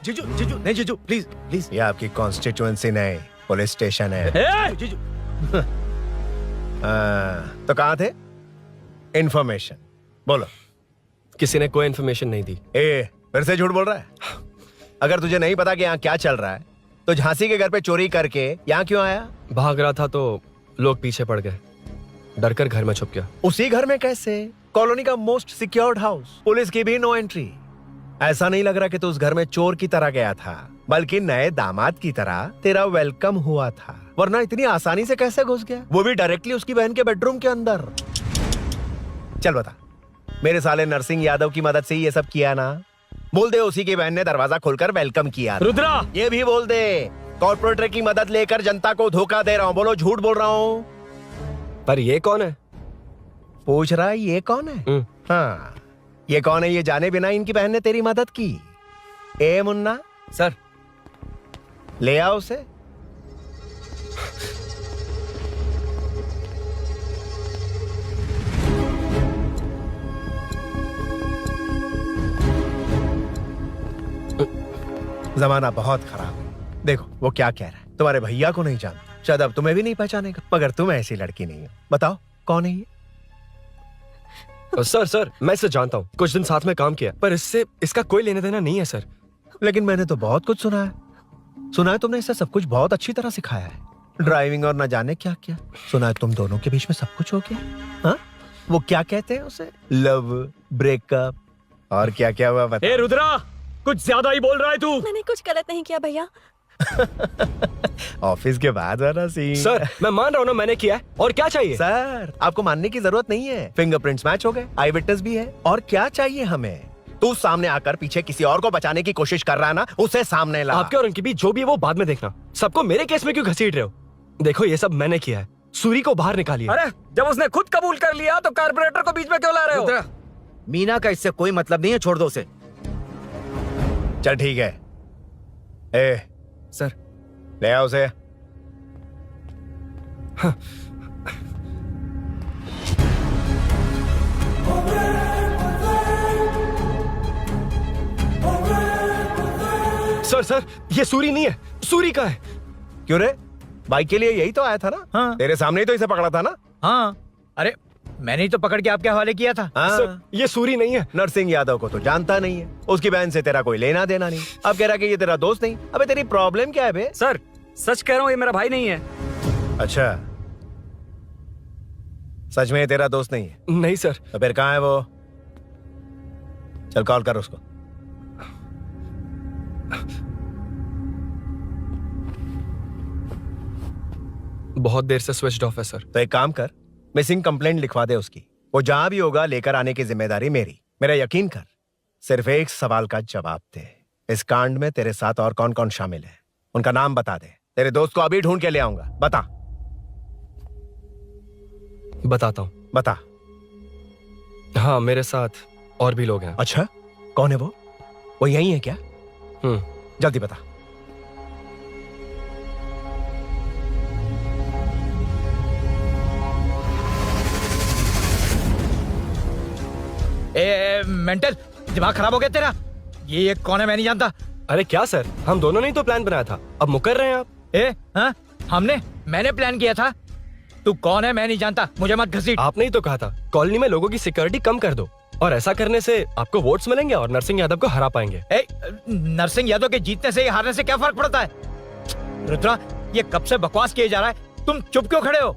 जीजू, जीजू, नहीं जीजू, प्लीज प्लीज। ये आपकी कॉन्स्टिट्यूएंसी नहीं, पुलिस स्टेशन है। जीजू। तो कहाँ थे? इंफॉर्मेशन बोलो। किसी ने कोई इंफॉर्मेशन नहीं दी। फिर से झूठ बोल रहा है? अगर तुझे नहीं पता कि यहाँ क्या चल रहा है, तो झांसी के घर पे चोरी करके यहाँ क्यों आया? भाग रहा था तो लोग पीछे पड़ गए, डरकर घर में छुप गया। उसी घर में कैसे? कॉलोनी का मोस्ट सिक्योर्ड हाउस, पुलिस की भी नो एंट्री। ऐसा नहीं लग रहा कि तू उस घर में चोर की तरह गया था, बल्कि नए दामाद की तरह तेरा वेलकम हुआ था। वरना इतनी आसानी से कैसे घुस गया, वो भी डायरेक्टली उसकी बहन के बेडरूम के अंदर? चल बता, मेरे साले नरसिंह यादव की मदद से ही ये सब किया ना। बोल दे उसी की बहन ने दरवाजा खोलकर वेलकम किया। रुद्रा, ये भी बोल दे कॉर्पोरेटर की मदद लेकर जनता को धोखा दे रहा हूँ। बोलो झूठ बोल रहा हूँ। पर ये कौन है? पूछ रहा है ये कौन है? हाँ, ये कौन है ये जाने बिना इनकी बहन ने तेरी मदद की। ए मुन्ना सर, ले आओ उसे। जमाना बहुत खराब है। देखो वो क्या कह रहा है। तुम्हारे भैया को नहीं जानता, शायद अब तुम्हें भी नहीं पहचानेगा, मगर तुम ऐसी लड़की नहीं हो। बताओ कौन है ये? सर मैं इसे जानता हूँ, कुछ दिन साथ में काम किया, पर इससे इसका कोई लेने देना नहीं है सर। लेकिन मैंने तो बहुत कुछ सुना है तुमने इसे सब कुछ बहुत अच्छी तरह सिखाया है, ड्राइविंग और न जाने क्या क्या। सुना है तुम दोनों के बीच में सब कुछ हो गया। हाँ, वो क्या कहते हैं उसे, लव, ब्रेकअप और क्या क्या हुआ बता। ए रुद्रा, कुछ ज्यादा ही बोल रहा है तू। मैंने कुछ गलत नहीं किया भैया। ऑफिस के बाद वाला सीन। सर मैं मान रहा हूँ ना मैंने किया है, और क्या चाहिए? सर आपको मानने की जरूरत नहीं है, फिंगरप्रिंट्स मैच हो गए, आई विटनेस भी है, और क्या चाहिए हमें? तू सामने आकर पीछे किसी और को बचाने की कोशिश कर रहा है ना, उसे सामने ला। आपके और उनके बीच जो भी है वो बाद में देखना, सबको मेरे केस में क्यों घसीट रहे हो? देखो ये सब मैंने किया है, सूरी को बाहर निकालिए। अरे जब उसने खुद कबूल कर लिया तो कारपोरेटर को बीच में क्यों ला रहे हो? रुद्रा, मीना का इससे कोई मतलब नहीं है, छोड़ दो उसे। चल ठीक है। ए सर, ले आओ उसे। हाँ। सर ये सूरी नहीं है, सूरी का है। क्यों रे, बाइक के लिए यही तो आया था ना? हाँ। तेरे सामने ही तो इसे पकड़ा था ना? हाँ, अरे मैंने ही तो पकड़ के आपके हवाले किया था। हाँ। सर ये सूरी नहीं है। नरसिंह यादव को तो जानता नहीं है, उसकी बहन से तेरा कोई लेना देना नहीं। अब कह रहा कि ये तेरा दोस्त नहीं। अबे तेरी प्रॉब्लम क्या है बे? सर सच कह रहा हूँ, ये मेरा भाई नहीं है। अच्छा, सच में ये तेरा दोस्त नहीं है? नहीं सर। तो फिर कहाँ है वो? चल कॉल कर उसको। बहुत देर से स्विच ऑफ है सर। तो एक काम कर, मिसिंग कंप्लेंट लिखवा दे उसकी। वो जहां भी होगा लेकर आने की जिम्मेदारी मेरी। मेरा यकीन कर, सिर्फ एक सवाल का जवाब दे। इस कांड में तेरे साथ और कौन कौन शामिल है, उनका नाम बता दे। तेरे दोस्त को अभी ढूंढ के ले आऊंगा। बता। बताता हूँ। बता। हाँ मेरे साथ और भी लोग हैं। अच्छा, कौन है वो? वो यही है क्या? जल्दी बता। मेंटल दिमाग खराब हो गया तेरा? ये कौन है, मैं नहीं जानता। अरे क्या सर, हम दोनों ने ही तो प्लान बनाया था, अब मुकर रहे हैं आप? हाँ, मैंने प्लान किया था। तू कौन है मैं नहीं जानता, मुझे मत घसीट। आपने ही तो कहा था कॉलोनी में लोगों की सिक्योरिटी कम कर दो, और ऐसा करने से आपको वोट्स मिलेंगे और नरसिंह यादव को हरा पाएंगे। नरसिंह यादव के जीतने से या हारने से क्या फर्क पड़ता है? रुद्रा, ये कब से बकवास किए जा रहा है, तुम चुप क्यों खड़े हो?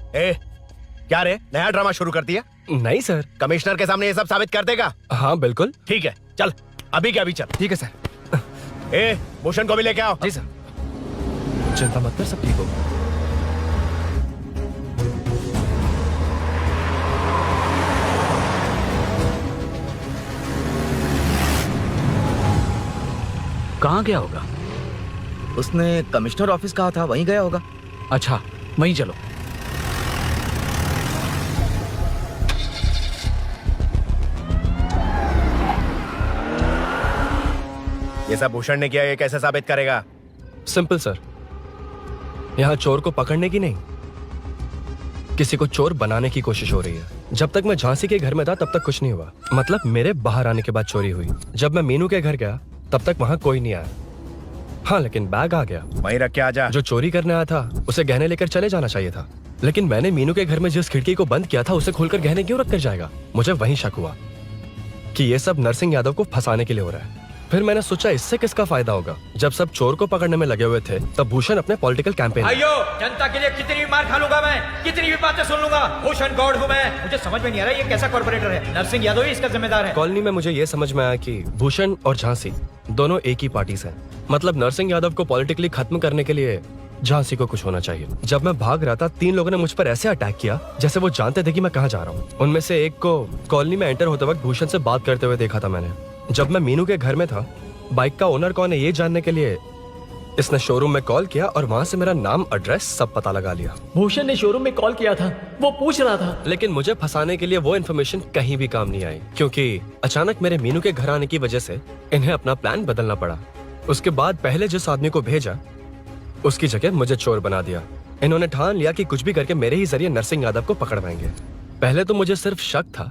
क्या रे, नया ड्रामा शुरू कर दिया? नहीं सर। कमिश्नर के सामने ये सब साबित कर देगा? हाँ बिल्कुल। ठीक है, चल अभी क्या अभी चल। ठीक है सर। भूषण को भी लेके आओ। जी सर। चिंता मत कर, सब ठीक होगा। कहाँ गया होगा? उसने कमिश्नर ऑफिस कहा था, वहीं गया होगा। अच्छा वहीं चलो। ये सब भूषण ने किया, ये कैसे साबित करेगा? सिंपल सर, यहाँ चोर को पकड़ने की नहीं, किसी को चोर बनाने की कोशिश हो रही है। जब तक मैं झांसी के घर में था तब तक कुछ नहीं हुआ, मतलब मेरे बाहर आने के बाद चोरी हुई। जब मैं मीनू के घर गया तब तक वहां कोई नहीं आया। हाँ लेकिन बैग आ गया, वहीं रख के आ जा। जो चोरी करने आया था उसे गहने लेकर चले जाना चाहिए था, लेकिन मैंने मीनू के घर में जिस खिड़की को बंद किया था उसे खोलकर गहने क्यों रख कर जाएगा? मुझे वहीं शक हुआ कि ये सब नरसिंह यादव को फंसाने के लिए हो रहा है। फिर मैंने सोचा इससे किसका फायदा होगा। जब सब चोर को पकड़ने में लगे हुए थे तब भूषण अपने पॉलिटिकल कैंपेन। आइयो, जनता के लिए कितनी भी मार खा लूंगा मैं, कितनी भी बातें सुन लूंगा। भूषण गॉड हूँ मैं। मुझे समझ में नहीं आ रहा ये कैसा कॉर्पोरेटर है। नरसिंह यादव ही इसका जिम्मेदार है। कॉलोनी में मुझे ये समझ में आया कि भूषण और झांसी दोनों एक ही पार्टी से हैं। मतलब नरसिंह यादव को पॉलिटिकली खत्म करने के लिए झांसी को कुछ होना चाहिए। जब मैं भाग रहा था 3 लोगों ने मुझ पर ऐसे अटैक किया जैसे वो जानते थे कि मैं कहाँ जा रहा हूँ। उनमें से एक को कॉलोनी में एंटर होते वक्त भूषण से बात करते हुए देखा था मैंने। जब मैं मीनू के घर में था, बाइक का ओनर कौन है ये जानने के लिए इसने शोरूम में कॉल किया और वहाँ से मेरा नाम, एड्रेस सब पता लगा लिया। भूषण ने शोरूम में कॉल किया था, वो पूछ रहा था। लेकिन मुझे फंसाने के लिए वो इन्फॉर्मेशन कहीं भी काम नहीं आई, क्योंकि अचानक मेरे मीनू के घर आने की वजह से इन्हें अपना प्लान बदलना पड़ा। उसके बाद पहले जिस आदमी को भेजा उसकी जगह मुझे चोर बना दिया। इन्होंने ठान लिया कि कुछ भी करके मेरे ही जरिए नरसिंह यादव को पकड़वाएंगे। पहले तो मुझे सिर्फ शक था,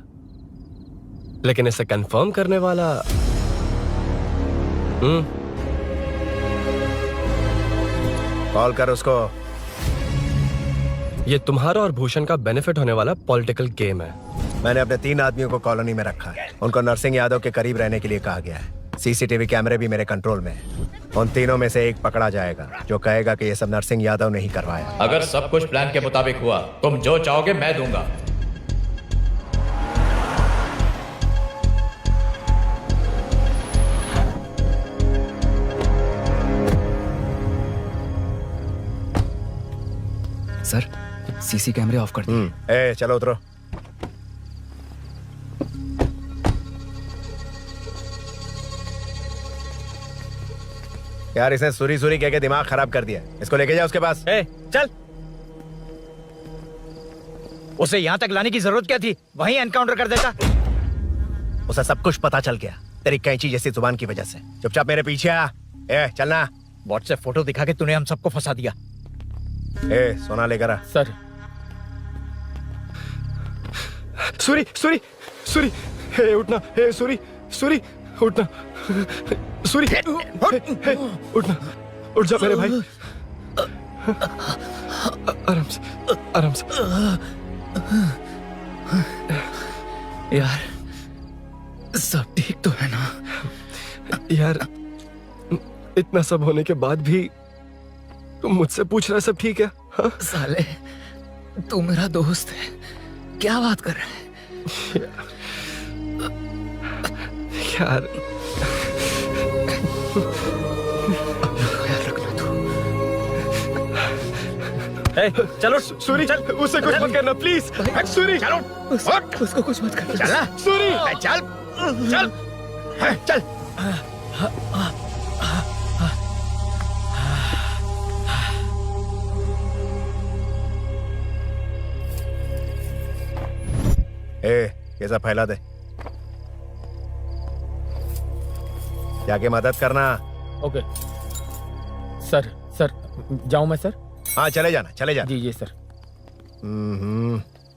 लेकिन इसे कंफर्म करने वाला कॉल कर उसको। ये तुम्हारा और भूषण का बेनिफिट होने वाला पॉलिटिकल गेम है। मैंने अपने 3 आदमियों को कॉलोनी में रखा है। उनको नरसिंह यादव के करीब रहने के लिए कहा गया है। सीसीटीवी कैमरे भी मेरे कंट्रोल में है। उन तीनों में से एक पकड़ा जाएगा जो कहेगा कि ये सब नरसिंह यादव ने ही करवाया। अगर सब कुछ प्लान के मुताबिक हुआ, तुम जो चाहोगे मैं दूंगा। सर, सीसी कैमरे ऑफ कर दिए। चलो उतरो। यार इसने सुरी सुरी कह के दिमाग खराब कर दिया। इसको लेके जाओ उसके पास। चल। उसे यहाँ तक लाने की जरूरत क्या थी? वहीं एनकाउंटर कर देता। उसे सब कुछ पता चल गया तेरी कैंची जैसी जुबान की वजह से। चुपचाप मेरे पीछे आ। चलना। व्हाट्सएप फोटो दिखा के तूने हम सबको फंसा दिया। सोना लेकर आ। सर। सूरी सूरी सूरी, उठना। सूरी सूरी, उठना। सूरी उठना, उठ जा मेरे भाई। आराम से, आराम से। यार सब ठीक तो है ना? यार इतना सब होने के बाद भी तुम मुझसे पूछ रहा है सब ठीक है? हाँ? साले तू मेरा दोस्त है, क्या बात कर रहा है? यार चलो सूरी, चल। उसे कुछ मत करना प्लीज। सूरी चलो, उसको कुछ मत करना। चल सूरी, चल चल चल। ये सब फैला दे। जाके मदद करना। Okay sir. सर जाऊं मैं सर? हाँ चले जाना, चले जाना। जी सर।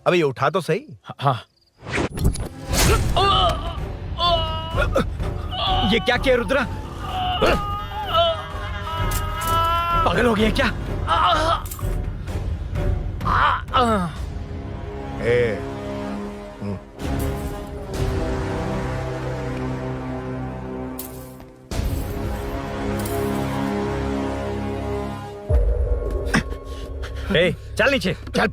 अभी उठा तो सही। हाँ। ये क्या किया रुद्रा? पागल हो गया क्या? चल नीचे चल।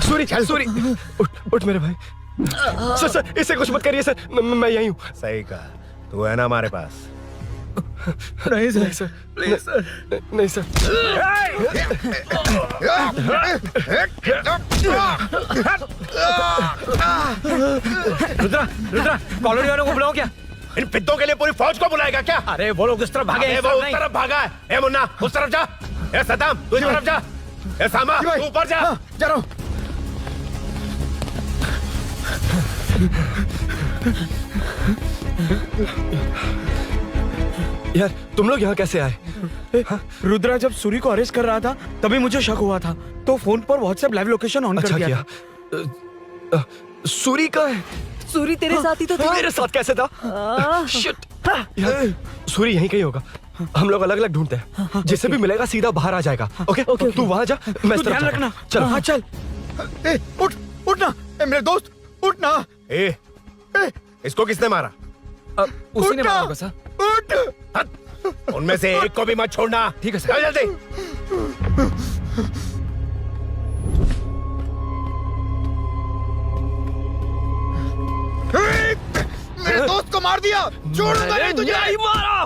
सूरी, चल सूरी, उठ मेरे भाई। सर सर, इसे कुछ मत करिए सर, मैं यहीं हूँ। सही कहा। तू है ना हमारे पास? नहीं सर, नहीं सर, प्लीज सर, नहीं सर। रुद्रा, रुद्रा, कॉलोनी वालों को बुलाओ क्या? इन पिद्दों के लिए पूरी फौज को बुलाएगा क्या? अरे वो लोग उस तरफ भागे हैं। वो उस तरफ भागा है। ए मुन्ना, उस तरफ जा। ए सदाम, तू इस तरफ जा। ए सामा, तू ऊपर जा। जा रहा हूं। यार तुम लोग यहाँ कैसे आए? रुद्रा जब सूरी को अरेस्ट कर रहा था तभी मुझे शक हुआ था, तो फोन पर व्हाट्सएप लाइव लोकेशन ऑन कर दिया। सूरी का है? सूरी तेरे साथ ही तो था। मेरे साथ कैसे था? शिट। यार सूरी यहीं कहीं होगा। हम लोग अलग अलग ढूंढते हैं। जिसे भी मिलेगा सीधा बाहर आ जाएगा। ओके तू वहां जा, मैं ध्यान रखना। चल। हाँ चल। उठ उठना मेरे दोस्त, उठना। इसको किसने मारा? उसी ने मारा होगा सर। उठ। उनमें से एक को भी मत छोड़ना। ठीक है सर। जल्दी। मेरे दोस्त को मार दिया, छोड़ूंगा नहीं तुझे। नहीं मारा।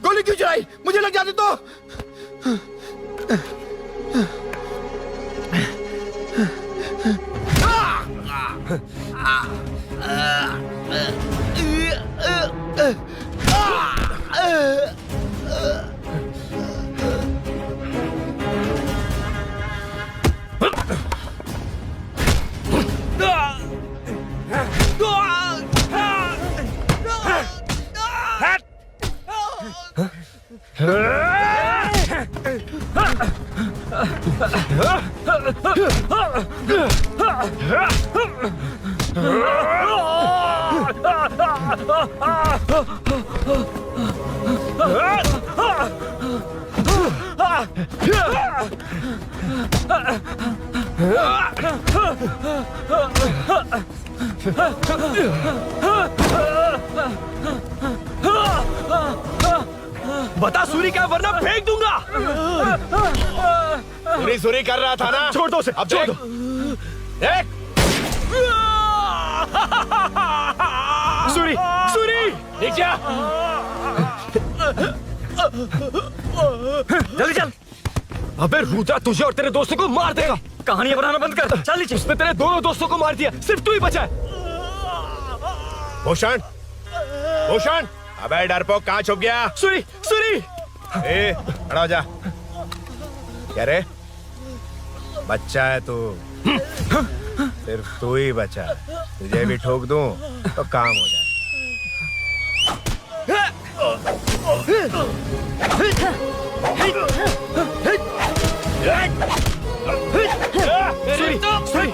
गोली क्यों चलाई? मुझे लग जाती तो। बता सूरी क्या, वरना फेंक दूंगा। सूरी सूरी कर रहा था ना? छोड़ दो उसे, अब छोड़ देख। दो। देख। सूरी, सूरी, देख जा। जल्दी चल। अबे रुद्रा तुझे और तेरे दोस्तों को मार देगा। कहानियां बनाना बंद कर। चल नीचे। उसने तेरे दोनों दोस्तों को मार दिया, सिर्फ तू ही बचा है। भूषण, भूषण, अबे डरपोक कहाँ छुप गया? सूरी, सूरी। खड़ा हो जा। क्या रे? बच्चा है तू, सिर्फ तू ही बचा। तुझे भी ठोक दूं तो काम हो जाए। सूरी, सूरी।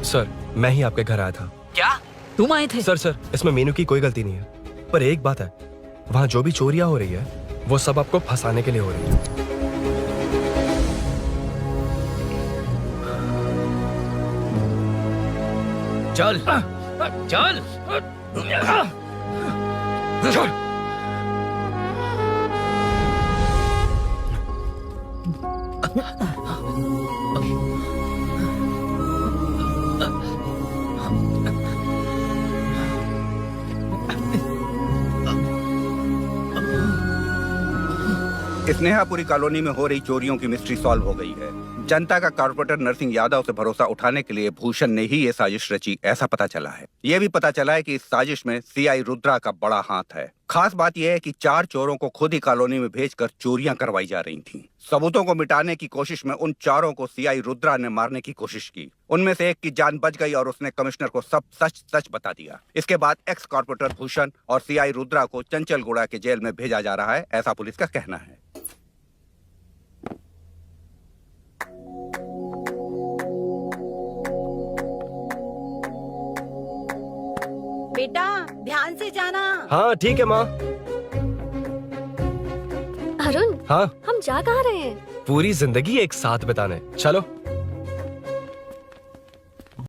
सर, मैं ही आपके घर आया था। क्या तुम आए थे? सर, इसमें मीनू की कोई गलती नहीं है, पर एक बात है, वहाँ जो भी चोरियां हो रही है वो सब आपको फंसाने के लिए हो रही है। चल चल चल। स्नेहापुरी कॉलोनी में हो रही चोरियों की मिस्ट्री सॉल्व हो गई है। जनता का कॉर्पोरेटर नरसिंह यादव से भरोसा उठाने के लिए भूषण ने ही ये साजिश रची, ऐसा पता चला है। ये भी पता चला है कि इस साजिश में सीआई रुद्रा का बड़ा हाथ है। खास बात यह है कि 4 चोरों को खुद ही कॉलोनी में भेजकर चोरियां करवाई जा रही थीं। सबूतों को मिटाने की कोशिश में उन 4 को सीआई रुद्रा ने मारने की कोशिश की। उनमें से एक की जान बच गई और उसने कमिश्नर को सब सच सच बता दिया। इसके बाद एक्स कॉर्पोरेटर भूषण और सीआई रुद्रा को चंचलगुड़ा के जेल में भेजा जा रहा है, ऐसा पुलिस का कहना है। बेटा ध्यान से जाना। हाँ ठीक है माँ। अरुण, हाँ हम जा कहाँ रहे हैं? पूरी जिंदगी एक साथ बिताने, चलो।